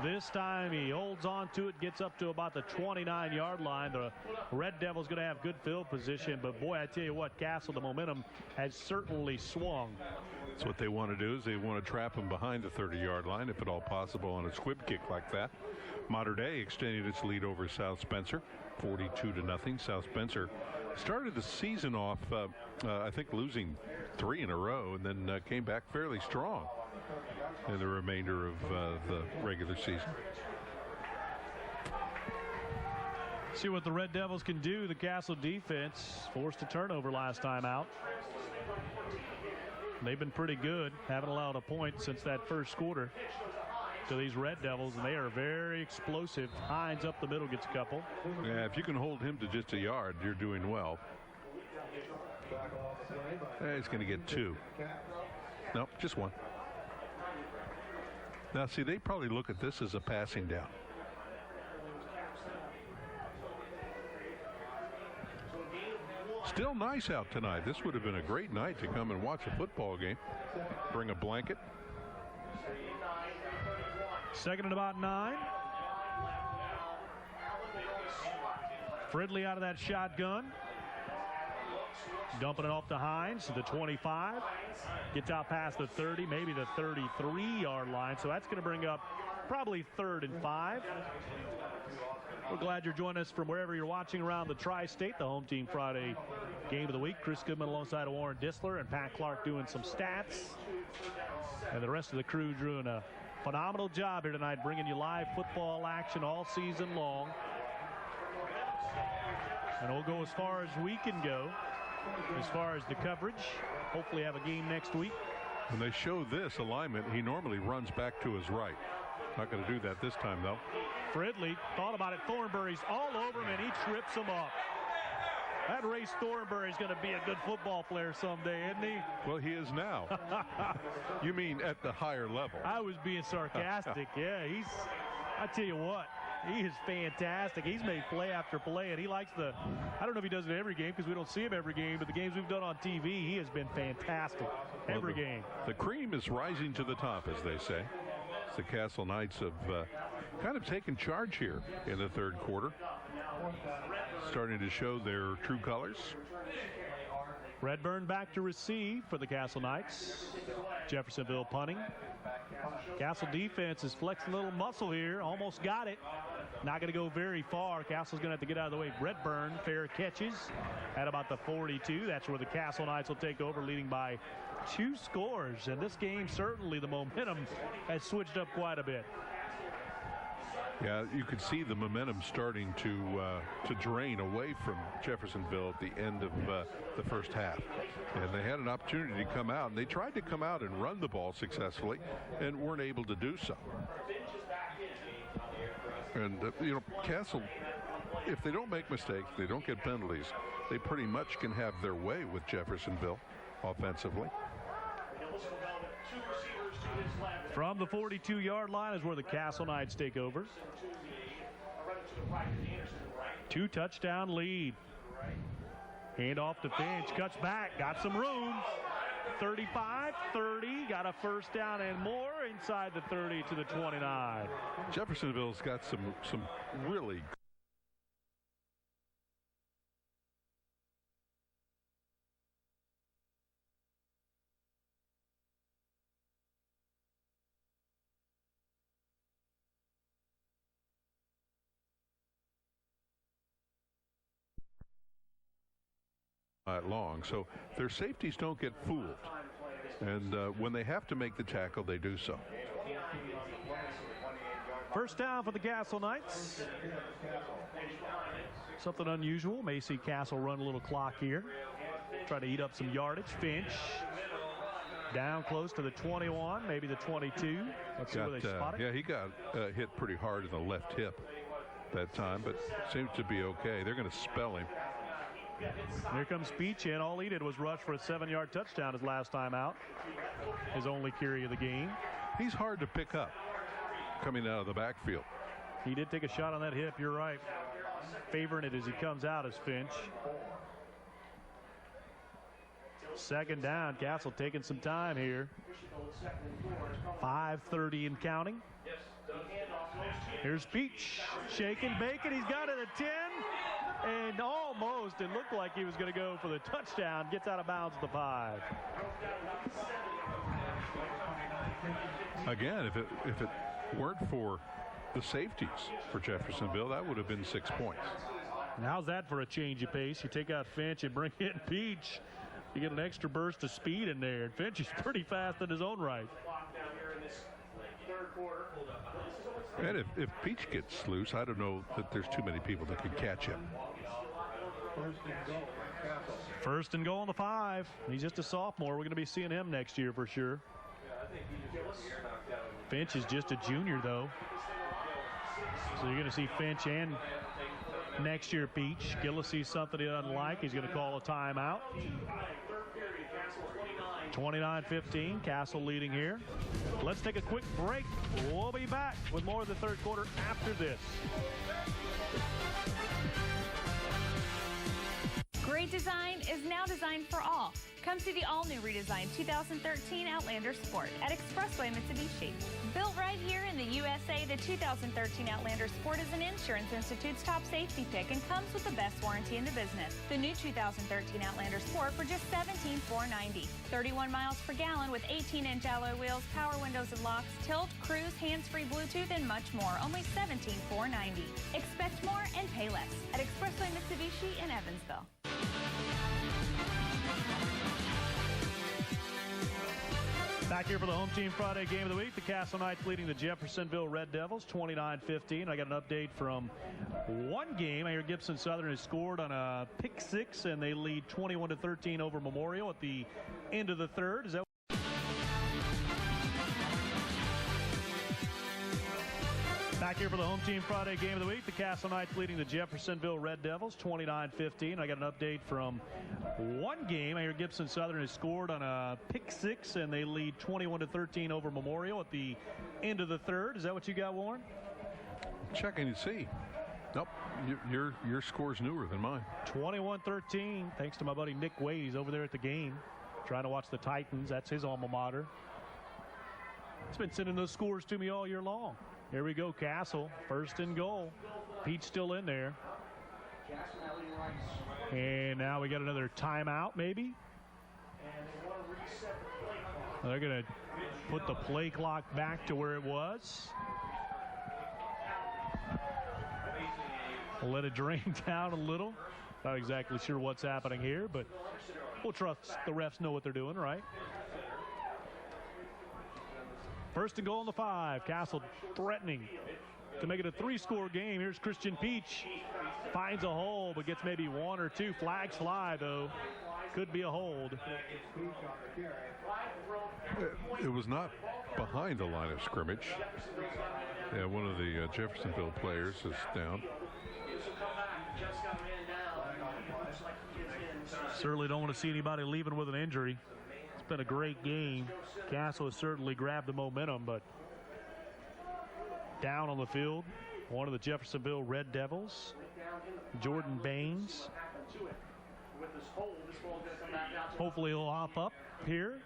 This time he holds on to it, gets up to about the 29-yard line. The Red Devils going to have good field position, but boy, I tell you what, Castle, the momentum has certainly swung. That's what they want to do, is they want to trap them behind the 30-yard line, if at all possible, on a squib kick like that. Mater Dei extended its lead over South Spencer, 42-0. South Spencer started the season off, I think, losing 3 in a row, and then came back fairly strong in the remainder of the regular season. See what the Red Devils can do. The Castle defense forced a turnover last time out. They've been pretty good. Haven't allowed a point since that first quarter to these Red Devils, and they are very explosive. Hines up the middle gets a couple. Yeah, if you can hold him to just a yard, you're doing well. He's going to get 2. Nope, just 1. Now, see, they probably look at this as a passing down. Still nice out tonight. This would have been a great night to come and watch a football game. Bring a blanket. Second and about 9. Fridley out of that shotgun. Dumping it off to Hines to the 25. Gets out past the 30, maybe the 33-yard line. So that's going to bring up probably 3rd and 5. We're glad you're joining us from wherever you're watching around the Tri-State. The Home Team Friday Game of the Week. Chris Goodman alongside of Warren Disler and Pat Clark doing some stats. And the rest of the crew doing a phenomenal job here tonight, bringing you live football action all season long. And we'll go as far as we can go as far as the coverage. Hopefully have a game next week. When they show this alignment, he normally runs back to his right. Not going to do that this time, though. Fridley thought about it. Thornberry's all over him, and he trips him up. That Race Thornberry's going to be a good football player someday, isn't he? Well, he is now. You mean at the higher level? I was being sarcastic. Yeah, I tell you what, he is fantastic. He's made play after play, and he likes I don't know if he does it every game because we don't see him every game, but the games we've done on TV, he has been fantastic every game. The cream is rising to the top, as they say. The Castle Knights have kind of taken charge here in the third quarter, starting to show their true colors. Redburn back to receive for the Castle Knights. Jeffersonville punting. Castle defense is flexing a little muscle here. Almost got it. Not going to go very far. Castle's going to have to get out of the way. Redburn, fair catches at about the 42. That's where the Castle Knights will take over, leading by 2 scores. And this game, certainly the momentum has switched up quite a bit. Yeah, you could see the momentum starting to drain away from Jeffersonville at the end of the first half. And they had an opportunity to come out, and they tried to come out and run the ball successfully and weren't able to do so. And, Castle, if they don't make mistakes, they don't get penalties, they pretty much can have their way with Jeffersonville offensively. From the 42-yard line is where the Castle Knights take over. 2-touchdown lead. Hand off to Finch, cuts back, got some room. 35, 30, got a first down and more inside the 30 to the 29. Jeffersonville's got some really long, so their safeties don't get fooled, and when they have to make the tackle, they do so. First down for the Castle Knights. Something unusual. May see Castle run a little clock here. Try to eat up some yardage. Finch down close to the 21, maybe the 22. Let's see where they spot it. Yeah, he got hit pretty hard in the left hip that time, but seems to be okay. They're going to spell him. Here comes Beach in. All he did was rush for a 7-yard touchdown his last time out. His only carry of the game. He's hard to pick up coming out of the backfield. He did take a shot on that hip. You're right. Favoring it as he comes out is Finch. Second down. Castle taking some time here. 5:30 and counting. Here's Beach. Shaking, baking. He's got it at 10. And almost, it looked like he was going to go for the touchdown. Gets out of bounds at the 5. Again, if it weren't for the safeties for Jeffersonville, that would have been 6 points. And how's that for a change of pace? You take out Finch and bring in Beach. You get an extra burst of speed in there. And Finch is pretty fast in his own right. And if Peach gets loose, I don't know that there's too many people that can catch him. First and goal on the 5. He's just a sophomore. We're going to be seeing him next year for sure. Finch is just a junior, though. So you're going to see Finch and next year Peach. Gillis sees something he doesn't like. He's going to call a timeout. 29-15, Castle leading here. Let's take a quick break. We'll be back with more of the third quarter after this. Great design is now designed for all. Come see the all-new redesigned 2013 Outlander Sport at Expressway Mitsubishi. Built right here in the USA, the 2013 Outlander Sport is an Insurance Institute's top safety pick and comes with the best warranty in the business. The new 2013 Outlander Sport for just $17,490. 31 miles per gallon with 18-inch alloy wheels, power windows and locks, tilt, cruise, hands-free Bluetooth, and much more. Only $17,490. Expect more and pay less at Expressway Mitsubishi in Evansville. Back here for the Home Team Friday game of the week. The Castle Knights leading the Jeffersonville Red Devils 29-15. I got an update from one game. I hear Gibson Southern has scored on a pick 6, and they lead 21-13 over Memorial at the end of the third. Is that Back here for the Home Team Friday game of the week. The Castle Knights leading the Jeffersonville Red Devils 29-15. I got an update from one game. I hear Gibson Southern has scored on a pick 6, and they lead 21-13 over Memorial at the end of the third. Is that what you got, Warren? Checking to see. Nope, your score's newer than mine. 21-13, thanks to my buddy Nick Wade. He's over there at the game, trying to watch the Titans. That's his alma mater. He's been sending those scores to me all year long. Here we go, Castle, first and goal. Pete's still in there. And now we got another timeout, maybe. They're going to put the play clock back to where it was. Let it drain down a little. Not exactly sure what's happening here, but we'll trust the refs know what they're doing, right? First and goal on the 5. Castle threatening to make it a 3-score game. Here's Christian Peach. Finds a hole, but gets maybe 1 or 2. Flags fly, though. Could be a hold. It was not behind the line of scrimmage. Yeah, one of the Jeffersonville players is down. Certainly don't want to see anybody leaving with an injury. It's been a great game. Castle has certainly grabbed the momentum, but down on the field, one of the Jeffersonville Red Devils, Jordan Baines. With this hold, this ball is going to come back out to Hopefully he'll hop up here.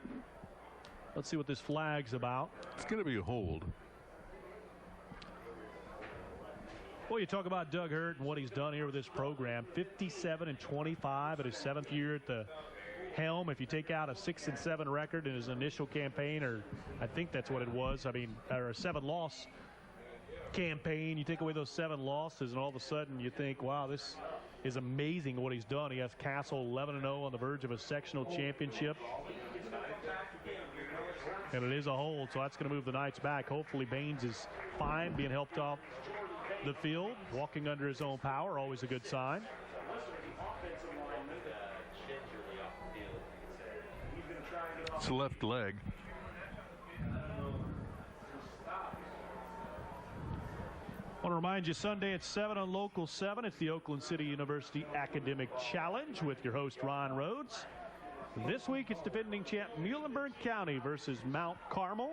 Let's see what this flag's about. It's going to be a hold. Well, you talk about Doug Hurt and what he's done here with this program. 57-25 at his 7th year at the helm. If you take out a 6-7 record in his initial campaign, or I think that's what it was, or a 7-loss campaign, you take away those 7 losses and all of a sudden you think, wow, this is amazing what he's done. He has Castle 11-0 on the verge of a sectional championship. And it is a hold, so that's going to move the Knights back. Hopefully Baines is fine, being helped off the field, walking under his own power, always a good sign. It's left leg. I want to remind you, Sunday at 7 on Local 7, it's the Oakland City University Academic Challenge with your host, Ron Rhodes. This week, it's defending champ Muhlenberg County versus Mount Carmel.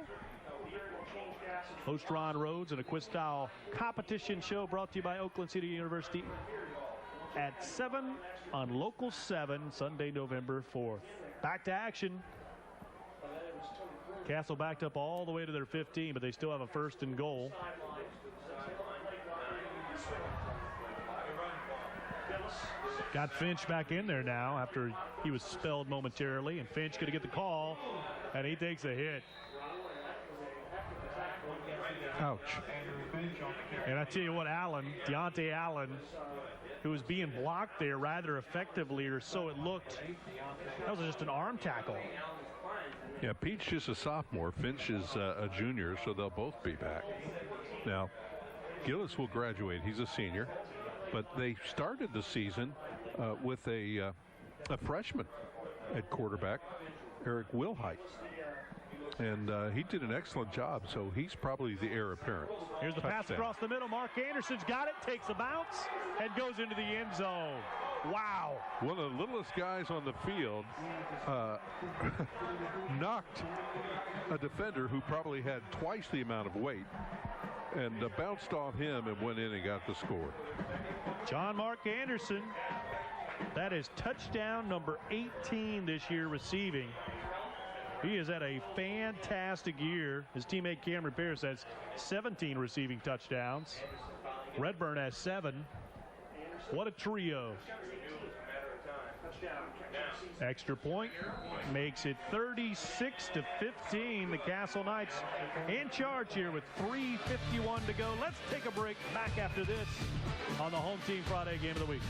Host Ron Rhodes and a quiz-style competition show brought to you by Oakland City University at 7 on Local 7, Sunday, November 4th. Back to action. Castle backed up all the way to their 15, but they still have a 1st and goal. Got Finch back in there now after he was spelled momentarily, and Finch going to get the call, and he takes a hit. Ouch. And I tell you what, Deontay Allen, who was being blocked there rather effectively, or so it looked, that was just an arm tackle. Yeah, Pete's just a sophomore. Finch is a junior, so they'll both be back. Now, Gillis will graduate. He's a senior. But they started the season with a freshman at quarterback, Eric Wilhite. And he did an excellent job, so he's probably the heir apparent. Here's the pass across the middle. Mark Anderson's got it, takes a bounce, and goes into the end zone. Wow. One of the littlest guys on the field knocked a defender who probably had twice the amount of weight and bounced off him and went in and got the score. John Mark Anderson, that is touchdown number 18 this year receiving. He has had a fantastic year. His teammate Cameron Pierce has 17 receiving touchdowns. Redburn has 7. What a trio. Extra point makes it 36-15. The Castle Knights in charge here with 3:51 to go. Let's take a break. Back after this on the Home Team Friday Game of the Week.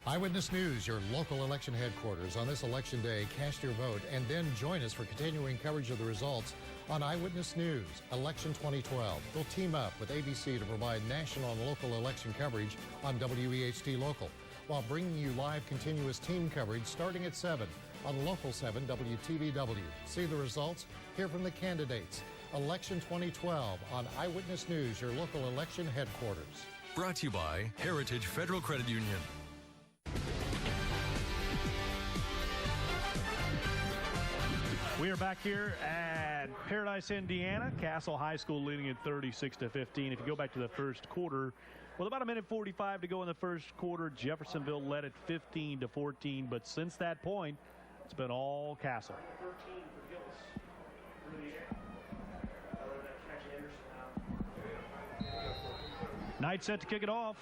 Eyewitness News, your local election headquarters. On this election day, cast your vote and then join us for continuing coverage of the results on Eyewitness News, Election 2012. We'll team up with ABC to provide national and local election coverage on WEHT Local, while bringing you live continuous team coverage starting at 7 on Local 7 WTVW. See the results, hear from the candidates. Election 2012 on Eyewitness News, your local election headquarters. Brought to you by Heritage Federal Credit Union. We are back here at Paradise, Indiana. Castle High School leading at 36-15. If you go back to the first quarter, with about 1:45 to go in the first quarter, Jeffersonville led at 15-14. But since that point, it's been all Castle. Knights set to kick it off.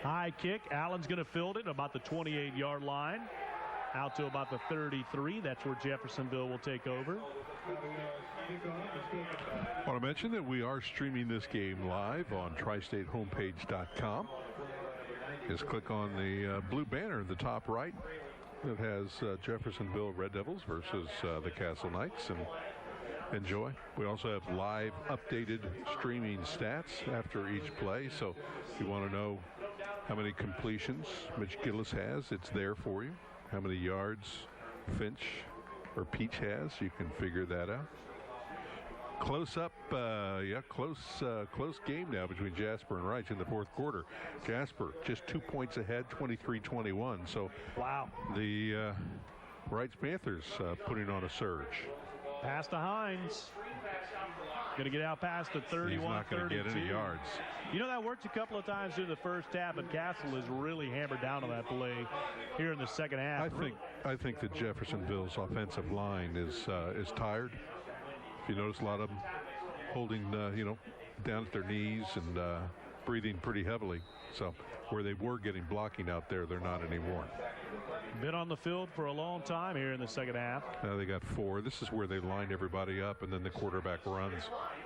High kick. Allen's going to field it about the 28-yard line. Out to about the 33. That's where Jeffersonville will take over. I want to mention that we are streaming this game live on tristatehomepage.com. Just click on the blue banner in the top right that has Jeffersonville Red Devils versus the Castle Knights, and enjoy. We also have live updated streaming stats after each play, so if you want to know how many completions Mitch Gillis has, it's there for you. How many yards Finch or Peach has, you can figure that out. Close up, close game now between Jasper and Wright in the fourth quarter. Jasper just 2 points ahead, 23-21. So wow, the Wrights Panthers putting on a surge. Pass to Hines. Going to get out past the 31-32. He's not going to get any yards. You know, that worked a couple of times through the first half, and Castle has really hammered down on that play here in the second half. I think that Jeffersonville's offensive line is tired. If you notice, a lot of them holding, down at their knees and breathing pretty heavily. So where they were getting blocking out there, they're not anymore. Been on the field for a long time here in the second half. Now they got 4. This is where they line everybody up, and then the quarterback runs.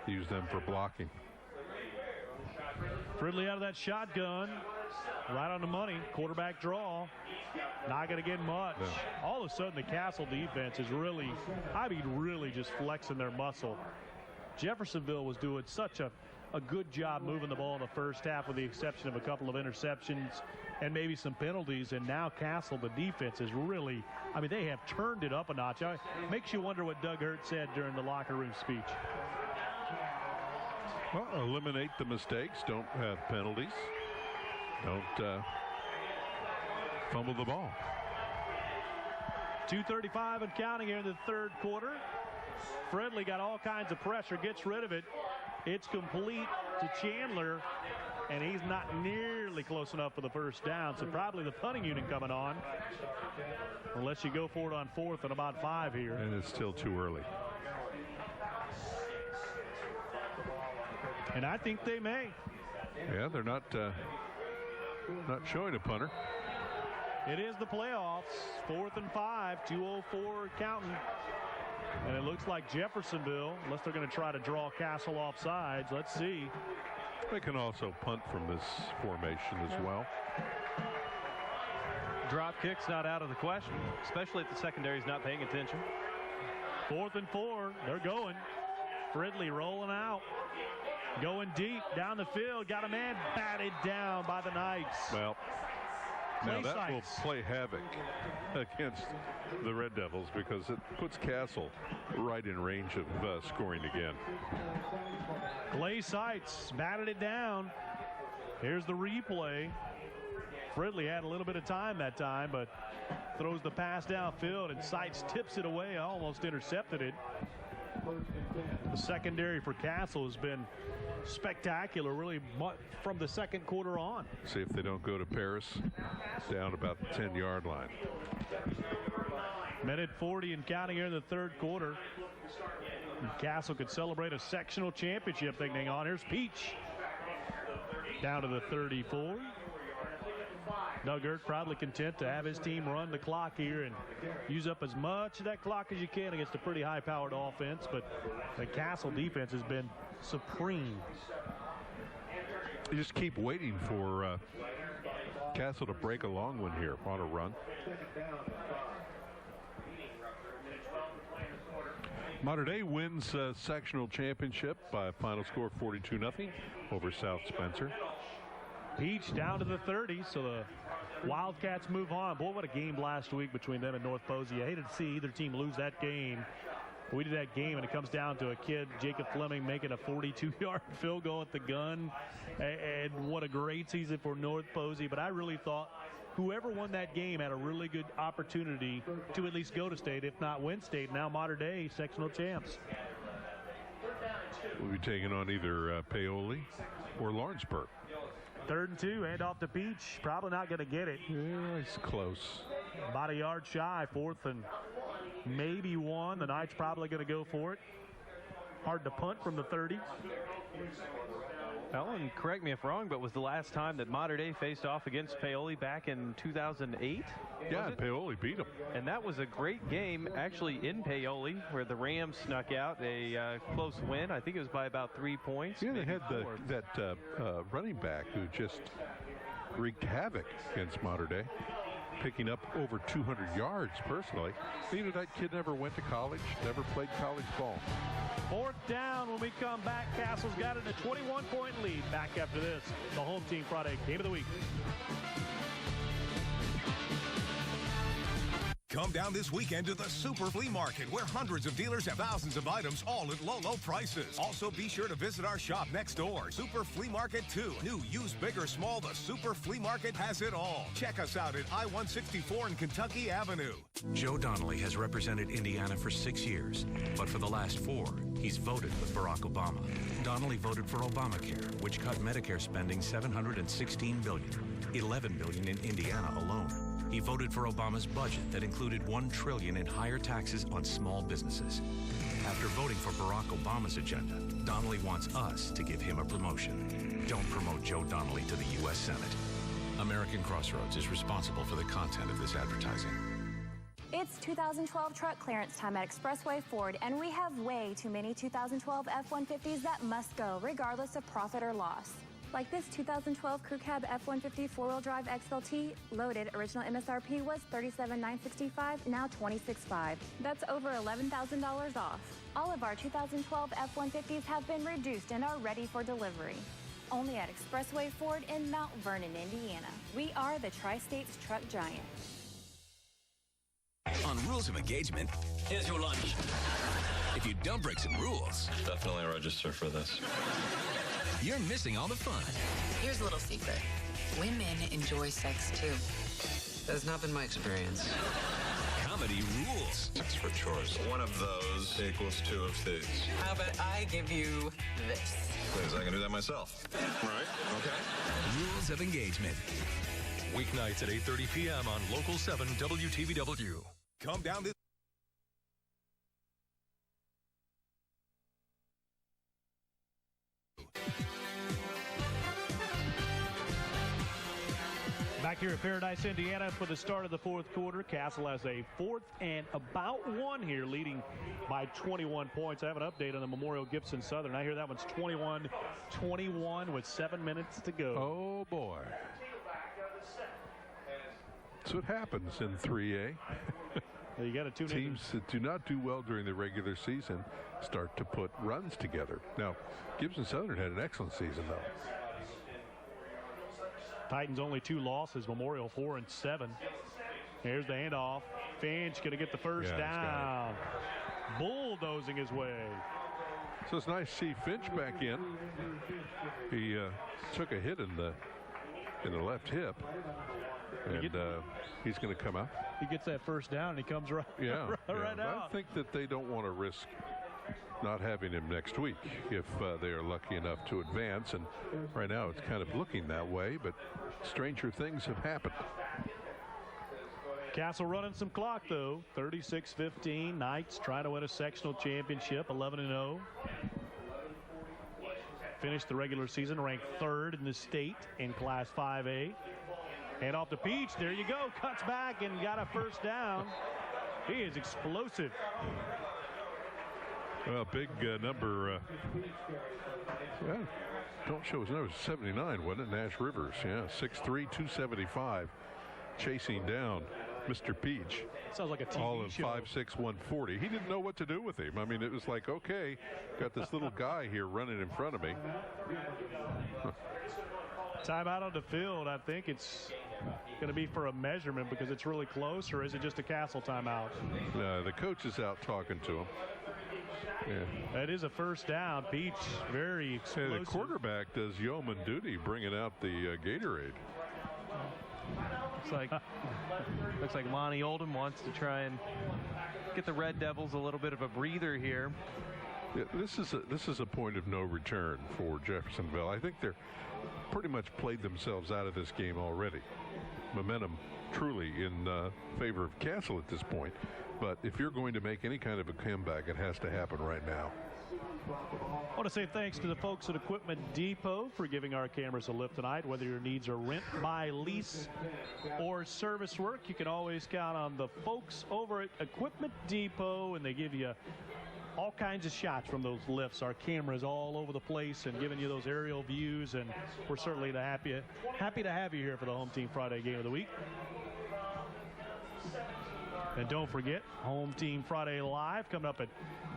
Use them for blocking. Fridley out of that shotgun. Right on the money. Quarterback draw. Not going to get much. No. All of a sudden, the Castle defense is really just flexing their muscle. Jeffersonville was doing such a good job moving the ball in the first half, with the exception of a couple of interceptions and maybe some penalties. And now Castle, the defense, is really, they have turned it up a notch. It makes you wonder what Doug Hurt said during the locker room speech. Well, eliminate the mistakes. Don't have penalties. Don't fumble the ball. 2:35 and counting here in the third quarter. Fridley got all kinds of pressure, gets rid of it. It's complete to Chandler, and he's not nearly close enough for the first down. So probably the punting unit coming on, unless you go for it on 4th and about 5 here. And it's still too early. And I think they may. Yeah, they're not showing a punter. It is the playoffs. 4th and 5, 2:04 counting. And it looks like Jeffersonville, unless they're going to try to draw Castle off sides. Let's see. They can also punt from this formation as well. Drop kick's not out of the question, especially if the secondary is not paying attention. 4th and 4. They're going. Fridley rolling out. Going deep down the field. Got a man batted down by the Knights. Well, now that will play havoc against the Red Devils, because it puts Castle right in range of scoring again. Clay Seitz batted it down. Here's the replay. Fridley had a little bit of time that time, but throws the pass downfield, and Seitz tips it away, almost intercepted it. The secondary for Castle has been spectacular, really, from the second quarter on. See if they don't go to Paris down about the 10-yard line. Minute 40 and counting here in the third quarter. And Castle could celebrate a sectional championship thing on. Here's Peach down to the 34. Doug Hurt probably content to have his team run the clock here and use up as much of that clock as you can against a pretty high-powered offense, but the Castle defense has been supreme. You just keep waiting for Castle to break a long one here on a run. Mater Dei wins sectional championship by a final score of 42-0 over South Spencer. Peach down to the 30, so the Wildcats move on. Boy, what a game last week between them and North Posey. I hated to see either team lose that game. We did that game, and it comes down to a kid, Jacob Fleming, making a 42-yard field goal at the gun. And what a great season for North Posey. But I really thought whoever won that game had a really good opportunity to at least go to state, if not win state. Now Mater Dei, sectional champs. We'll be taking on either Paoli or Lawrenceburg. 3rd and 2, hand off to Peach. Probably not going to get it. Yeah, it's close. About a yard shy. 4th and maybe 1. The Knights probably going to go for it. Hard to punt from the 30. Ellen, correct me if wrong, but was the last time that Mater Dei faced off against Paoli back in 2008? Yeah, Paoli beat them. And that was a great game, actually, in Paoli, where the Rams snuck out a close win. I think it was by about 3 points. Yeah, they had that running back who just wreaked havoc against Mater Dei, picking up over 200 yards personally. You know, that kid never went to college, never played college ball. 4th down when we come back. Castle's got it in a 21-point lead. Back after this, the home team Friday game of the week. Come down this weekend to the Super Flea Market, where hundreds of dealers have thousands of items, all at low, low prices. Also, be sure to visit our shop next door, Super Flea Market 2. New, used, big or small, the Super Flea Market has it all. Check us out at I-164 and Kentucky Avenue. Joe Donnelly has represented Indiana for 6 years, but for the last 4, he's voted with Barack Obama. Donnelly voted for Obamacare, which cut Medicare spending $716 billion, $11 billion in Indiana alone. He voted for Obama's budget that included $1 trillion in higher taxes on small businesses. After voting for Barack Obama's agenda, Donnelly wants us to give him a promotion. Don't promote Joe Donnelly to the U.S. Senate. American Crossroads is responsible for the content of this advertising. It's 2012 truck clearance time at Expressway Ford, and we have way too many 2012 F-150s that must go, regardless of profit or loss. Like this 2012 Crew Cab F-150 4-wheel drive XLT, loaded, original MSRP was $37,965, now $26,500. That's over $11,000 off. All of our 2012 F-150s have been reduced and are ready for delivery. Only at Expressway Ford in Mount Vernon, Indiana. We are the Tri-States truck giant. On Rules of Engagement, here's your lunch. If you don't break some rules, definitely register for this. You're missing all the fun. Here's a little secret. Women enjoy sex too. That's not been my experience. Comedy rules. Sex for chores. One of those equals 2 of these. How about I give you this? Please, I can do that myself. Right? Okay. Rules of Engagement. Weeknights at 8:30 p.m. on Local 7 WTVW. Come down this. Back here at Paradise, Indiana for the start of the fourth quarter. Castle has a 4th and about 1 here, leading by 21 points. I have an update on the Memorial Gibson Southern. I hear that one's 21-21 with 7 minutes to go. Oh, boy. That's what happens in 3A. You got to tune in. Teams that do not do well during the regular season start to put runs together. Now, Gibson Southern had an excellent season, though. Titans only 2 losses. Memorial 4-7. Here's the handoff. Finch going to get the first down. Bulldozing his way. So it's nice to see Finch back in. He took a hit in the left hip, and he's going to come out. He gets that first down, and he comes right out. I think that they don't want to risk not having him next week if they are lucky enough to advance, and right now it's kind of looking that way, but stranger things have happened. Castle running some clock, though. 36-15. Knights trying to win a sectional championship, 11-0. Finished the regular season ranked 3rd in the state in Class 5A. And off to Peach. There you go. Cuts back and got a first down. He is explosive. Well, big number. Don't show his number. 79, wasn't it? Nash Rivers. Yeah, 6'3", 275. Chasing down Mr. Peach. Sounds like a TV all of show. 5'6", 140. He didn't know what to do with him. I mean, it was like, okay, got this little guy here running in front of me. Timeout on the field. I think it's going to be for a measurement because it's really close, or is it just a Castle timeout? The coach is out talking to him. Yeah. That is a first down. Peach, very explosive. Hey, the quarterback does yeoman duty bringing out the Gatorade. Looks like Monty Oldham wants to try and get the Red Devils a little bit of a breather here. Yeah, this is a point of no return for Jeffersonville. I think they're pretty much played themselves out of this game already. Momentum truly in favor of Castle at this point. But if you're going to make any kind of a comeback, it has to happen right now. I want to say thanks to the folks at Equipment Depot for giving our cameras a lift tonight. Whether your needs are rent, buy, lease, or service work, you can always count on the folks over at Equipment Depot, and they give you all kinds of shots from those lifts. Our cameras all over the place and giving you those aerial views, and we're certainly happy to have you here for the Home Team Friday game of the week. And don't forget, Home Team Friday Live coming up at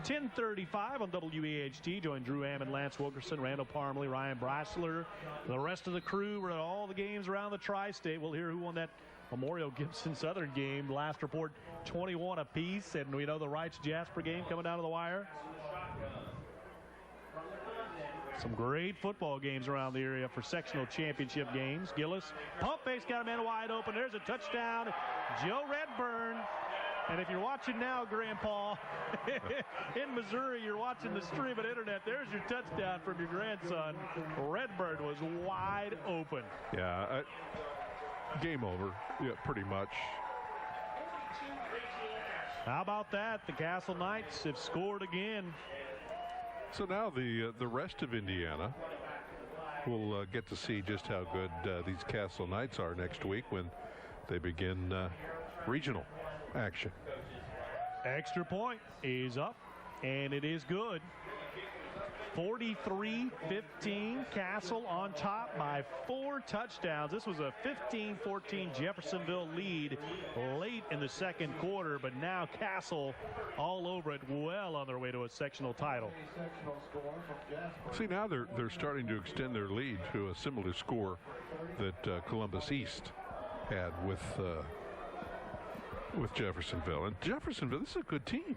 10:35 on WEHT. Join Drew Hammond, Lance Wilkerson, Randall Parmley, Ryan Brasler, the rest of the crew. We're at all the games around the tri-state. We'll hear who won that Memorial Gibson Southern game. Last report 21 apiece, and we know the Wrights Jasper game coming down to the wire. Some great football games around the area for sectional championship games. Gillis, pump fakes, got a man wide open. There's a touchdown. Joe Redburn. And if you're watching now, Grandpa, in Missouri, you're watching the stream of internet, there's your touchdown from your grandson. Redburn was wide open. Yeah, game over, yeah, pretty much. How about that? The Castle Knights have scored again. So now the rest of Indiana will get to see just how good these Castle Knights are next week when they begin regional action. Extra point is up, and it is good. 43-15, Castle on top by 4 touchdowns. This was a 15-14 Jeffersonville lead late in the second quarter, but now Castle all over it, well on their way to a sectional title. See, now they're starting to extend their lead to a similar score that Columbus East had with Jeffersonville. And Jeffersonville, this is a good team.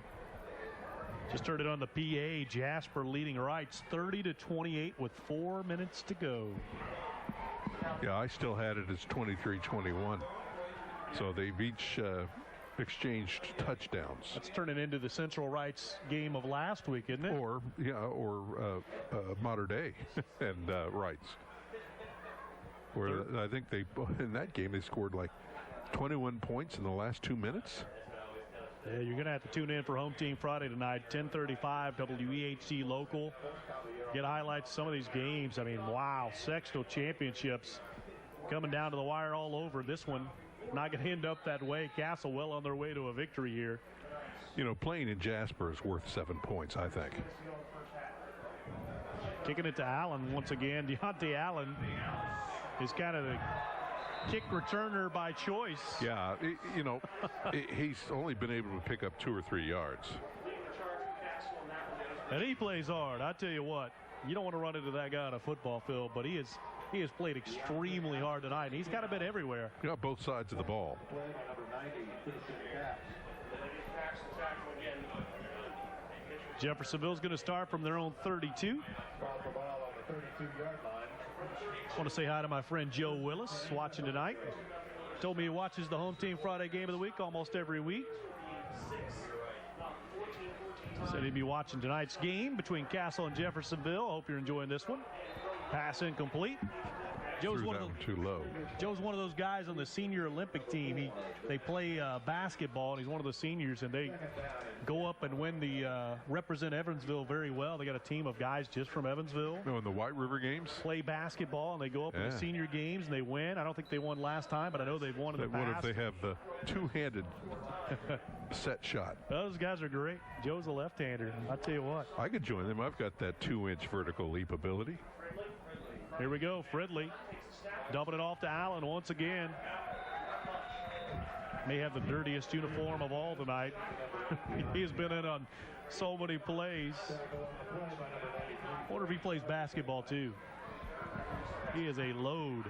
Just heard it on the PA. Jasper leading Wrights 30-28 with 4 minutes to go. Yeah, I still had it as 23-21. So they've each exchanged touchdowns. That's turning into the Central Wrights game of last week, isn't it? Or Mater Dei and Wrights. Where I think in that game they scored like 21 points in the last 2 minutes. Yeah, you're going to have to tune in for Home Team Friday tonight, 10:35 WEHC local. Get highlights of some of these games. I mean, wow, sectional championships coming down to the wire all over. This one not going to end up that way. Castle well on their way to a victory here. You know, playing in Jasper is worth 7 points, I think. Kicking it to Allen once again. Deontay Allen is kind of the kick returner by choice. Yeah, he's only been able to pick up 2 or 3 yards. And he plays hard. I tell you what, you don't want to run into that guy on a football field, but he has played extremely hard tonight, and he's kind of been everywhere. Yeah, both sides of the ball. Jeffersonville's going to start from their own 32. I want to say hi to my friend Joe Willis, watching tonight. Told me he watches the Home Team Friday game of the week almost every week. Said he'd be watching tonight's game between Castle and Jeffersonville. Hope you're enjoying this one. Pass incomplete. Joe's one of those guys on the senior Olympic team. They play basketball, and he's one of the seniors, and they go up and win represent Evansville very well. They got a team of guys just from Evansville. No, in the White River games? Play basketball, and they go up in the senior games, and they win. I don't think they won last time, but I know they've won in the past. What if they have the two-handed set shot? Those guys are great. Joe's a left-hander. I tell you what. I could join them. I've got that 2-inch vertical leap ability. Here we go. Fridley dumping it off to Allen once again. May have the dirtiest uniform of all tonight. He has been in on so many plays. I wonder if he plays basketball too. He is a load.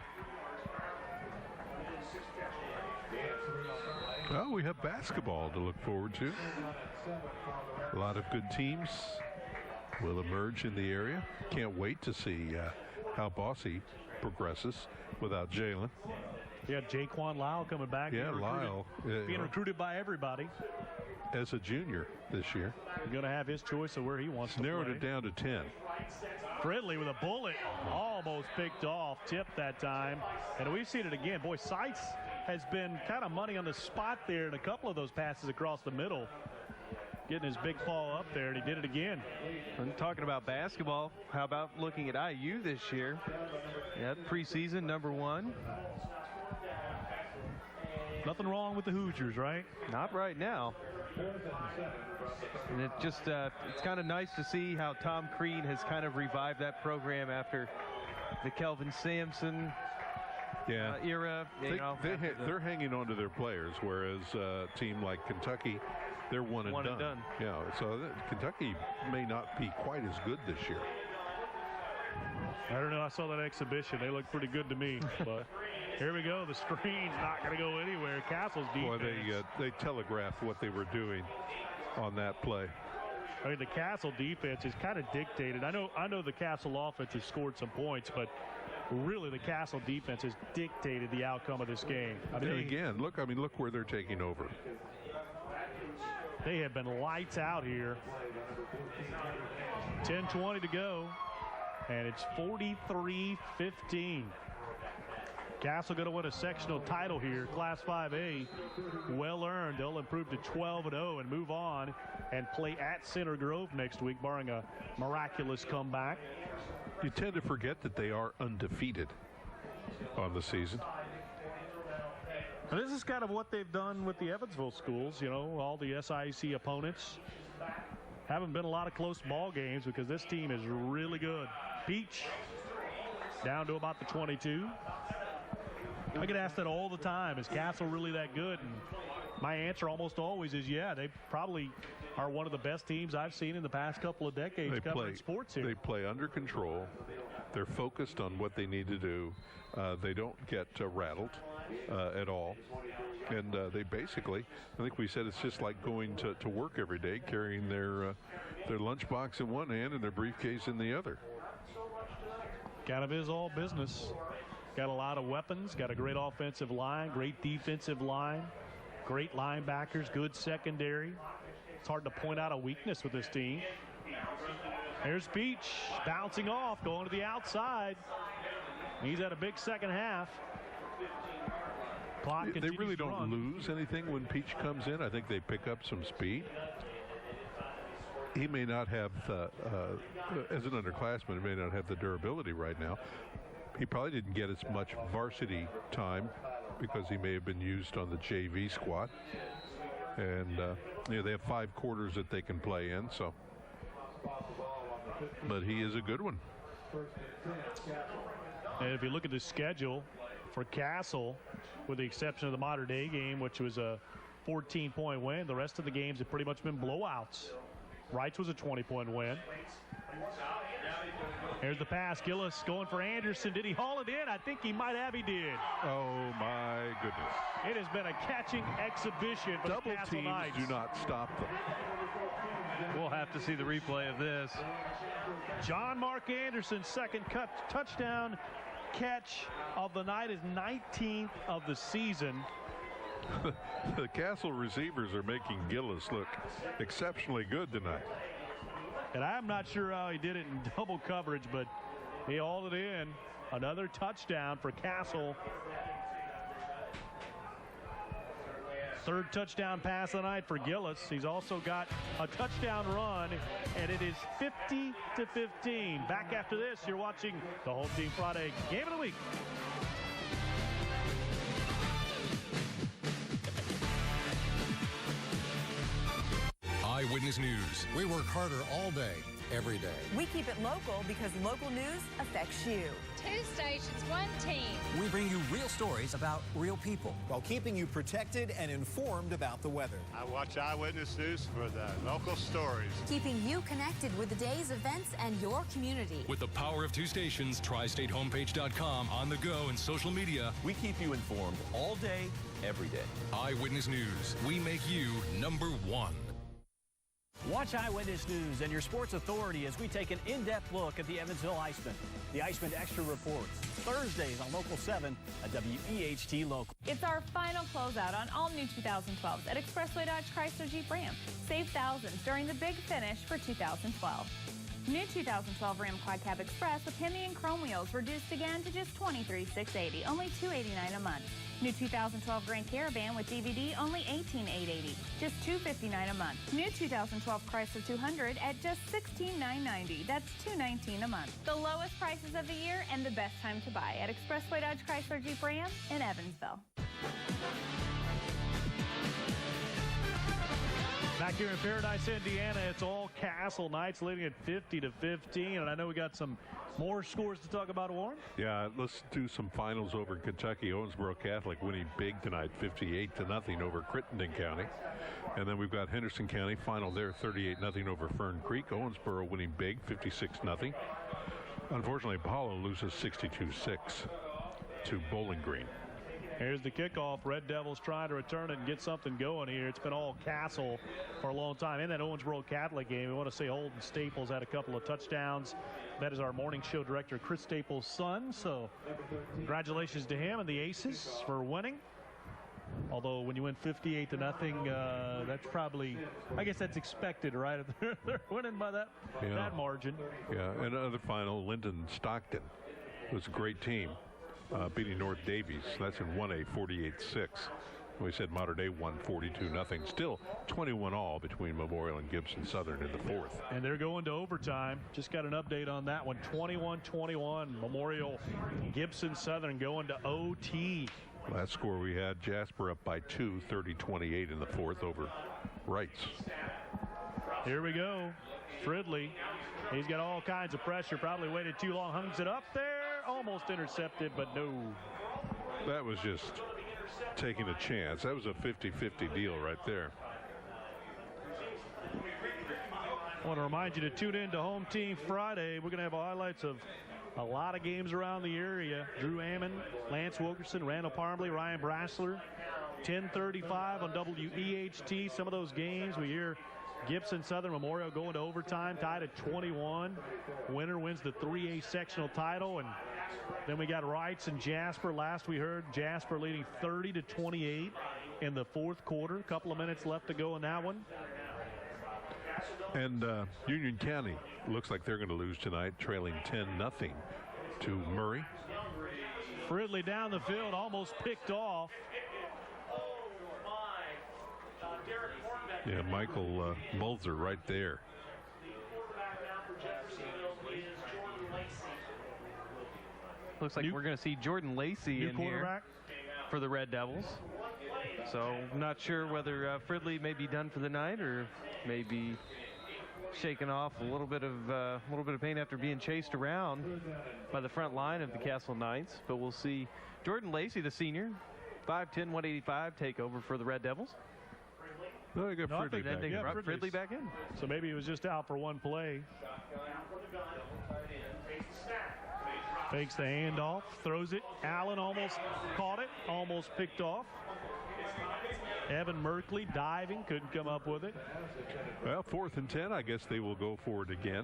Well, we have basketball to look forward to. A lot of good teams will emerge in the area. Can't wait to see how Bossy progresses without Jalen. Yeah, Jaquan Lyle coming back. Yeah, Lyle. Being recruited by everybody. As a junior this year. He's going to have his choice of where he wants to play. Narrowed it down to 10. Fridley with a bullet. Almost picked off. Tipped that time. And we've seen it again. Boy, Seitz has been kind of money on the spot there in a couple of those passes across the middle. Getting his big paw up there, and he did it again. And talking about basketball, how about looking at IU this year? Yeah, preseason #1. Nothing wrong with the Hoosiers, right? Not right now. And it just it's kind of nice to see how Tom Crean has kind of revived that program after the Kelvin Sampson era. They're hanging on to their players, whereas a team like Kentucky, they're one and done. Yeah, so Kentucky may not be quite as good this year. I don't know. I saw that exhibition. They look pretty good to me. But Here we go. The screen's not going to go anywhere. Castle's defense. Boy, they telegraphed what they were doing on that play. I mean, the Castle defense is kind of dictated. I know the Castle offense has scored some points, but really the Castle defense has dictated the outcome of this game. I mean, and again, look where they're taking over. They have been lights out here. 10:20 to go, and it's 43-15. Castle going to win a sectional title here, Class 5A. Well earned. They'll improve to 12-0 and move on and play at Center Grove next week, barring a miraculous comeback. You tend to forget that they are undefeated on the season. And this is kind of what they've done with the Evansville schools. You know, all the SIAC opponents. Haven't been a lot of close ball games because this team is really good. Peach down to about the 22. I get asked that all the time. Is Castle really that good? And my answer almost always is, yeah, they probably are one of the best teams I've seen in the past couple of decades covering sports here. They play under control. They're focused on what they need to do. They don't get rattled at all. And they basically, I think we said it's just like going to work every day, carrying their lunchbox in one hand and their briefcase in the other. Kind of is all business. Got a lot of weapons, got a great offensive line, great defensive line, great linebackers, good secondary. It's hard to point out a weakness with this team. There's Peach bouncing off, going to the outside. He's had a big second half. They really don't lose anything when Peach comes in. I think they pick up some speed. He may not have, as an underclassman, he may not have the durability right now. He probably didn't get as much varsity time because he may have been used on the JV squad. And they have 5 quarters that they can play in. So, but he is a good one. And if you look at the schedule for Castle, with the exception of the Mater Dei game, which was a 14-point win, the rest of the games have pretty much been blowouts. Wrights was a 20-point win. Here's the pass. Gillis going for Anderson. Did he haul it in? I think he might have. He did. Oh, my goodness. It has been a catching exhibition for Double the Castle teams Knights. do not stop them. We'll have to see the replay of this. John Mark Anderson's second touchdown catch of the night, is 19th of the season. The Castle receivers are making Gillis look exceptionally good tonight. And I'm not sure how he did it in double coverage, but he hauled it in. Another touchdown for Castle. Third touchdown pass of the night for Gillis. He's also got a touchdown run, and it is 50-15. Back after this, you're watching the Home Team Friday Game of the Week. Eyewitness News. We work harder all day, every day. We keep it local because local news affects you. 2 stations, 1 team. We bring you real stories about real people while keeping you protected and informed about the weather. I watch Eyewitness News for the local stories. Keeping you connected with the day's events and your community. With the power of 2 stations, tristatehomepage.com, on the go, and social media. We keep you informed all day, every day. Eyewitness News. We make you #1. Watch Eyewitness News and your sports authority as we take an in-depth look at the Evansville Icemen. The Icemen Extra reports Thursdays on Local 7 at WEHT Local. It's our final closeout on all new 2012s at Expressway Dodge Chrysler Jeep Ram. Save thousands during the big finish for 2012. New 2012 Ram Quad Cab Express with Hemi and chrome wheels reduced again to just $23,680, only $289 a month. New 2012 Grand Caravan with DVD, only $18,880, just $259 a month. New 2012 Chrysler 200 at just $16,990. That's $219 a month. The lowest prices of the year and the best time to buy at Expressway Dodge Chrysler Jeep Ram in Evansville. Back here in Paradise, Indiana, it's all Castle Knights leading at 50-15, and I know we got some more scores to talk about, Warren. Yeah, let's do some finals over in Kentucky. Owensboro Catholic winning big tonight, 58-0 over Crittenden County. And then we've got Henderson County final there, 38-0 over Fern Creek. Owensboro winning big, 56-0. Unfortunately, Apollo loses 62-6 to Bowling Green. Here's the kickoff. Red Devils trying to return it and get something going here. It's been all Castle for a long time. In that Owensboro Catholic game, we want to say Holden Staples had a couple of touchdowns. That is our morning show director, Chris Staples' son. So congratulations to him and the Aces for winning. Although when you win 58-0, that's probably, I guess that's expected, right? If they're winning by that margin. Yeah, and another final, Lyndon Stockton was a great team, beating North Davies. That's in 1A, 48-6. We said Mater Dei won 42-0. Still 21 all between Memorial and Gibson Southern in the fourth. And they're going to overtime. Just got an update on that one. 21-21. Memorial Gibson Southern going to OT. Last score we had, Jasper up by 2, 30-28 in the fourth over Wrights. Here we go. Fridley. He's got all kinds of pressure. Probably waited too long. Hungs it up there. Almost intercepted, but no. That was just taking a chance. That was a 50-50 deal right there. I want to remind you to tune in to Home Team Friday. We're going to have highlights of a lot of games around the area. Drew Ammon, Lance Wilkerson, Randall Parmley, Ryan Brassler. 10:35 on WEHT. Some of those games we hear Gibson Southern Memorial going to overtime, tied at 21. Winner wins the 3A sectional title. And then we got Wrights and Jasper. Last we heard, Jasper leading 30-28 in the fourth quarter. A couple of minutes left to go in that one. And Union County looks like they're going to lose tonight, trailing 10-0 to Murray. Fridley down the field, almost picked off. Yeah, Michael Mulzer right there. Looks like we're going to see Jordan Lacey in here for the Red Devils. So I'm not sure whether Fridley may be done for the night or maybe shaking off a little bit of pain after being chased around by the front line of the Castle Knights. But we'll see Jordan Lacey, the senior, 5'10", 185, take over for the Red Devils. No, they got Fridley back in. So maybe he was just out for one play. Fakes the handoff, throws it. Allen almost caught it, almost picked off. Evan Merkley diving, couldn't come up with it. Well, 4th and 10, I guess they will go for it again.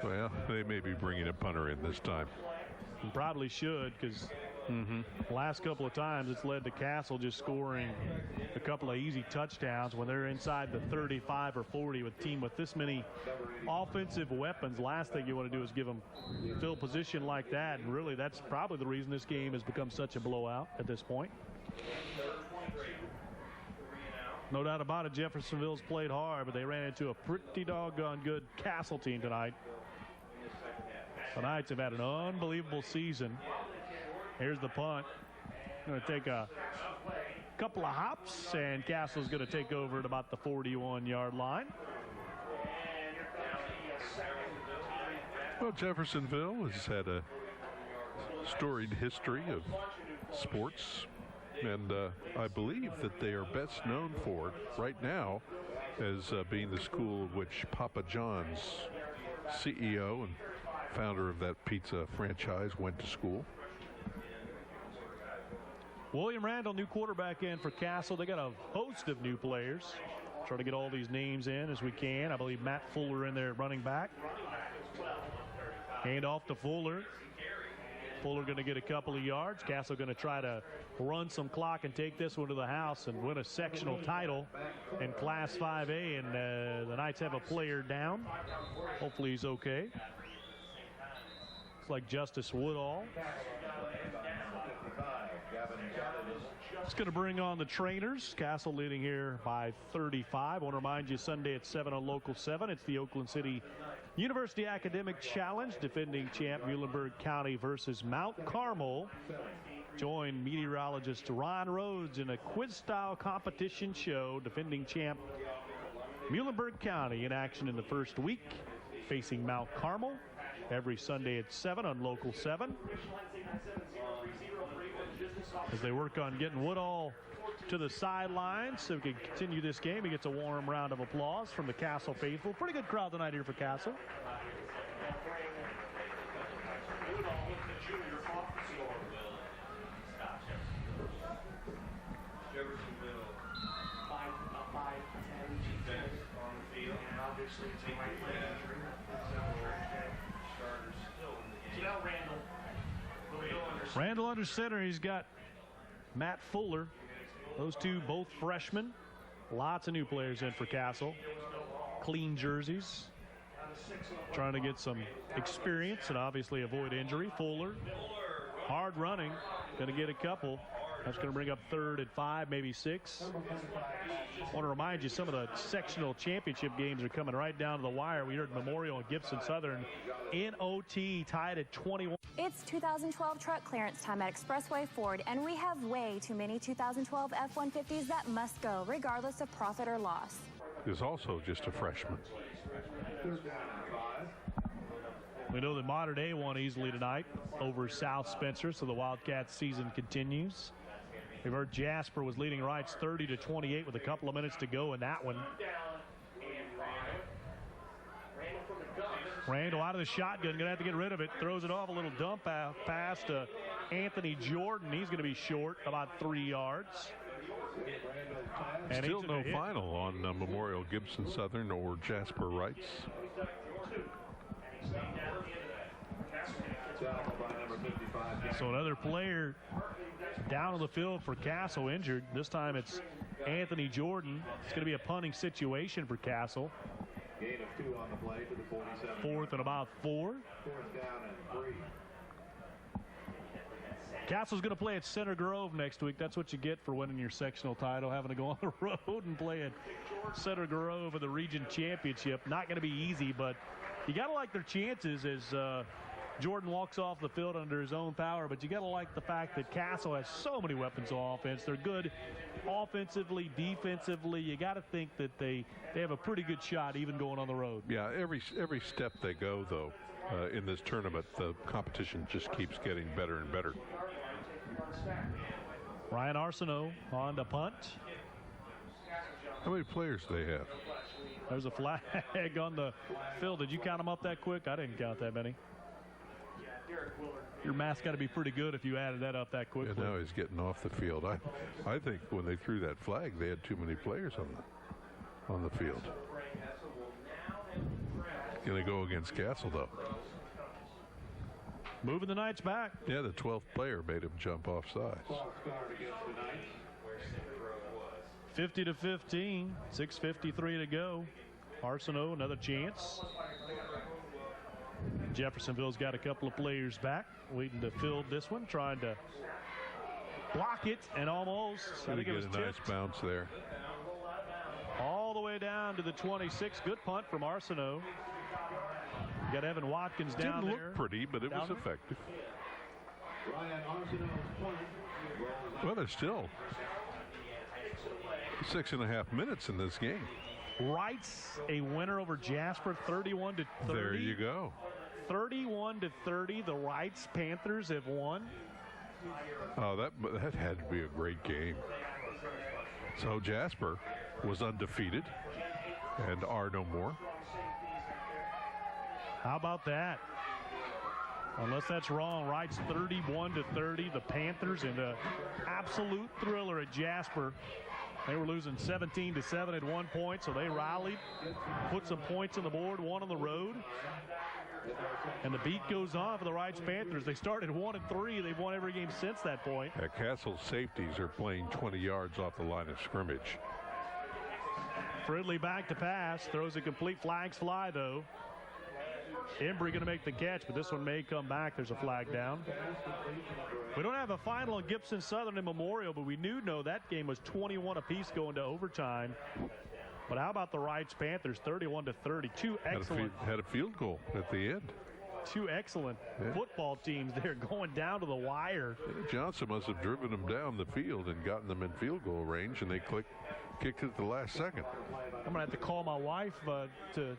Well, they may be bringing a punter in this time. And probably should, because last couple of times it's led to Castle just scoring a couple of easy touchdowns when they're inside the 35 or 40 with a team with this many offensive weapons. Last thing you want to do is give them field position like that. And really, that's probably the reason this game has become such a blowout at this point. No doubt about it, Jeffersonville's played hard, but they ran into a pretty doggone good Castle team tonight. The Knights have had an unbelievable season. Here's the punt. Going to take a couple of hops, and Castle's going to take over at about the 41-yard line. Well, Jeffersonville has had a storied history of sports, and I believe that they are best known for it right now as being the school of which Papa John's CEO and founder of that pizza franchise went to school. William Randall, new quarterback in for Castle. They got a host of new players. Try to get all these names in as we can. I believe Matt Fuller in there running back. Hand off to Fuller. Fuller going to get a couple of yards. Castle going to try to run some clock and take this one to the house and win a sectional title in Class 5A. And the Knights have a player down. Hopefully he's okay. Looks like Justice Woodall. It's going to bring on the trainers. Castle leading here by 35. I want to remind you, Sunday at 7 on Local 7. It's the Oakland City University Academic Challenge. Defending champ Muhlenberg County versus Mount Carmel. Join meteorologist Ron Rhodes in a quiz-style competition show. Defending champ Muhlenberg County in action in the first week. Facing Mount Carmel every Sunday at 7 on Local 7. As they work on getting Woodall to the sidelines so we can continue this game. He gets a warm round of applause from the Castle faithful. Pretty good crowd tonight here for Castle. Randall under center. He's got Matt Fuller. Those two both freshmen. Lots of new players in for Castle. Clean jerseys. Trying to get some experience and obviously avoid injury. Fuller, hard running. Going to get a couple. That's going to bring up 3rd and 5, maybe 6. I want to remind you, some of the sectional championship games are coming right down to the wire. We heard Memorial and Gibson Southern in OT tied at 21. It's 2012 truck clearance time at Expressway Ford, and we have way too many 2012 F-150s that must go, regardless of profit or loss. Is also just a freshman. We know that Modern Day won easily tonight over South Spencer, so the Wildcats season continues. We've heard Jasper was leading Wrights 30-28 with a couple of minutes to go in that one. Randall out of the shotgun, going to have to get rid of it. Throws it off, a little dump pass to Anthony Jordan. He's going to be short about 3 yards. And still no final on Memorial Gibson Southern or Jasper Wrights. So another player down on the field for Castle injured. This time it's Anthony Jordan. It's going to be a punting situation for Castle. Gain of 2 on the play to the 47. 4th and about 4. 4th down and 3. Castle's going to play at Center Grove next week. That's what you get for winning your sectional title, having to go on the road and play at Center Grove in the region championship. Not going to be easy, but you got to like their chances as Jordan walks off the field under his own power, but you got to like the fact that Castle has so many weapons on offense. They're good offensively, defensively. You got to think that they have a pretty good shot even going on the road. Yeah, every step they go, though, in this tournament, the competition just keeps getting better and better. Ryan Arsenault on the punt. How many players do they have? There's a flag on the field. Did you count them up that quick? I didn't count that many. Your math's got to be pretty good if you added that up that quickly. Yeah, now he's getting off the field. I think when they threw that flag, they had too many players on the field. Going to go against Castle, though. Moving the Knights back. Yeah, the 12th player made him jump off sides. 50-15, 6:53 to go. Arsenault, another chance. Jeffersonville's got a couple of players back, waiting to field this one, trying to block it, and almost. I think it was a nice bounce there. All the way down to the 26. Good punt from Arsenault. You got Evan Watkins down there. Didn't look pretty, but it was effective. Well, there's still 6.5 minutes in this game. Wrights a winner over Jasper, 31-30. There you go. 31-30. The Wrights Panthers have won. Oh, that had to be a great game. So Jasper was undefeated and are no more. How about that? Unless that's wrong, Wrights 31-30. The Panthers in the absolute thriller at Jasper. They were losing 17-7 at one point, so they rallied, put some points on the board, won on the road. And the beat goes on for the Wrights Panthers. They started 1-3. They've won every game since that point. Castle's safeties are playing 20 yards off the line of scrimmage. Fridley back to pass, throws a complete flags fly, though. Embry going to make the catch, but this one may come back. There's a flag down. We don't have a final on Gibson Southern and Memorial, but we know that game was 21 apiece going to overtime. But how about the Wrights Panthers, 31-30? Two excellent. Had a field goal at the end. Two excellent football teams there going down to the wire. Johnson must have driven them down the field and gotten them in field goal range, and they kicked it at the last second. I'm going to have to call my wife to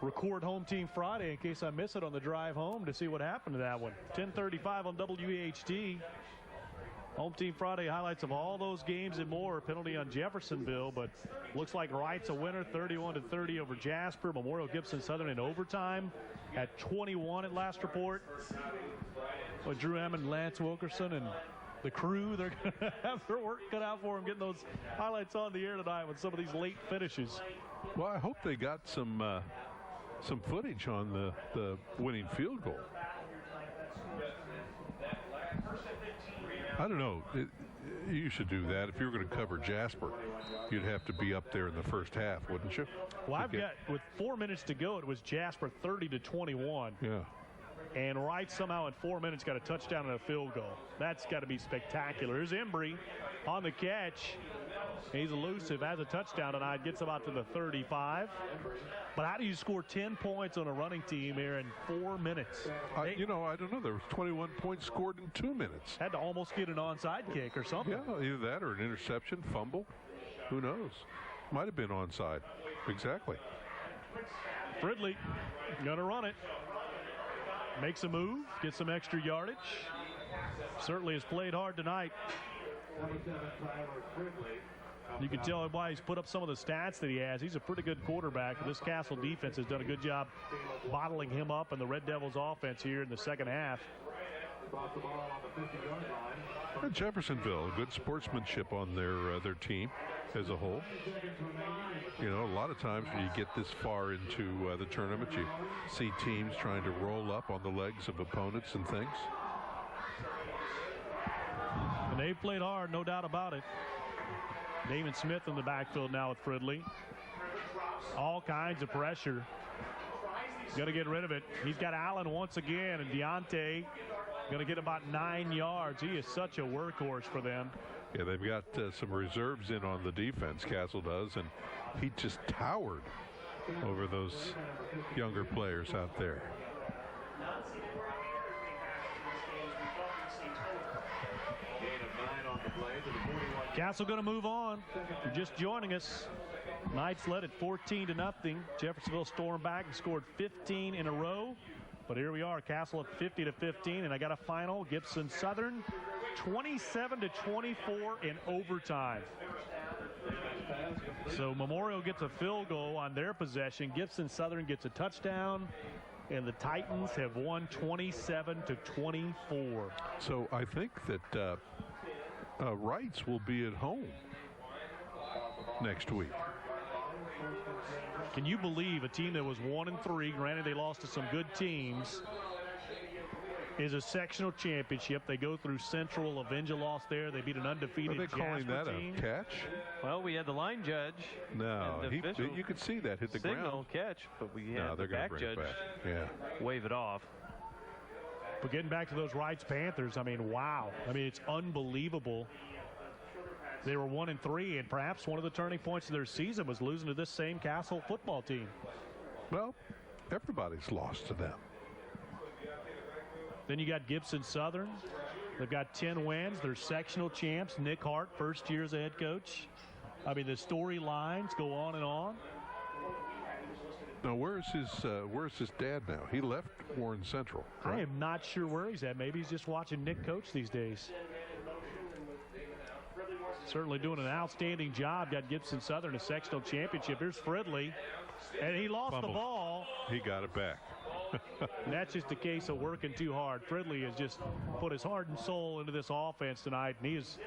record Home Team Friday in case I miss it on the drive home to see what happened to that one. 10:35 on WEHD. Home Team Friday highlights of all those games and more. Penalty on Jeffersonville, but looks like Wright's a winner, 31-30 over Jasper. Memorial Gibson Southern in overtime at 21 at last report. With Drew Hammond, Lance Wilkerson, and the crew, they're going to have their work cut out for them getting those highlights on the air tonight with some of these late finishes. Well, I hope they got some footage on the winning field goal. I don't know. You should do that. If you were going to cover Jasper, you'd have to be up there in the first half, wouldn't you? Well, with 4 minutes to go, it was Jasper 30-21. Yeah. And Wright somehow in 4 minutes got a touchdown and a field goal. That's got to be spectacular. Here's Embry on the catch. He's elusive, has a touchdown tonight, gets him out to the 35. But how do you score 10 points on a running team here in 4 minutes? I don't know. There was 21 points scored in 2 minutes. Had to almost get an onside kick or something. Yeah, either that or an interception, fumble. Who knows? Might have been onside. Exactly. Fridley going to run it. Makes a move, gets some extra yardage. Certainly has played hard tonight. You can tell why he's put up some of the stats that he has. He's a pretty good quarterback. This Castle defense has done a good job bottling him up in the Red Devils offense here in the second half. And Jeffersonville, good sportsmanship on their team as a whole. You know, a lot of times when you get this far into the tournament, you see teams trying to roll up on the legs of opponents and things. And they've played hard, no doubt about it. Damon Smith in the backfield now with Fridley. All kinds of pressure. Got to get rid of it. He's got Allen once again, and Deontay going to get about 9 yards. He is such a workhorse for them. Yeah, they've got some reserves in on the defense, Castle does, and he just towered over those younger players out there. Castle going to move on. You're just joining us. Knights led at 14-0. Jeffersonville stormed back and scored 15 in a row. But here we are, Castle at 50-15, and I got a final. Gibson Southern 27-24 in overtime. So Memorial gets a field goal on their possession. Gibson Southern gets a touchdown, and the Titans have won 27-24. So I think that Wrights will be at home next week. Can you believe a team that was 1-3, granted they lost to some good teams, is a sectional championship? They go through Central, avenge a loss there. They beat an undefeated Jasper team. Are they calling that a catch? Well, we had the line judge. No, you could see that hit the ground. Catch, but we had the back judge wave it off. But getting back to those Wrights Panthers, I mean, wow. I mean, it's unbelievable. They were 1-3, and perhaps one of the turning points of their season was losing to this same Castle football team. Well, everybody's lost to them. Then you got Gibson Southern. They've got 10 wins. They're sectional champs. Nick Hart, first year as a head coach. I mean, the storylines go on and on. Now, where's his dad now? He left Warren Central, right? I am not sure where he's at. Maybe he's just watching Nick coach these days. Certainly doing an outstanding job. Got Gibson Southern a sectional championship. Here's Fridley, and he lost the ball. He got it back. And that's just a case of working too hard. Fridley has just put his heart and soul into this offense tonight, and he has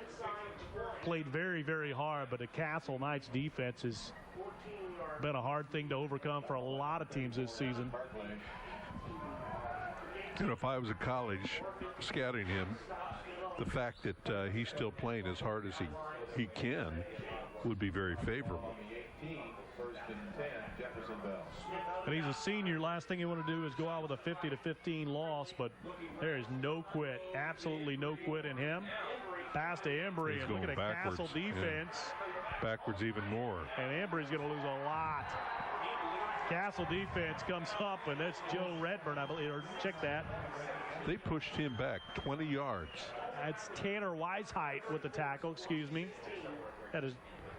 played very, very hard. But the Castle Knights defense has been a hard thing to overcome for a lot of teams this season. You know, if I was at college scouting him, the fact that he's still playing as hard as he can would be very favorable. And he's a senior. Last thing you want to do is go out with a 50-15 loss, but there is no quit, absolutely no quit in him. Pass to Embry, and look at a Castle defense. Yeah. Backwards even more. And Embry's going to lose a lot. Castle defense comes up, and that's Joe Redburn, I believe. Or check that. They pushed him back 20 yards. That's Tanner Weisheidt with the tackle, excuse me.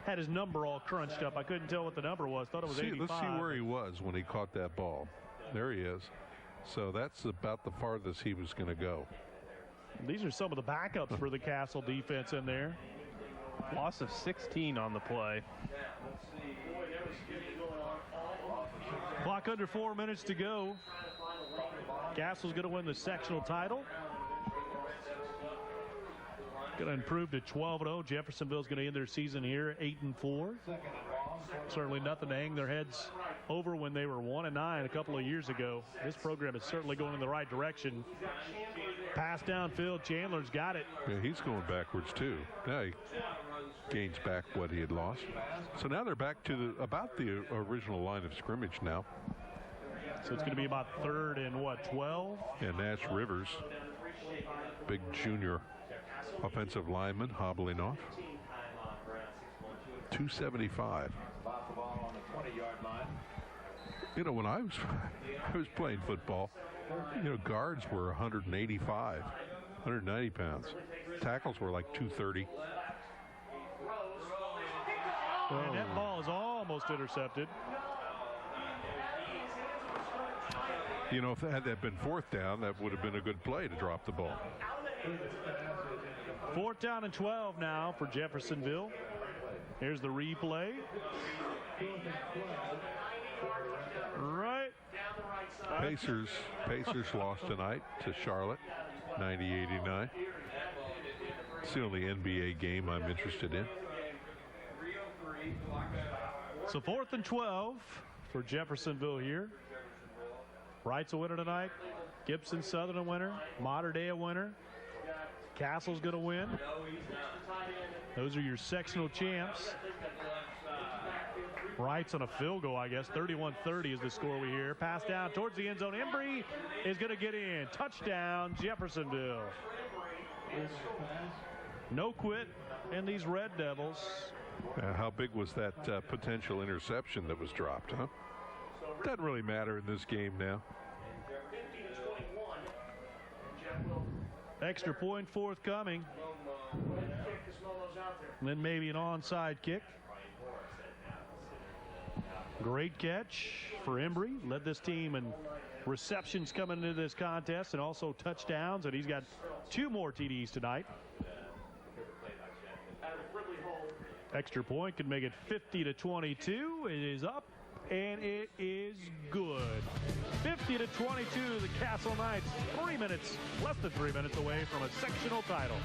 Had his number all crunched up. I couldn't tell what the number was. Thought it was 85. Let's see where he was when he caught that ball. There he is. So that's about the farthest he was going to go. These are some of the backups for the Castle defense in there. Loss of 16 on the play. Clock under 4 minutes to go. Castle's going to win the sectional title. Going to improve to 12-0. Jeffersonville's going to end their season here 8-4. Certainly nothing to hang their heads over when they were 1-9 a couple of years ago. This program is certainly going in the right direction. Pass downfield, Chandler's got it. Yeah, he's going backwards too. Now he gains back what he had lost. So now they're back to about the original line of scrimmage now. So it's going to be about 3rd and 12? And Nash Rivers, big junior offensive lineman, hobbling off. 275. You know, when I was playing football, you know, guards were 185, 190 pounds. Tackles were like 230. And that ball is almost intercepted. You know, if had that been 4th down, that would have been a good play to drop the ball. 4th down and 12 now for Jeffersonville. Here's the replay. Right. Pacers lost tonight to Charlotte, 90-89. It's the only NBA game I'm interested in. So 4th and 12 for Jeffersonville here. Wright's a winner tonight. Gibson Southern a winner. Mater Dei a winner. Castle's going to win. Those are your sectional champs. Wright's on a field goal, I guess. 31-30 is the score we hear. Pass down towards the end zone. Embry is going to get in. Touchdown, Jeffersonville. No quit in these Red Devils. How big was that potential interception that was dropped, huh? Doesn't really matter in this game now. Extra point forthcoming. And then maybe an onside kick. Great catch for Embry. Led this team in receptions coming into this contest and also touchdowns. And he's got 2 more TDs tonight. Extra point could make it 50-22. It is up. And it is good. 50-22, the Castle Knights. Less than 3 minutes away from a sectional title.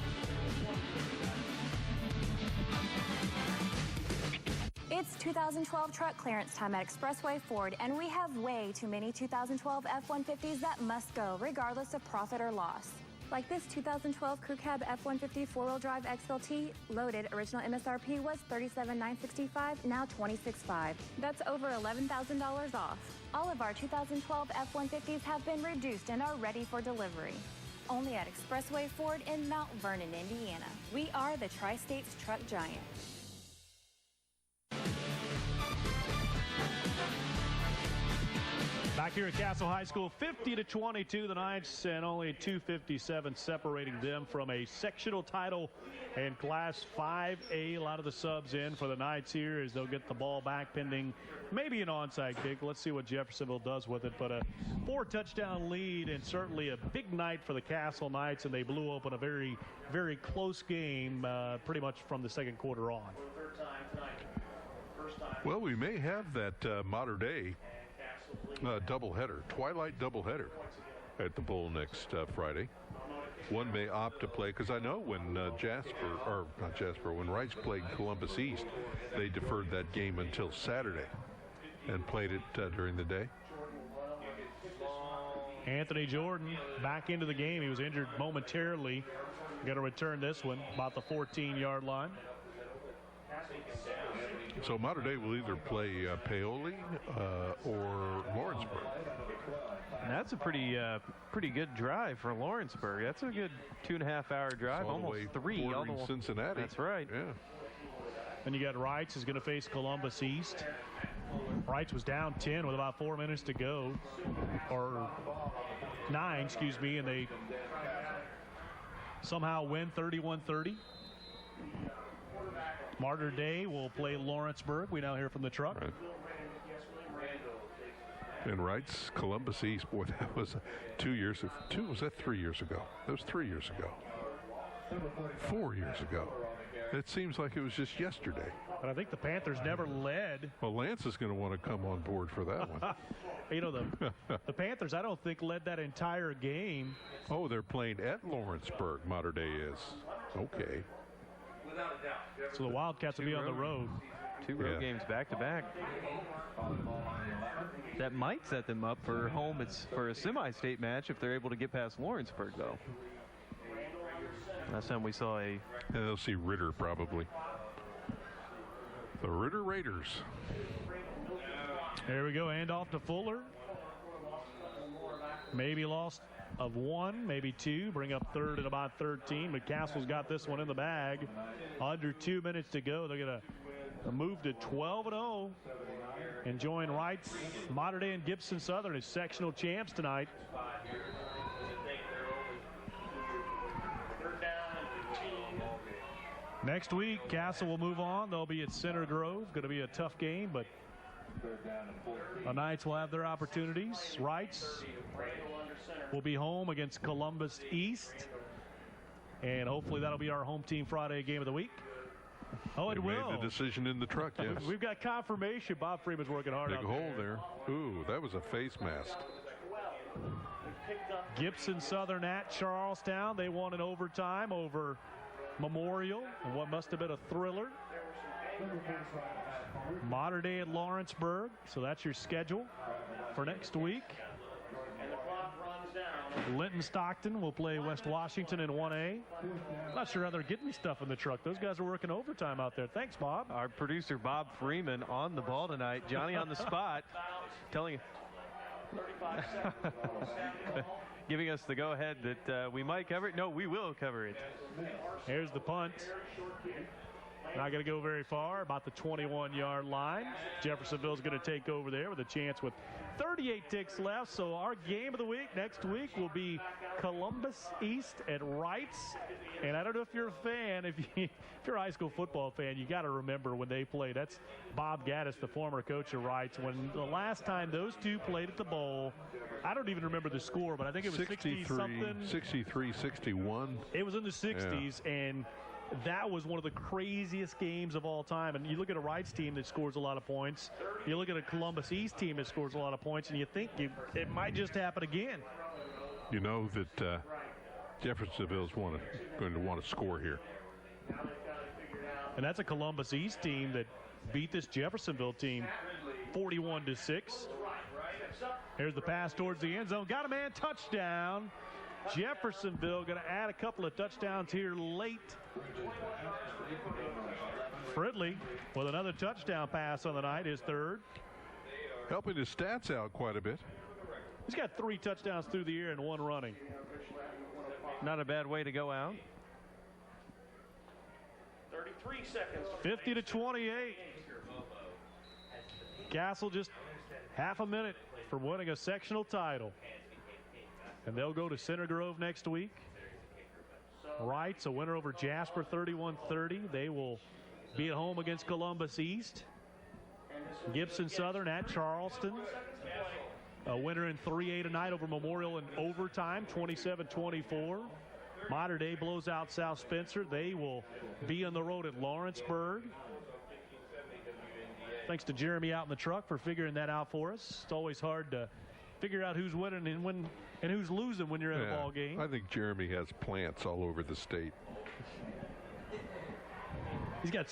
It's 2012 truck clearance time at Expressway Ford, and we have way too many 2012 F-150s that must go, regardless of profit or loss. Like this 2012 Crew Cab F-150 4-wheel drive XLT, loaded, original MSRP was $37,965, now $26,500. That's over $11,000 off. All of our 2012 F-150s have been reduced and are ready for delivery. Only at Expressway Ford in Mount Vernon, Indiana. We are the Tri-States truck giant. Back here at Castle High School, 50-22, the Knights, and only 257 separating them from a sectional title in Class 5A. A lot of the subs in for the Knights here as they'll get the ball back pending maybe an onside kick. Let's see what Jeffersonville does with it. But a 4-touchdown lead and certainly a big night for the Castle Knights, and they blew open a very, very close game pretty much from the second quarter on. Well, we may have that Mater Dei doubleheader, twilight doubleheader at the Bowl next Friday. One may opt to play, because I know when when Wrights played Columbus East, they deferred that game until Saturday and played it during the day. Anthony Jordan back into the game. He was injured momentarily. Going to return this one about the 14-yard line. So Mater Dei will either play Paoli or Lawrenceburg. And that's a pretty good drive for Lawrenceburg. That's a good 2.5-hour drive, almost 3. Bordering Cincinnati. That's right. Yeah. And you got Wrights is going to face Columbus East. Wrights was down 10 with about 4 minutes to go, or 9, excuse me, and they somehow win 31-30. Mater Dei will play Lawrenceburg. We now hear from the truck. Right. And Wrights, Columbus East. Boy, that was 2 years. Was that 3 years ago? That was 3 years ago. 4 years ago. It seems like it was just yesterday. But I think the Panthers never led. Well, Lance is going to want to come on board for that one. You know, the Panthers, I don't think, led that entire game. Oh, they're playing at Lawrenceburg, Mater Dei is. Okay. So the Wildcats will be on the road. 2 road games back-to-back. That might set them up for home. It's for a semi-state match if they're able to get past Lawrenceburg, though. Last time we saw they'll see Ritter probably. The Ritter Raiders. There we go. Handoff to Fuller. Maybe lost of 1, maybe 2. Bring up third at about 13. But Castle's got this one in the bag. Under 2 minutes to go. They're going to move to 12-0. And join Wrights, Mater Dei, and Gibson Southern as sectional champs tonight. Next week, Castle will move on. They'll be at Center Grove. Going to be a tough game, but the Knights will have their opportunities. Wrights will be home against Columbus East. And hopefully that'll be our home team Friday game of the week. Oh, it will. Made the decision in the truck, yes. We've got confirmation. Bob Freeman's working hard. Big out hole there. Ooh, that was a face mask. Gibson Southern at Charlestown. They won in overtime over Memorial, and what must have been a thriller. Mater Dei at Lawrenceburg, so that's your schedule for next week. Linton Stockton will play West Washington in 1A. Not sure how they're getting me stuff in the truck. Those guys are working overtime out there. Thanks, Bob. Our producer, Bob Freeman, on the ball tonight. Johnny on the spot, telling giving us the go-ahead that we might cover it. No, we will cover it. Here's the punt. Not going to go very far, about the 21-yard line. Jeffersonville's going to take over there with a chance with 38 ticks left. So our game of the week next week will be Columbus East at Wrights. And I don't know if you're a fan, if you're a high school football fan, you got to remember when they played. That's Bob Gaddis, the former coach of Wrights. When the last time those two played at the bowl, I don't even remember the score, but I think it was 60-something. 63-61. It was in the 60s, and that was one of the craziest games of all time. And you look at a Wrights team that scores a lot of points. You look at a Columbus East team that scores a lot of points, and you think it might just happen again. You know that Jeffersonville's going to want to score here. And that's a Columbus East team that beat this Jeffersonville team 41-6. Here's the pass towards the end zone. Got a man, touchdown. Jeffersonville going to add a couple of touchdowns here late. Fridley with another touchdown pass on the night, his third. Helping his stats out quite a bit. He's got 3 touchdowns through the year and 1 running. Not a bad way to go out. 33 seconds. 50-28. Castle just half a minute from winning a sectional title. And they'll go to Center Grove next week. Wrights, a winner over Jasper 31-30. They will be at home against Columbus East. Gibson Southern at Charleston. A winner in 3A tonight over Memorial in overtime, 27-24. Mater Dei blows out South Spencer. They will be on the road at Lawrenceburg. Thanks to Jeremy out in the truck for figuring that out for us. It's always hard to figure out who's winning and who's losing when you're in a ball game. I think Jeremy has plants all over the state. He's got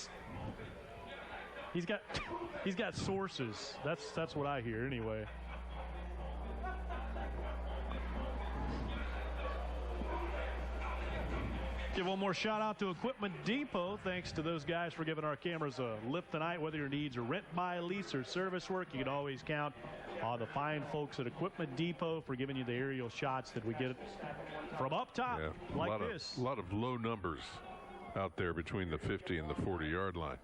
sources. That's what I hear anyway. Give one more shout out to Equipment Depot. Thanks to those guys for giving our cameras a lift tonight. Whether your needs are rent, buy, lease, or service work, you can always count on the fine folks at Equipment Depot for giving you the aerial shots that we get from up top like this. A lot of low numbers out there between the 50 and the 40-yard line.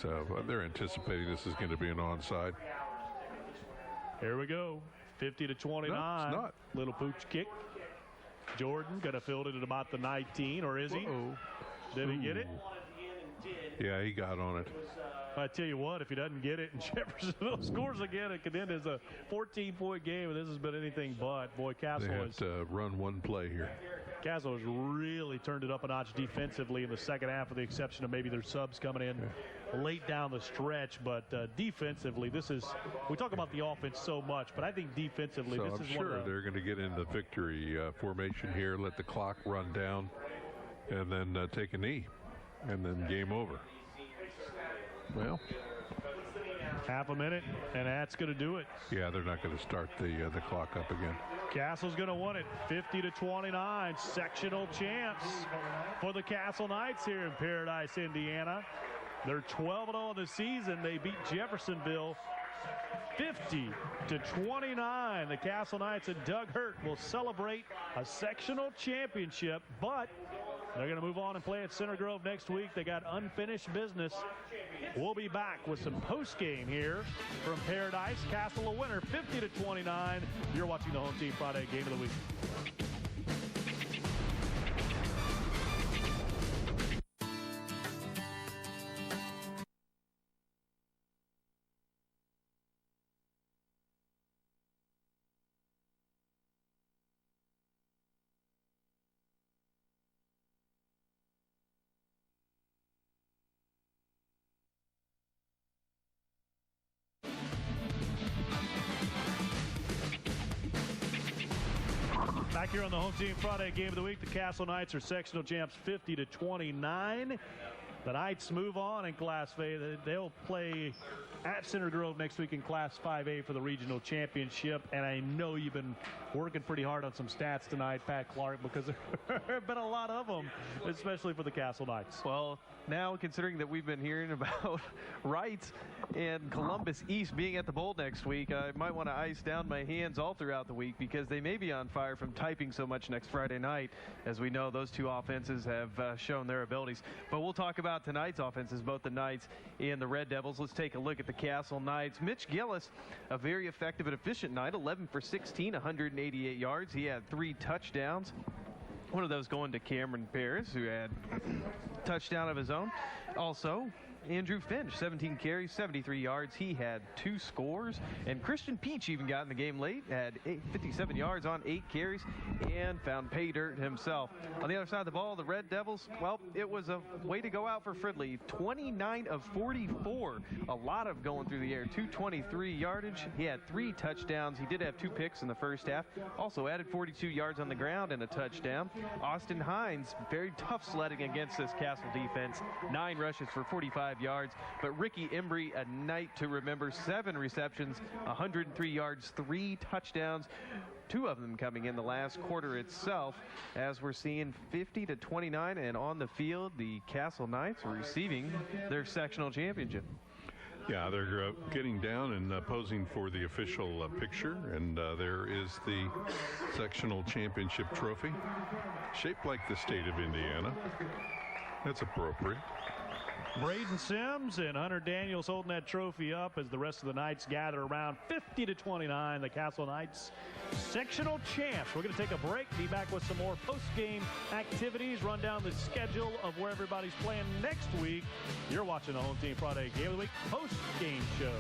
So they're anticipating this is going to be an onside. Here we go. 50-29. No, it's not. Little pooch kick. Jordan going to field it at about the 19, or is he? Did he get it? Yeah, he got on it. I tell you what, if he doesn't get it and Jeffersonville scores again, it could end as a 14-point game, and this has been anything but. Boy, Castle has to run one play here. Castle has really turned it up a notch defensively in the second half, with the exception of maybe their subs coming in late down the stretch. But defensively, we talk about the offense so much, but I think defensively, this is sure they're going to get in the victory formation here, let the clock run down, and then take a knee, and then game over. Well, half a minute, and that's going to do it. Yeah, they're not going to start the clock up again. Castle's going to win it 50-29. Sectional champs for the Castle Knights here in Paradise, Indiana. They're 12-0 in the season. They beat Jeffersonville 50-29. The Castle Knights and Doug Hurt will celebrate a sectional championship, but they're going to move on and play at Center Grove next week. They got unfinished business. We'll be back with some post-game here from Paradise. Castle a winner 50-29. You're watching the Home Team Friday Game of the Week. Back here on the Home Team Friday Game of the Week, the Castle Knights are sectional champs 50-29. The Knights move on in Class A. They'll play at Center Grove next week in Class 5A for the regional championship. And I know you've been working pretty hard on some stats tonight, Pat Clark, because there have been a lot of them, especially for the Castle Knights. Well, now considering that we've been hearing about Wright and Columbus East being at the bowl next week, I might want to ice down my hands all throughout the week because they may be on fire from typing so much next Friday night. As we know, those two offenses have shown their abilities. But we'll talk about tonight's offenses, both the Knights and the Red Devils. Let's take a look at the Castle Knights. Mitch Gillis, a very effective and efficient night, 11 for 16, 188 yards. He had 3 touchdowns. One of those going to Cameron Paris, who had a touchdown of his own. Also, Andrew Finch, 17 carries, 73 yards. He had 2 scores. And Christian Peach even got in the game late, had 57 yards on 8 carries, and found pay dirt himself. On the other side of the ball, the Red Devils, well, it was a way to go out for Fridley. 29 of 44. A lot of going through the air. 223 yardage. He had 3 touchdowns. He did have 2 picks in the first half. Also added 42 yards on the ground and a touchdown. Austin Hines, very tough sledding against this Castle defense. 9 rushes for 45 yards. But Ricky Embry, a night to remember, 7 receptions, 103 yards, 3 touchdowns, 2 of them coming in the last quarter itself, as we're seeing 50-29, and on the field, the Castle Knights are receiving their sectional championship. Yeah, they're getting down and posing for the official picture, and there is the sectional championship trophy, shaped like the state of Indiana. That's appropriate. Braden Sims and Hunter Daniels holding that trophy up as the rest of the Knights gather around. 50-29, the Castle Knights sectional champs. We're going to take a break, be back with some more post-game activities, run down the schedule of where everybody's playing next week. You're watching the Home Team Friday Game of the Week post-game show.